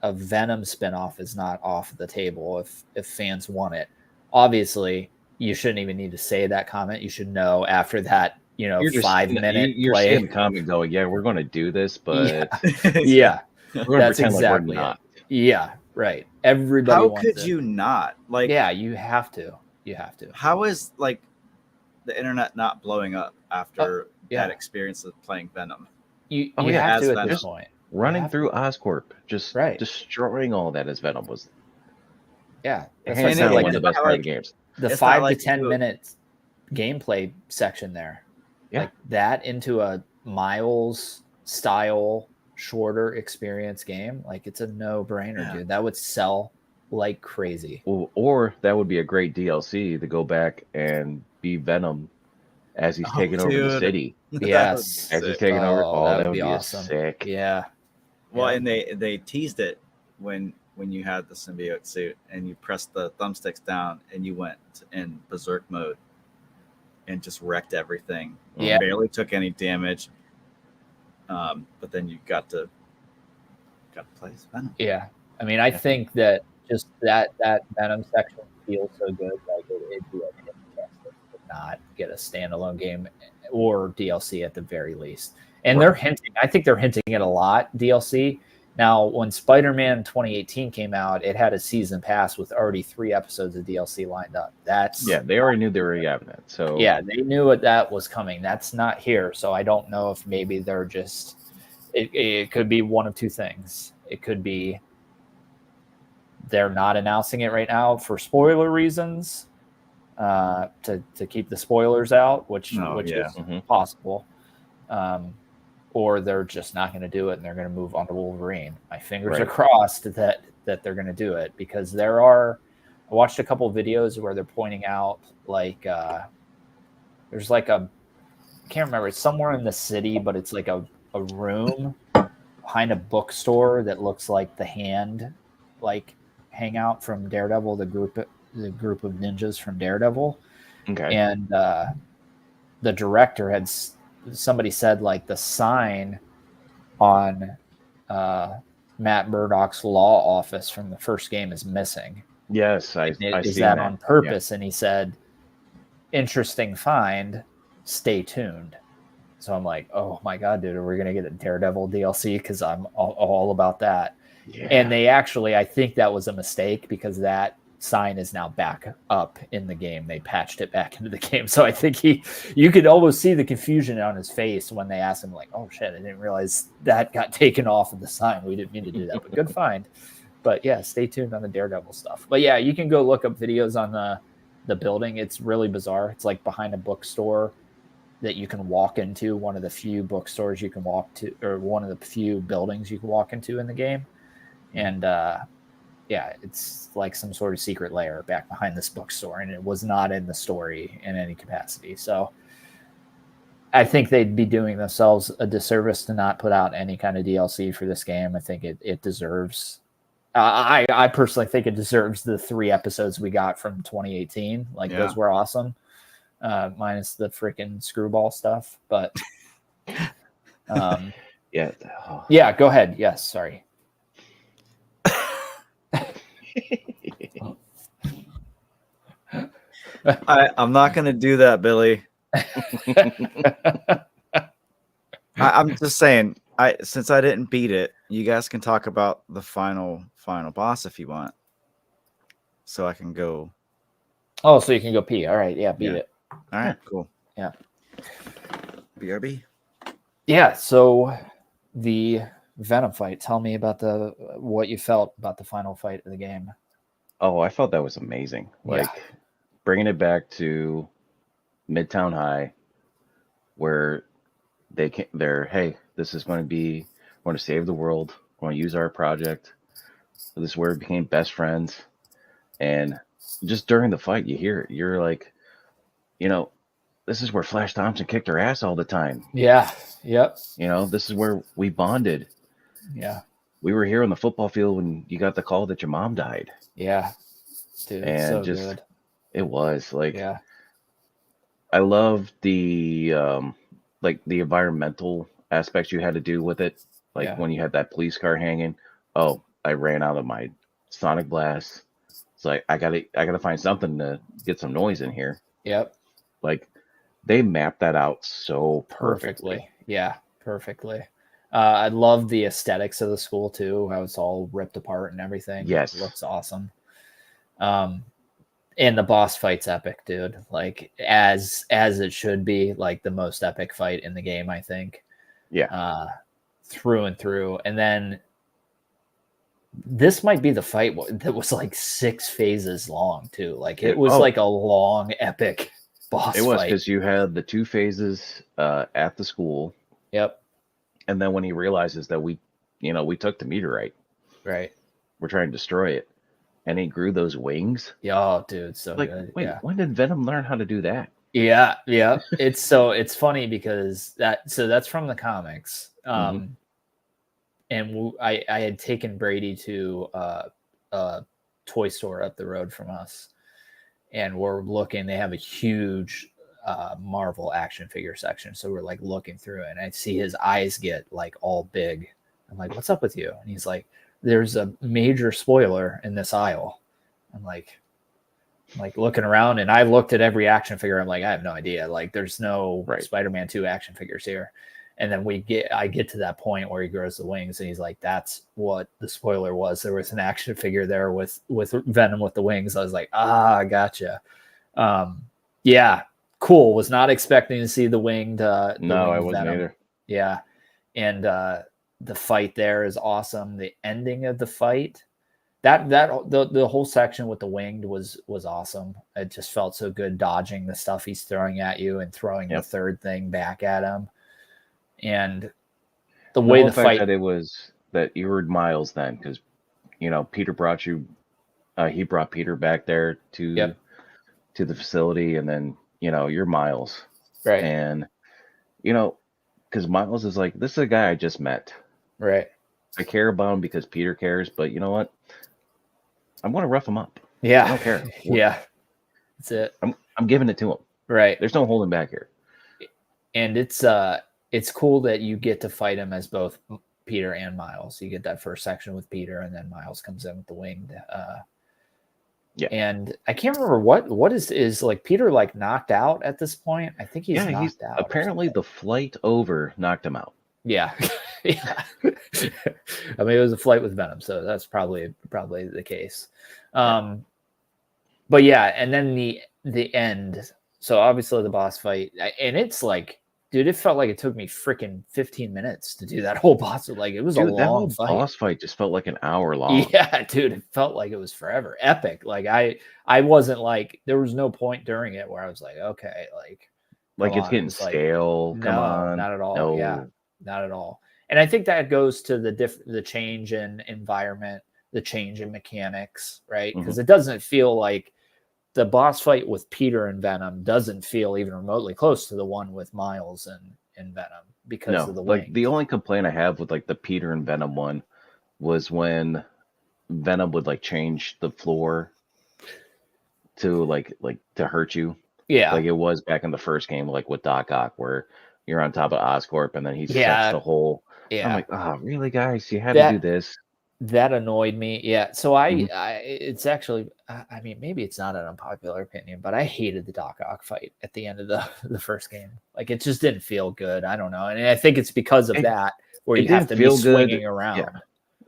a Venom spinoff is not off the table if fans want it. Obviously, you shouldn't even need to say that comment. You should know after that, You're just 5-minute you're play. seeing the comment going, yeah, we're going to do this, but Yeah, we're going to that's pretend exactly like we're not. it. Yeah, right. Everybody How wants could it. you not? Like, Yeah, you have to. You have to. How is like the internet not blowing up after that experience of playing Venom? You have to at this point. Running through Oscorp, just Right. destroying all that as Venom was. Yeah, that's hands down one of the best part of the games. The 5 to 10 minute gameplay section there, like that into a Miles style shorter experience game, like it's a no-brainer, dude. That would sell like crazy. Well, or that would be a great DLC to go back and be Venom as he's taking over the city. Yes, as he's taking over. Oh, that would be awesome. Sick. Yeah. Well, and they teased it when you had the symbiote suit and you pressed the thumbsticks down and you went in berserk mode and just wrecked everything. Yeah, barely took any damage. But then you got to play as Venom. Yeah, I mean, I think that just that Venom section feels so good. Like it'd be fantastic to not get a standalone game or DLC at the very least. And they're hinting. I think they're hinting at a lot DLC. Now, when Spider-Man 2018 came out, it had a season pass with already 3 episodes of DLC lined up. They already knew they were having it. So yeah, they knew that was coming. That's not here. So I don't know if maybe they're just. It could be one of two things. It could be they're not announcing it right now for spoiler reasons, to keep the spoilers out, which is possible. Or they're just not going to do it and they're going to move on to Wolverine. My fingers are crossed that they're going to do it, because I watched a couple of videos where they're pointing out like there's like I can't remember, it's somewhere in the city, but it's like a room behind a bookstore that looks like the Hand like hangout from Daredevil, the group of ninjas from Daredevil. Okay. And the director had somebody said like the sign on Matt Murdock's law office from the first game is missing. Yes, I is see that on purpose? And he said, interesting find, stay tuned. So I'm like, oh my God, dude, are we going to get a Daredevil DLC? Because I'm all about that. Yeah. And they actually, I think that was a mistake, because that sign is now back up in the game. They patched it back into the game. So I think you could almost see the confusion on his face when they asked him, like, oh shit, I didn't realize that got taken off of the sign. We didn't mean to do that, but good find. But yeah, stay tuned on the Daredevil stuff. But yeah, you can go look up videos on the building. It's really bizarre. It's like behind a bookstore that you can walk into, one of the few bookstores you can walk to, or one of the few buildings you can walk into in the game. And yeah, it's like some sort of secret lair back behind this bookstore, and it was not in the story in any capacity. So I think they'd be doing themselves a disservice to not put out any kind of DLC for this game. I think it deserves. I personally think it deserves the 3 episodes we got from 2018. Like those were awesome. Minus the freaking screwball stuff, but yeah, go ahead. Yes, sorry. I'm not going to do that, Billy. I'm just saying, since I didn't beat it, you guys can talk about the final boss if you want, so I can go. Oh, so you can go pee. All right, yeah, beat it. All right, cool. Yeah. BRB. Yeah, so the Venom fight. Tell me about what you felt about the final fight of the game. Oh, I felt that was amazing. Like bringing it back to Midtown High, where hey, this is going to be, we're going to save the world. We're going to use our project. So this is where we became best friends. And just during the fight, you're like, this is where Flash Thompson kicked her ass all the time. Yeah. Yep. This is where we bonded. Yeah. we were here on the football field when you got the call that your mom died. Yeah, dude, And so just good. it was like Yeah, I love the like the environmental aspects you had to do with it. Like yeah, when you had that police car hanging. Oh, I ran out of my sonic blast. It's like I gotta find something to get some noise in here. yep, Like they mapped that out so perfectly. perfectly. Yeah, perfectly. I love the aesthetics of the school too. How it's all ripped apart and everything. Yes. It looks awesome. And the boss fight's epic, dude. Like as it should be, like the most epic fight in the game, I think. Yeah. Through and through. And then this might be the fight that was like 6 phases long too. Like it was like a long, epic boss It was fight. because you had the 2 phases at the school. Yep. And then when he realizes that we took the meteorite, Right. we're trying to destroy it, and he grew those wings. Yeah, oh, dude, so Like, good. wait, Yeah. when did Venom learn how to do that? Yeah, yeah. It's funny because that's from the comics. And I had taken Brady to a toy store up the road from us, and we're looking. They have a huge Marvel action figure section, so we're like looking through it, and I see his eyes get like all big. I'm like, "What's up with you?" And he's like, "There's a major spoiler in this aisle." I'm like looking around, and I looked at every action figure. I'm like, I have no idea. Like, there's no Spider-Man 2 action figures here. And then I get to that point where he grows the wings, and he's like, that's what the spoiler was. There was an action figure there with Venom with the wings. I was like, gotcha. Yeah, cool. Was not expecting to see the winged. No, I wasn't Venom. either. Yeah, and the fight there is awesome. The ending of the fight. The whole section with the winged was awesome. It just felt so good dodging the stuff he's throwing at you and throwing the third thing back at him. And the way the fight that it was that you were Miles then, because Peter brought you he brought Peter back there to the facility, and then you're Miles. Right. And because Miles is like, this is a guy I just met. Right. I care about him because Peter cares, but you know what? I'm going to rough him up. Yeah. I don't care. Yeah. That's it. I'm giving it to him. Right. There's no holding back here. And it's cool that you get to fight him as both Peter and Miles. You get that first section with Peter, and then Miles comes in with the winged. And I can't remember what is like Peter like knocked out at this point. I think he's knocked out. Apparently the flight over knocked him out. Yeah. Yeah. I mean, it was a flight with Venom, so that's probably the case. But yeah, and then the end. So obviously the boss fight, and it's like, dude, it felt like it took me freaking 15 minutes to do that whole boss. Like it was a long fight. Boss fight just felt like an hour long. Yeah, dude, it felt like it was forever. Epic. Like I wasn't like, there was no point during it where I was like, okay, like it's getting stale. Like, come on, not at all. No. Yeah, not at all. And I think that goes to the change in environment, the change in mechanics, right? Because it doesn't feel like the boss fight with Peter and Venom doesn't feel even remotely close to the one with Miles and Venom because of the wing. Like the only complaint I have with like the Peter and Venom one was when Venom would like change the floor to like to hurt you. Yeah. Like it was back in the first game, like with Doc Ock, where you're on top of Oscorp and then he sets the whole. Yeah. I'm like, oh, really, guys? You had to do this. That annoyed me. Yeah. So it's actually, I mean, maybe it's not an unpopular opinion, but I hated the Doc Ock fight at the end of the first game. Like it just didn't feel good. I don't know. And I think it's because of that where you have to be swinging around. Yeah.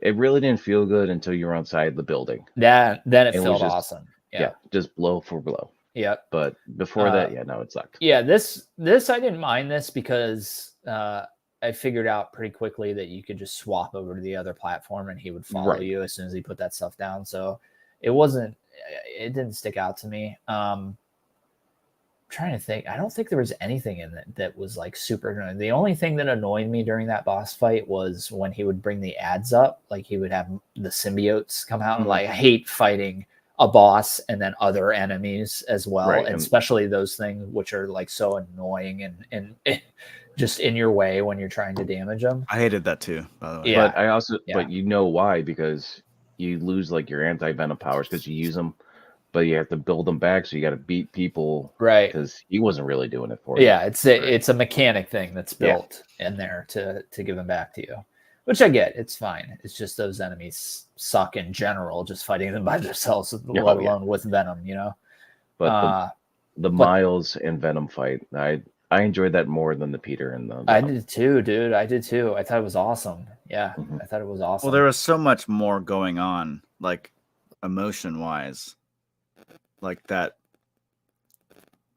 It really didn't feel good until you were outside the building. Then it felt awesome. Yeah. Just blow for blow. Yeah. But before that, it sucked. Yeah. This I didn't mind this because, I figured out pretty quickly that you could just swap over to the other platform and he would follow you as soon as he put that stuff down. So it didn't stick out to me. Trying to think. I don't think there was anything in it that was like super annoying. The only thing that annoyed me during that boss fight was when he would bring the ads up, like he would have the symbiotes come out. Like I hate fighting a boss and then other enemies as well, and especially those things which are like so annoying and just in your way when you're trying to damage them. I hated that too, by the way. Yeah. But I also, Yeah. but you know why? Because you lose like your anti-venom powers because you use them, but you have to build them back. So you got to beat people, Right. Because he wasn't really doing it for you. Yeah, it's a mechanic thing that's built in there to give them back to you, which I get. It's fine. It's just those enemies suck in general, just fighting them by themselves, let alone with venom, you know. But the Miles and Venom fight, I enjoyed that more than the Peter and the. I did too, dude. I did too. I thought it was awesome. Yeah, I thought it was awesome. Well, there was so much more going on, like emotion-wise, like that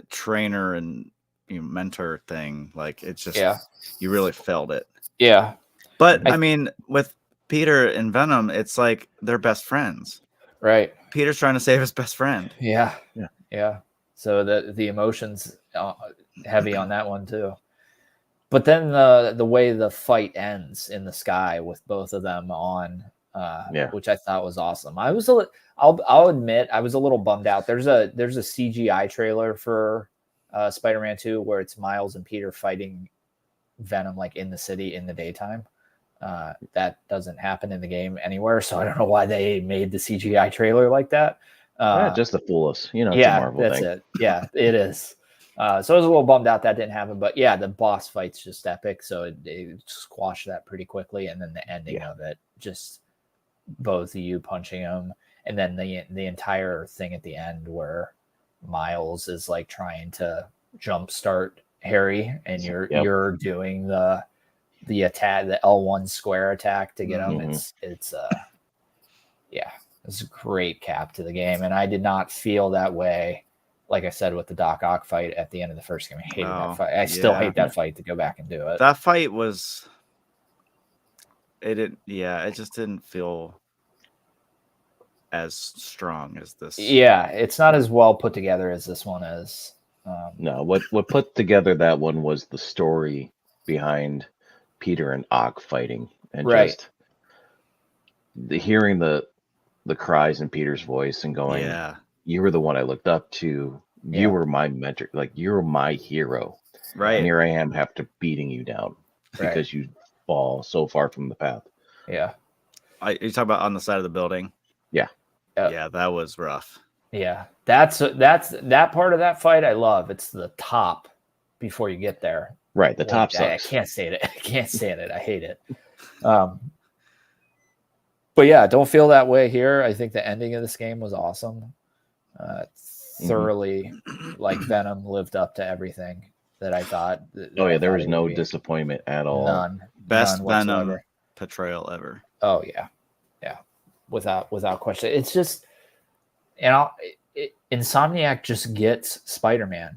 trainer and mentor thing. Like it's just you really felt it. Yeah, but I mean, with Peter and Venom, it's like they're best friends. Right. Peter's trying to save his best friend. Yeah. So the emotions heavy on that one too. But then the way the fight ends in the sky with both of them on, which I thought was awesome. I'll admit I was a little bummed out. There's a CGI trailer for Spider-Man 2 where it's Miles and Peter fighting Venom like in the city in the daytime. That doesn't happen in the game anywhere, so I don't know why they made the CGI trailer like that. Just to fool us, it's a Marvel that's thing. it. Yeah, it is. So I was a little bummed out that didn't happen, but yeah, the boss fight's just epic, so it squashed that pretty quickly, and then the ending of it, just both of you punching him, and then the entire thing at the end where Miles is like trying to jumpstart Harry, and you're doing the attack, the L1 square attack to get him. It's a great cap to the game, and I did not feel that way. Like I said, with the Doc Ock fight at the end of the first game, I hated that fight. I still hate that fight to go back and do it. That fight was, it just didn't feel as strong as this. Yeah, it's not as well put together as this one is. No, what put together that one was the story behind Peter and Ock fighting, and just hearing the cries in Peter's voice and going, you were the one I looked up to. You were my mentor. Like, you're my hero. Right. And here I am after beating you down because you fall so far from the path. Yeah. You talk about on the side of the building? Yeah. Yeah, that was rough. Yeah. That's that part of that fight I love. It's the top before you get there. Right. The top sucks. I can't stand it. I can't stand it. I hate it. But yeah, don't feel that way here. I think the ending of this game was awesome. Thoroughly, like Venom lived up to everything that I thought. There was no disappointment at all. None. Best Venom portrayal ever. Oh yeah, without question. It's just, Insomniac just gets Spider-Man.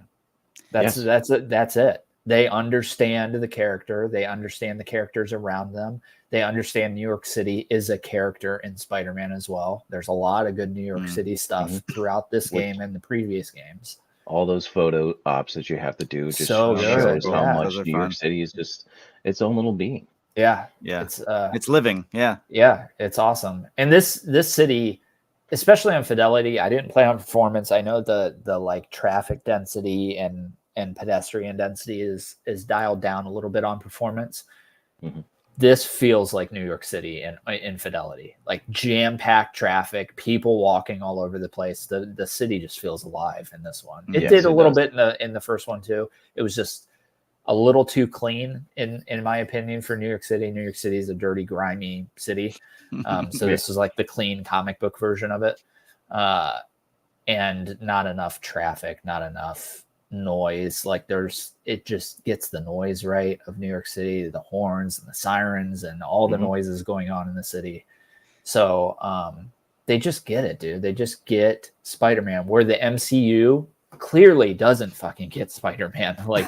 That's it. They understand the character. They understand the characters around them. They understand New York City is a character in Spider-Man as well. There's a lot of good New York City stuff throughout this game and the previous games. All those photo ops that you have to do just shows how much New York City is just its own little being. Yeah. It's living. Yeah. Yeah, it's awesome. And this city, especially on fidelity, I didn't play on performance. I know the like traffic density and pedestrian density is dialed down a little bit on performance. This feels like New York City in fidelity, like jam-packed traffic, people walking all over the place. The city just feels alive in this one. It did a little bit in the first one too. It was just a little too clean in my opinion for New York City. New York City is a dirty, grimy city. So this is like the clean comic book version of it. And not enough traffic, not enough noise. Like it just gets the noise right of New York City, the horns and the sirens and all the noises going on in the city. So they just get it, dude. They just get Spider-Man, where the MCU clearly doesn't fucking get Spider-Man. Like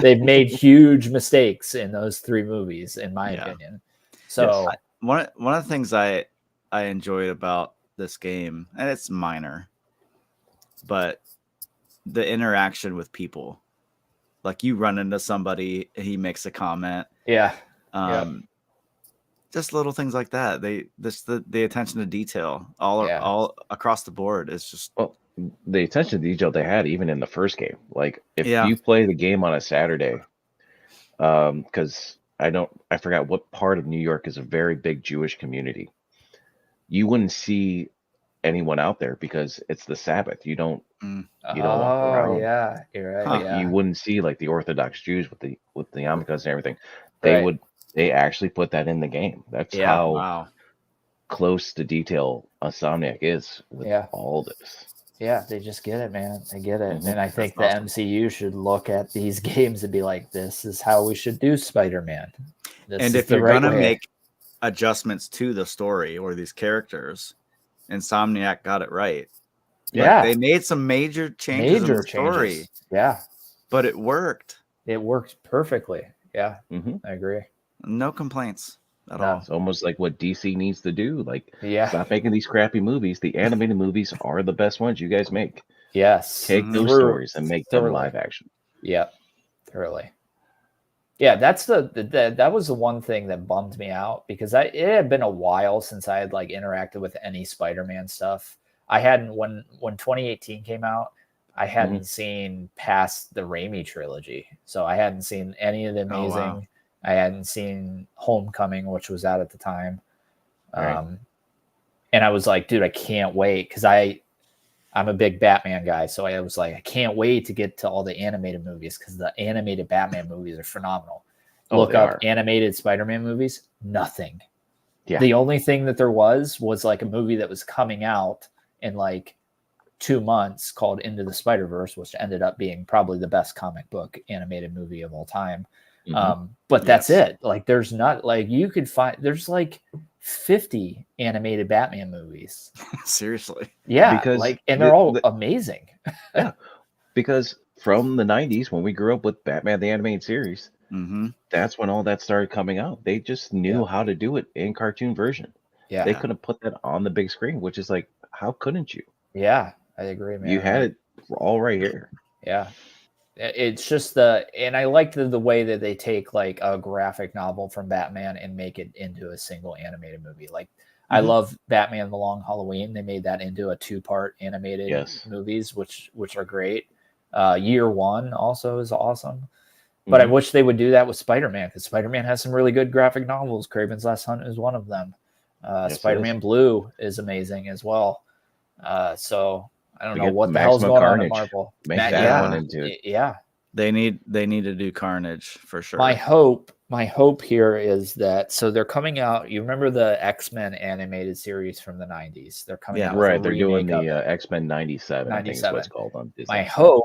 they've made huge mistakes in those 3 movies, in my opinion. So one of the things I enjoyed about this game, and it's minor, but the interaction with people, like you run into somebody, he makes a comment. Just little things like that. The attention to detail all across the board is just the attention to detail they had even in the first game. Like if you play the game on a Saturday, because I forgot what part of New York is a very big Jewish community. You wouldn't see anyone out there because it's the Sabbath. You don't walk around. Yeah, you're right. Huh. Yeah. You wouldn't see like the Orthodox Jews with the yarmulkes and everything. Right. They actually put that in the game. That's Yeah. how Wow. close to detail Insomniac is with Yeah. all this. Yeah, they just get it, man. They get it. Mhm. And I think That's the awesome. MCU should look at these games and be like, this is how we should do Spider-Man. This And is if the you're right gonna way. make adjustments to the story or these characters, Insomniac got it right. Yeah. They made some major changes in Major the story, changes. Yeah. but it worked. It worked perfectly. Yeah, hmm I agree. No complaints at No. all. It's almost like what DC needs to do. Like, Yeah. stop making these crappy movies. The animated movies are the best ones you guys make. Yes. Take Mhm. those stories and make them live action. Yep. Thoroughly. Yeah, that's that was the one thing that bummed me out because it had been a while since I had like interacted with any Spider-Man stuff. I hadn't when 2018 came out, I hadn't seen past the Raimi trilogy. So I hadn't seen any of the Amazing. Oh, wow. I hadn't seen Homecoming, which was out at the time. Right. And I was like, dude, I can't wait because I'm a big Batman guy, so I was like, I can't wait to get to all the animated movies because the animated Batman movies are phenomenal. Look up animated Spider-Man movies, nothing. Yeah. The only thing that there was like a movie that was coming out in like 2 months called Into the Spider-Verse, which ended up being probably the best comic book animated movie of all time. But that's it. Like there's not like you could find there's like 50 animated Batman movies. Seriously. Yeah, Because like and they're all amazing. Yeah. Because from the 90s when we grew up with Batman the Animated Series, that's when all that started coming out. They just knew how to do it in cartoon version. Yeah. They couldn't put that on the big screen, which is like, how couldn't you? Yeah, I agree, man. You had it all right here. Yeah. It's just and I liked the way that they take like a graphic novel from Batman and make it into a single animated movie. Like I love Batman: The Long Halloween. They made that into a 2-part animated movies, which are great. Year One also is awesome. But I wish they would do that with Spider-Man because Spider-Man has some really good graphic novels. Kraven's Last Hunt is one of them. Spider-Man Blue is amazing as well. So I don't know what the hell's going on at Marvel. Make that one into it. Yeah. They need to do Carnage for sure. My hope here is that so they're coming out. You remember the X-Men animated series from the 90s? They're coming out. Right. They're doing the X-Men 97. I think is what it's called on Disney. My hope,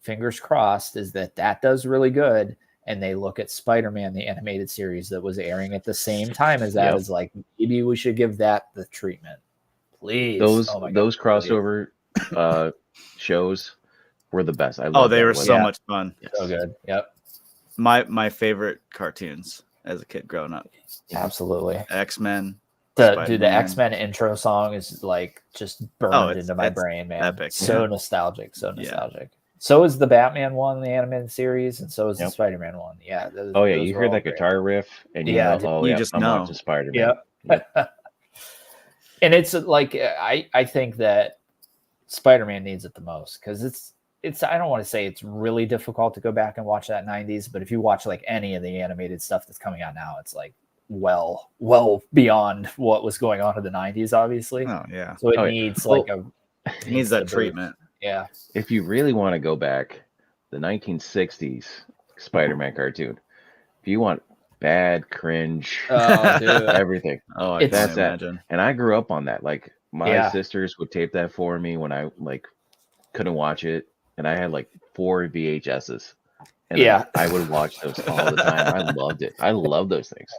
fingers crossed, is that does really good. And they look at Spider-Man, the animated series that was airing at the same time as that. Is like, maybe we should give that the treatment. Please. Those crossover shows were the best. They were so much fun. So good. Yep. My favorite cartoons as a kid growing up. Absolutely. X-Men. The X-Men intro song is like just burned into my brain, man. Epic. So nostalgic. So is the Batman one, the animated series, and so is the Spider-Man one. Yeah. You hear that guitar riff, and you just know I'm watching Spider-Man. Yep. And it's like I think that Spider-Man needs it the most because it's I don't want to say it's really difficult to go back and watch that 90s, but if you watch like any of the animated stuff that's coming out now, it's like well beyond what was going on in the 90s, obviously. Oh yeah. So it needs it needs that treatment. Yeah. If you really want to go back, the 1960s Spider-Man cartoon. If you want bad cringe, everything. Oh, I can imagine. And I grew up on that. Like my sisters would tape that for me when I like couldn't watch it, and I had like 4 VHSs. And I would watch those all the time. I loved it. I love those things.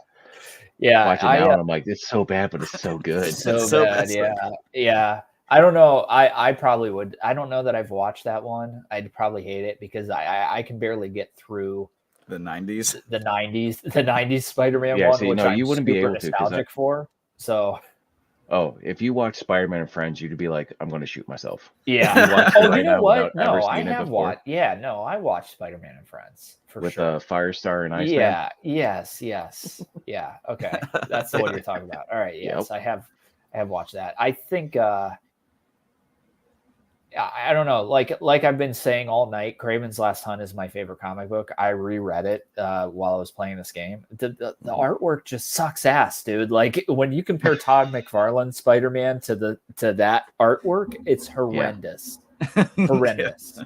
Yeah, watching now, and I'm like, it's so bad, but it's so good. So bad. Yeah. I don't know. I probably would. I don't know that I've watched that one. I'd probably hate it because I can barely get through the 90s. The 90s Spider-Man one, which I'm you wouldn't be able to nostalgic for. So. Oh, if you watch Spider-Man and Friends, you'd be like, I'm going to shoot myself. Yeah. You know what? No, I have watched. Yeah, no, I watched Spider-Man and Friends for sure. With Firestar and Iceman. Yeah. Yes. Yeah. Okay. That's what you're talking about. All right. Yes, I have watched that. I think. I don't know. Like I've been saying all night, Kraven's Last Hunt is my favorite comic book. I reread it while I was playing this game. The artwork just sucks ass, dude. Like when you compare Todd McFarlane's Spider-Man to that artwork, it's horrendous. Horrendous.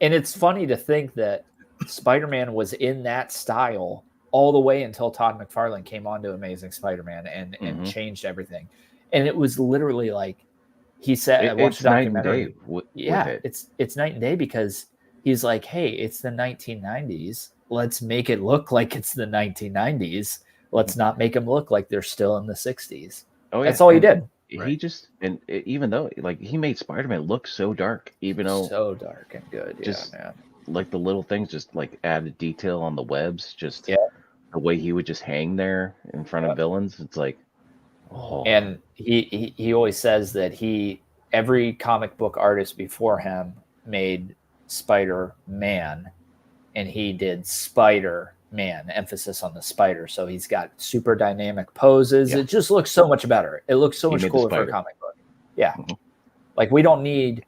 And it's funny to think that Spider-Man was in that style all the way until Todd McFarlane came on to Amazing Spider-Man and changed everything. And it was literally like, he said, I watched a documentary. With it. It's night and day because he's like, hey, it's the 1990s. Let's make it look like it's the 1990s. Let's not make them look like they're still in the 60s. Oh, yeah. That's all he did. He just, and even though, like, he made Spider-Man look so dark, even though so dark and good. Just man. Like the little things, just like added detail on the webs, just the way he would just hang there in front of villains. It's like, oh. And he always says that every comic book artist before him made Spider-Man, and he did Spider-Man, emphasis on the spider. So he's got super dynamic poses. Yeah. It just looks so much better. It looks so much cooler for a comic book. Yeah. Mm-hmm. Like we don't need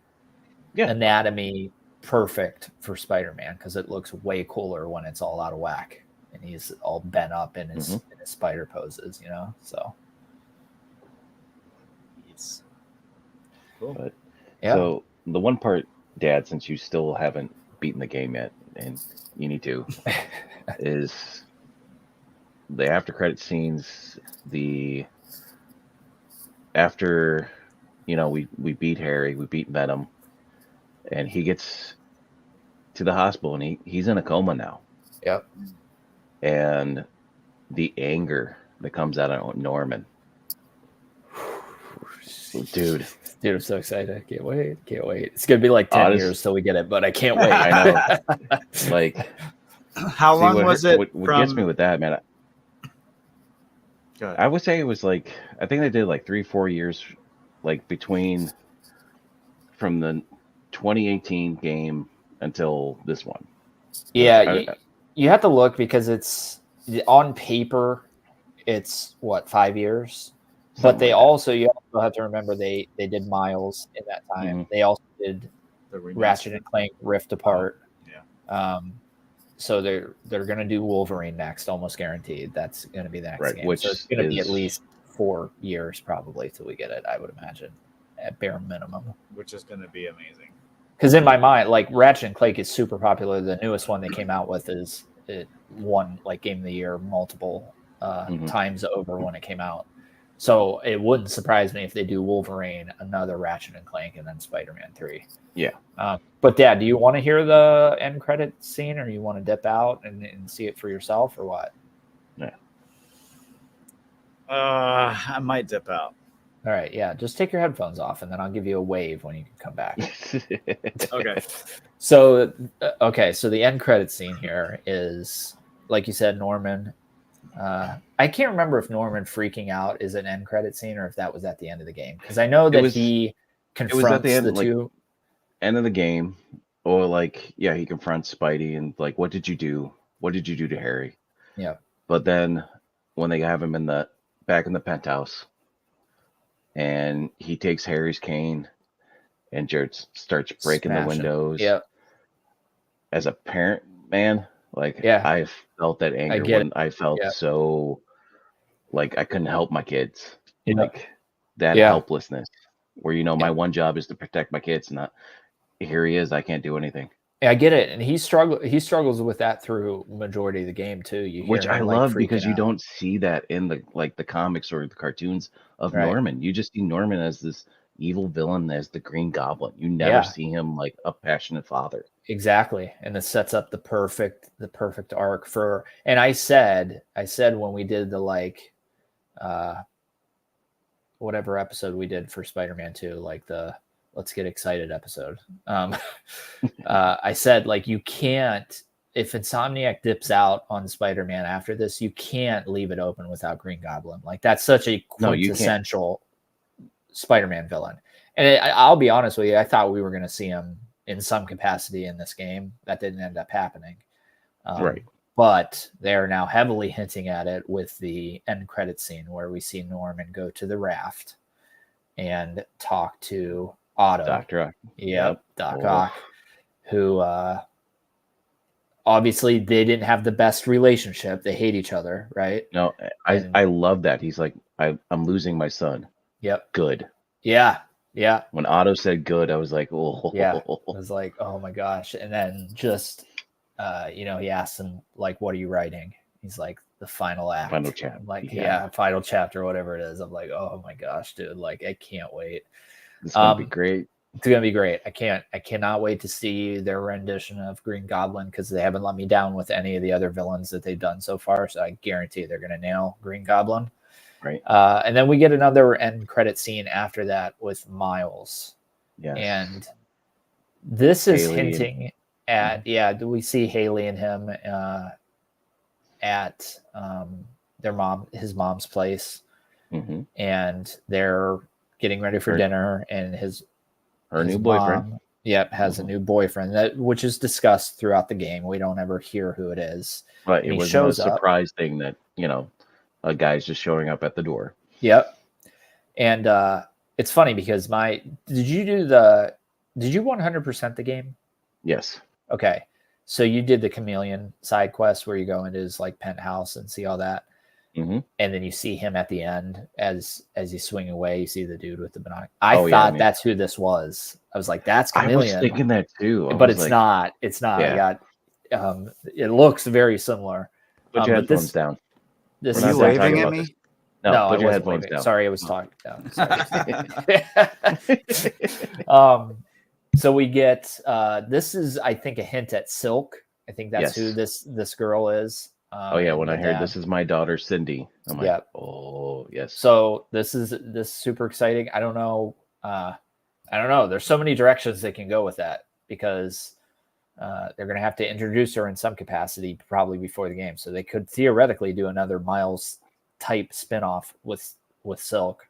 anatomy perfect for Spider-Man because it looks way cooler when it's all out of whack and he's all bent up in his spider poses, you know? So cool. But, so the one part, Dad, since you still haven't beaten the game yet, and you need to, is the after credit scenes. After we beat Harry, we beat Venom, and he gets to the hospital, and he's in a coma now. Yep. And the anger that comes out of Norman. Dude, I'm so excited. I can't wait. It's going to be like 10 years till we get it, but I can't wait. I know. Like, how long was it? What gets me with that, man, I would say it was like, I think they did like 3-4 years, like between from the 2018 game until this one. Yeah, you have to look because it's on paper, it's what, 5 years? But you also have to remember they did Miles in that time. Mm-hmm. They also did the Ratchet and Clank Rift Apart. Yeah. So they're going to do Wolverine next, almost guaranteed. That's going to be the next game. Which so it's going to be at least 4 years probably till we get it, I would imagine, at bare minimum. Which is going to be amazing. Because in my mind, like Ratchet and Clank is super popular. The newest one they came out with it won like Game of the Year multiple times over when it came out. So it wouldn't surprise me if they do Wolverine, another Ratchet and Clank, and then Spider-Man 3. Yeah. But Dad, do you want to hear the end credit scene, or you want to dip out and see it for yourself, or what? Yeah. I might dip out. All right. Yeah. Just take your headphones off, and then I'll give you a wave when you can come back. Okay. So the end credit scene here is, like you said, Norman. I can't remember if Norman freaking out is an end credit scene or if that was at the end of the game, because I know that he confronts at the end, two. End of the game, or he confronts Spidey and like, what did you do? What did you do to Harry? Yeah. But then when they have him back in the penthouse, and he takes Harry's cane and Jared starts breaking the windows. Yeah. As a parent, man. I felt that anger when I felt so like I couldn't help my kids. Yeah. Like that helplessness where, my one job is to protect my kids, and here he is. I can't do anything. Yeah, I get it. And he struggles with that through majority of the game too. Which I love because you don't see that in the comics or the cartoons of Norman. You just see Norman as this evil villain, as the Green Goblin. You never see him like a passionate father. Exactly. And it sets up the perfect arc for, and I said when we did the whatever episode we did for Spider-Man 2, like the Let's Get Excited episode. I said, you can't, if Insomniac dips out on Spider-Man after this, you can't leave it open without Green Goblin. Like that's such a quintessential Spider-Man villain. And I'll be honest with you, I thought we were going to see him in some capacity in this game. That didn't end up happening. Right. But they're now heavily hinting at it with the end credit scene where we see Norman go to the raft and talk to Otto. Doctor Ock. Yep, Doc Oh. Ock, who obviously they didn't have the best relationship. They hate each other, right? No, And- I love that. He's like, I'm losing my son. Yep. Good. Yeah. Yeah. When Otto said good, I was like, oh. Yeah. It was like, oh my gosh. And then just, he asked him, like, what are you writing? He's like, the final act. Final chapter. I'm like, yeah, final chapter, whatever it is. I'm like, oh my gosh, dude. Like, I can't wait. It's going to be great. It's gonna be great. I cannot wait to see their rendition of Green Goblin because they haven't let me down with any of the other villains that they've done so far. So I guarantee they're gonna nail Green Goblin. Right. And then we get another end credit scene after that with Miles. Yes. And this is Haley hinting at do we see Haley and him at his mom's place, and they're getting ready for dinner, and his new boyfriend. Mom, has a new boyfriend which is discussed throughout the game. We don't ever hear who it is. But it was no surprise thing that, a guy's just showing up at the door. Yep. And it's funny because did you 100% the game? Yes. Okay. So you did the chameleon side quest where you go into his like penthouse and see all that. Mm-hmm. And then you see him at the end as you swing away. You see the dude with the binoculars. I thought that's who this was. I was like, "That's Chameleon." I was thinking that too, but it's not. It's not. Yeah. I got. It looks very similar. Put your headphones down. This Are is you waving at me? No, put your I headphones down. Sorry, I was talking down. So we get. This is, I think, a hint at Silk. I think that's who this girl is. When I heard this is my daughter Cindy, I'm like, oh yes. So this super exciting. I don't know. There's so many directions they can go with that because they're going to have to introduce her in some capacity probably before the game. So they could theoretically do another Miles type spinoff with Silk.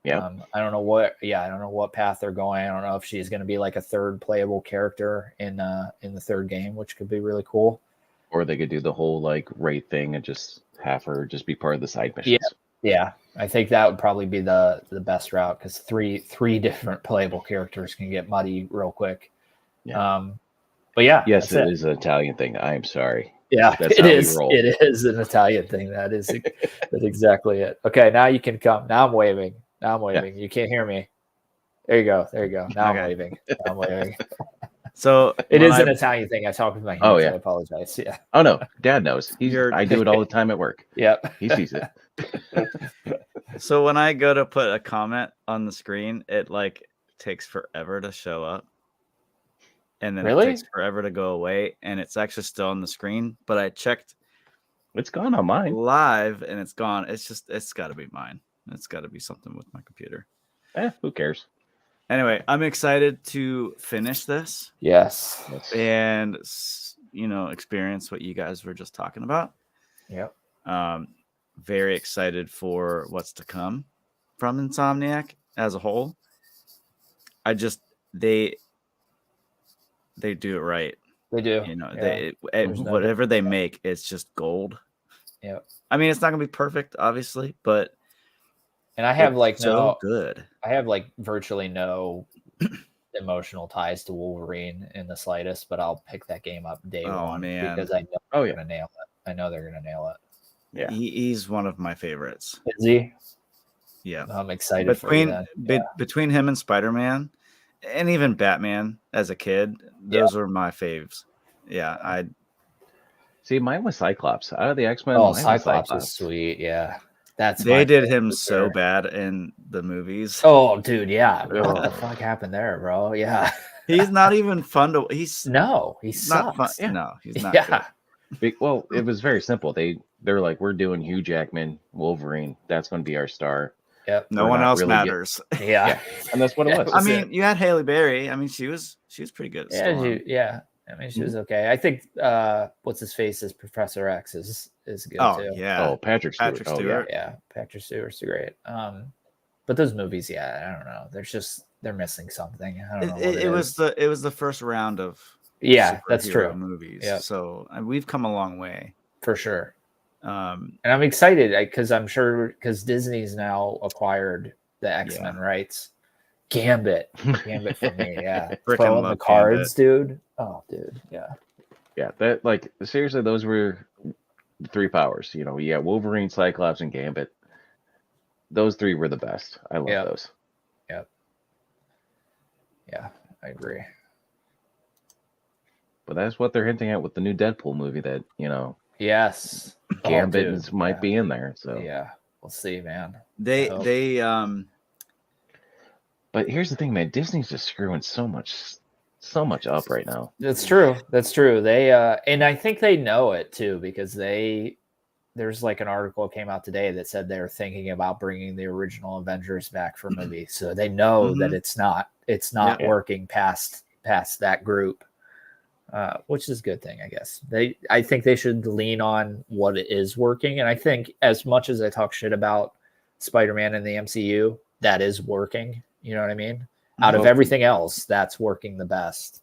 Yeah. I don't know what path they're going. I don't know if she's going to be like a third playable character in the third game, which could be really cool. Or they could do the whole like raid thing and just have her just be part of the side missions. Yeah. I think that would probably be the best route because three different playable characters can get muddy real quick. Yeah. But yeah. Yes, it is an Italian thing. I am sorry. Yeah, that's it is. It is an Italian thing. That's exactly it. Okay, now you can come. Now I'm waving. Yeah. You can't hear me. There you go. Now I'm waving. So it is an Italian thing. I talk with my hands. Oh, yeah. I apologize. Yeah. Oh no, Dad knows. I do it all the time at work. Yep. He sees it. So when I go to put a comment on the screen, it like takes forever to show up. And then it takes forever to go away, and it's actually still on the screen. But I checked. It's gone on mine. Live, and it's gone. It's got to be mine. It's got to be something with my computer. Who cares? Anyway, I'm excited to finish this. Yes. And, experience what you guys were just talking about. Yep. Very excited for what's to come from Insomniac as a whole. They do it right. They do. Whatever they make, it's just gold. Yeah. I mean, it's not gonna be perfect, obviously, but I have good. I have virtually no emotional ties to Wolverine in the slightest, but I'll pick that game up day one because I know they're gonna nail it. I know they're gonna nail it. Yeah, he's one of my favorites. Is he? Yeah, I'm excited between him and Spider-Man. And even Batman as a kid, those were my faves. Yeah, I see. Mine was Cyclops. Out of the X-Men, Cyclops is sweet. Yeah, they did him so bad in the movies. Oh, dude, yeah. What the fuck happened there, bro? Yeah, he's not even fun to. He sucks. Not fun. Yeah. No, he's not. Yeah. Good. Well, it was very simple. They're like, we're doing Hugh Jackman, Wolverine. That's going to be our star. Yep. No one else matters. Yeah. And that's what it was. I mean, you had Halle Berry. I mean, she was pretty good. Yeah. I mean, she was okay. I think what's his face is Professor X is good too. Yeah. Oh, Patrick Stewart. Yeah. Patrick Stewart's great. But those movies, I don't know. They're missing something. I don't know. It was the first round of that's true movies. Yeah. So we've come a long way for sure. And I'm excited because I'm sure because Disney's now acquired the X-Men rights, Gambit for me. Yeah, Freaking throwing the love cards, dude. Oh, dude. Yeah. Yeah, that like seriously, those were the three powers. You know, yeah, Wolverine, Cyclops, and Gambit. Those three were the best. I love Yep. those. Yep. Yeah, I agree. But that's what they're hinting at with the new Deadpool movie. That Yes. Gambit dude. might be in there. So Yeah, we'll see, man. They hope. they But here's the thing, man. Disney's just screwing so much up right now. That's true. That's true. They and I think they know it too, because there's like an article came out today that said they're thinking about bringing the original Avengers back for a movie. So they know that it's not working past that group, which is a good thing, I guess. I think they should lean on what is working. And I think as much as I talk shit about Spider-Man in the MCU, that is working. You know what I mean? Out of everything else, that's working the best.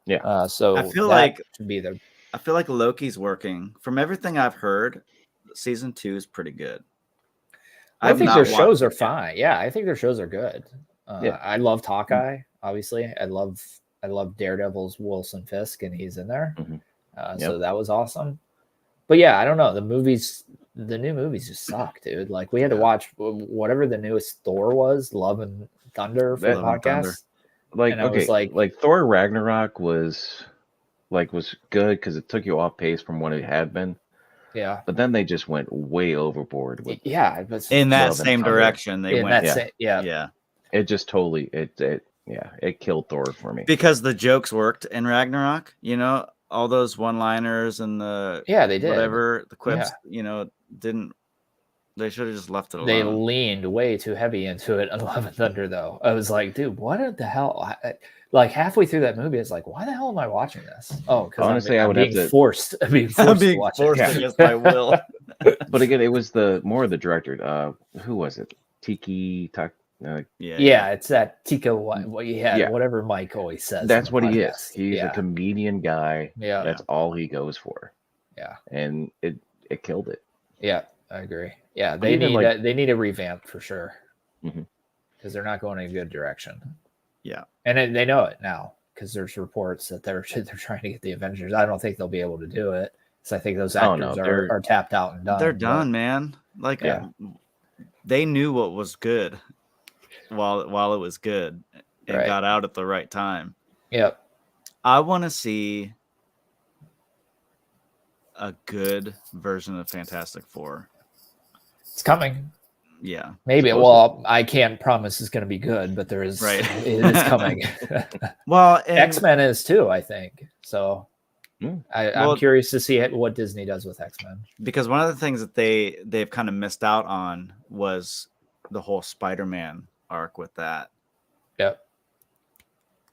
Yeah. So I feel that like should be the. I feel like Loki's working. From everything I've heard, season 2 is pretty good. I think their shows are it yet. fine. Yeah, I think their shows are good. I loved Hawkeye. Obviously, I love Daredevil's Wilson Fisk, and he's in there. So that was awesome. But yeah, I don't know. The new movies just suck, dude. Like we had to watch whatever the newest Thor was, Love and Thunder for the podcast. Like and I was like Thor Ragnarok was good because it took you off pace from what it had been. Yeah, but then they just went way overboard with in that same direction. They went. Yeah. It just totally it killed Thor for me because the jokes worked in Ragnarok. You know, all those one-liners and the they did whatever the quips. You know, didn't. They should have just left it alone. They leaned way too heavy into it on Love and Thunder, though. I was like, dude, what the hell? Like halfway through that movie, it's like, why the hell am I watching this? Oh, because honestly, I'm being forced to watch it. Against my will. But again, it was more of the director. Who was it? Tiki Tak. It's that Tika. What he had, whatever Mike always says. That's what he is. He's a comedian guy. Yeah, that's all he goes for. Yeah, and it killed it. Yeah, I agree. Yeah, they need a revamp for sure because they're not going in a good direction. Yeah, and they know it now because there's reports that they're trying to get the Avengers. I don't think they'll be able to do it. So I think those actors are tapped out and done. They're done, man. Like they knew what was good while it was good and got out at the right time. Yep. I want to see a good version of Fantastic Four. It's coming. Yeah. Maybe. Well, I can't promise it's going to be good, but there is. Right. It is coming. Well, X-Men is too, I think. So I'm curious to see what Disney does with X-Men. Because one of the things that they've kind of missed out on was the whole Spider-Man arc with that. Yep.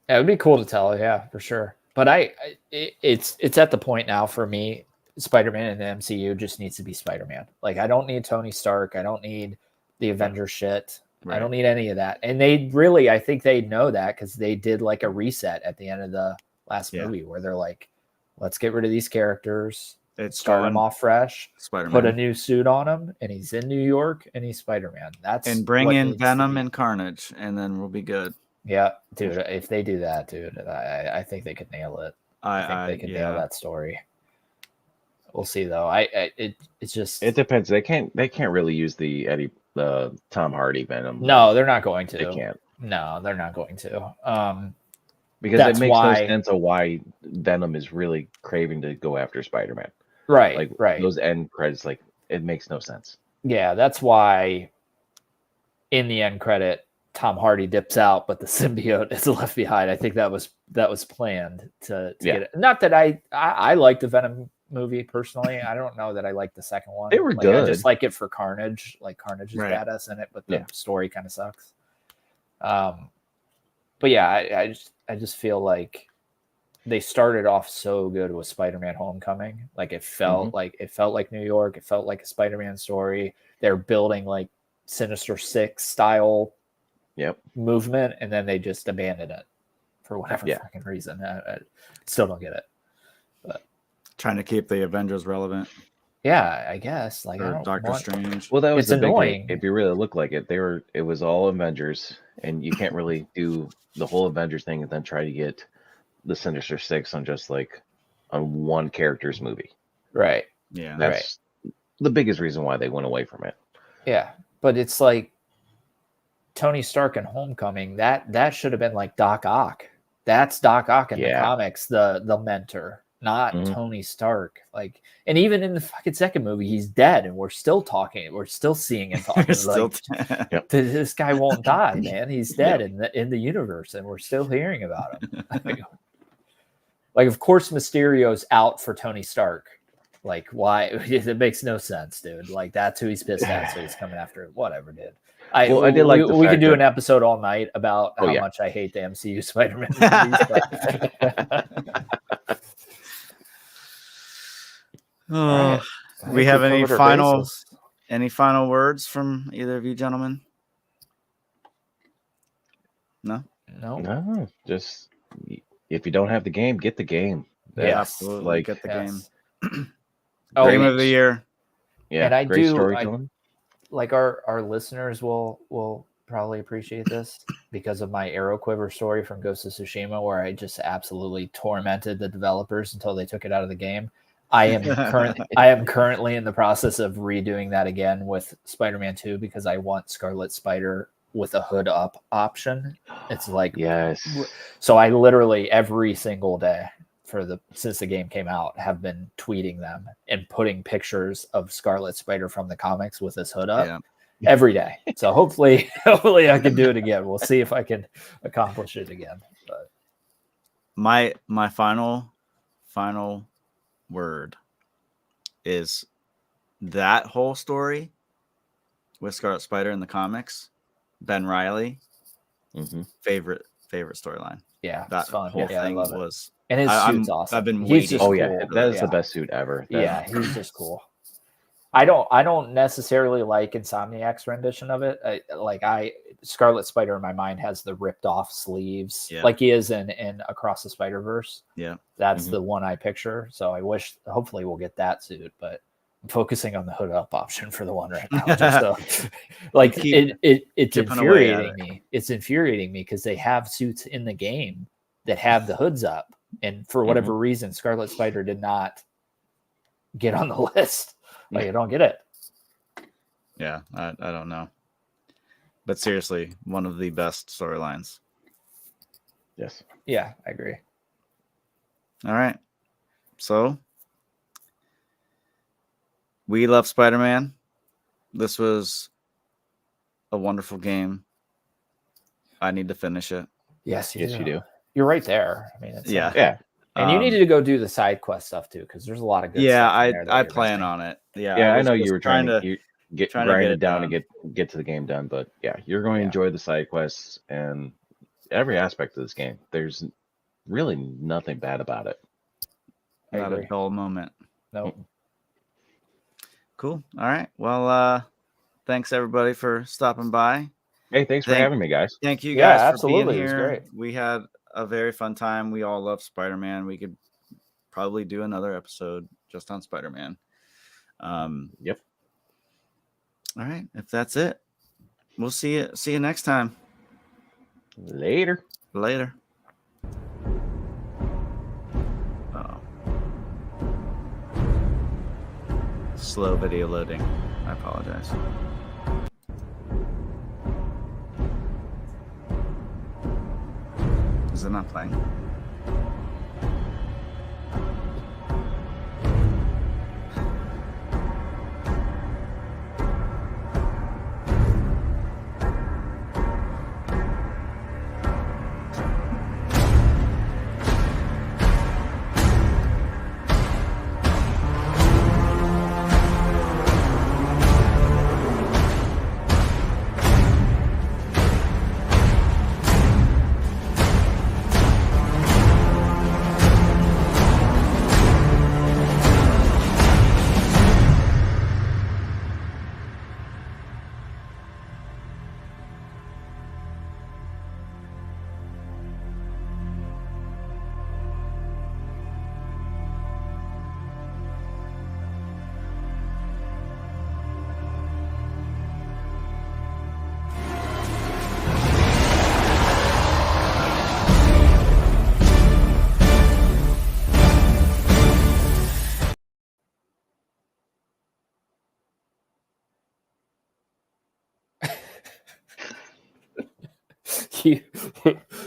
Yeah, it would be cool to tell. Yeah, for sure. But it's at the point now for me. Spider-Man in the MCU just needs to be Spider-Man. Like I don't need Tony Stark. I don't need the Avengers shit. Right. I don't need any of that. And I think they know that because they did like a reset at the end of the last movie where they're like, let's get rid of these characters. Start him off fresh. Spider-Man. Put a new suit on him, and he's in New York, and he's Spider-Man. And bring in Venom and Carnage, and then we'll be good. Yeah, dude. If they do that, dude, I think they could nail it. I think they could nail that story. We'll see though. It's just it depends. They can't really use the Tom Hardy Venom. No, they're not going to. They can't. No, they're not going to. Because it makes no sense of why Venom is really craving to go after Spider-Man. Right. Those end credits, it makes no sense. Yeah, that's why in the end credit, Tom Hardy dips out, but the symbiote is left behind. I think that was planned to get it. Not that I like the Venom movie personally. I don't know that I like the second one. They were good. I just like it for Carnage. Like Carnage is badass in it, but the story kind of sucks. But yeah, I just feel like they started off so good with Spider-Man Homecoming. Like it felt like New York. It felt like a Spider-Man story. They're building like Sinister Six style movement, and then they just abandoned it for whatever fucking reason. I still don't get it. But trying to keep the Avengers relevant. Yeah, I guess. Like, I or don't Doctor want... Strange. Well, that was It's the big annoying. thing. If you really look like it, it was all Avengers, and you can't really do the whole Avengers thing and then try to get the Sinister Six on just like on one character's movie. Right. Yeah. That's the biggest reason why they went away from it. Yeah. But it's like Tony Stark in Homecoming, that should have been like Doc Ock. That's Doc Ock in the comics, the mentor, not Tony Stark. Like, and even in the fucking second movie, he's dead, and we're still talking. We're still seeing and talking. Like, this guy won't die, man. He's dead in the universe, and we're still hearing about him. Like, of course, Mysterio's out for Tony Stark. Like, why? It makes no sense, dude. Like, that's who he's pissed at, so he's coming after it. Whatever, dude. I did like we could do an episode all night about how much I hate the MCU Spider-Man movies. We have any final words from either of you gentlemen? No. Just if you don't have the game, get the game. Absolutely. Like, get the game. Game of the year. Yeah, and I great do. storytelling. Like our listeners will probably appreciate this because of my arrow quiver story from Ghost of Tsushima, where I just absolutely tormented the developers until they took it out of the game. I am currently in the process of redoing that again with Spider-Man 2 because I want Scarlet Spider with a hood up option. It's like, yes. So I literally every single day since the game came out have been tweeting them and putting pictures of Scarlet Spider from the comics with his hood up every day. So hopefully I can do it again. We'll see if I can accomplish it again. But my final word is that whole story with Scarlet Spider in the comics, Ben Reilly, favorite storyline. Yeah, that fun. whole thing was. And his suit's awesome. I've been waiting. That is the best suit ever. He's just cool. I don't necessarily like Insomniac's rendition of it. Scarlet Spider in my mind has the ripped off sleeves, like he is in Across the Spider-Verse. Yeah, that's the one I picture. So I wish, hopefully, we'll get that suit, but I'm focusing on the hood up option for the one right now. Just it's infuriating me. It's infuriating me because they have suits in the game that have the hoods up. And for whatever reason, Scarlet Spider did not get on the list. Like, I don't get it. Yeah, I don't know. But seriously, one of the best storylines. Yes. Yeah, I agree. All right. So, we love Spider-Man. This was a wonderful game. I need to finish it. Yes, you do. You're right there. I mean, it's yeah. And you needed to go do the side quest stuff too, because there's a lot of good stuff. I plan on it. Yeah, I know you were trying to grind it down and get to the game done, but yeah, you're going to enjoy the side quests and every aspect of this game. There's really nothing bad about it. Not a dull moment. Nope. Cool. All right. Well, thanks everybody for stopping by. Hey, thanks for having me, guys. Thank you guys for being absolutely. here. It was great. We had a very fun time. We all love Spider-Man. We could probably do another episode just on Spider-Man. Yep. All right. If that's it, we'll see you next time. Later. Oh. Slow video loading. I apologize. Is it not playing?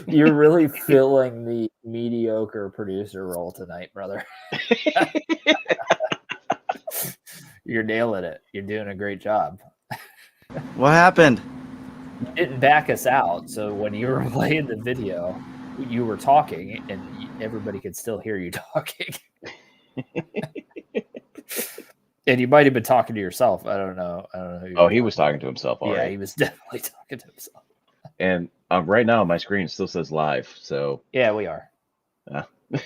You're really filling the mediocre producer role tonight, brother. You're nailing it. You're doing a great job. What happened? You didn't back us out, so when you were playing the video, you were talking, and everybody could still hear you talking. And you might have been talking to yourself. I don't know. Who you Oh, were he was talking with. to himself Yeah, already. he was definitely talking to himself. And right now, my screen still says live. So Yeah, we are. uh,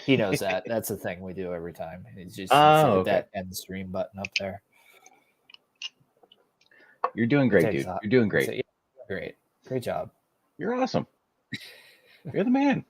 He knows that. That's the thing we do every time. It's just Oh, hit okay. that end stream button up there. You're doing great, dude. You're doing great. Yeah, great job. You're awesome. You're the man.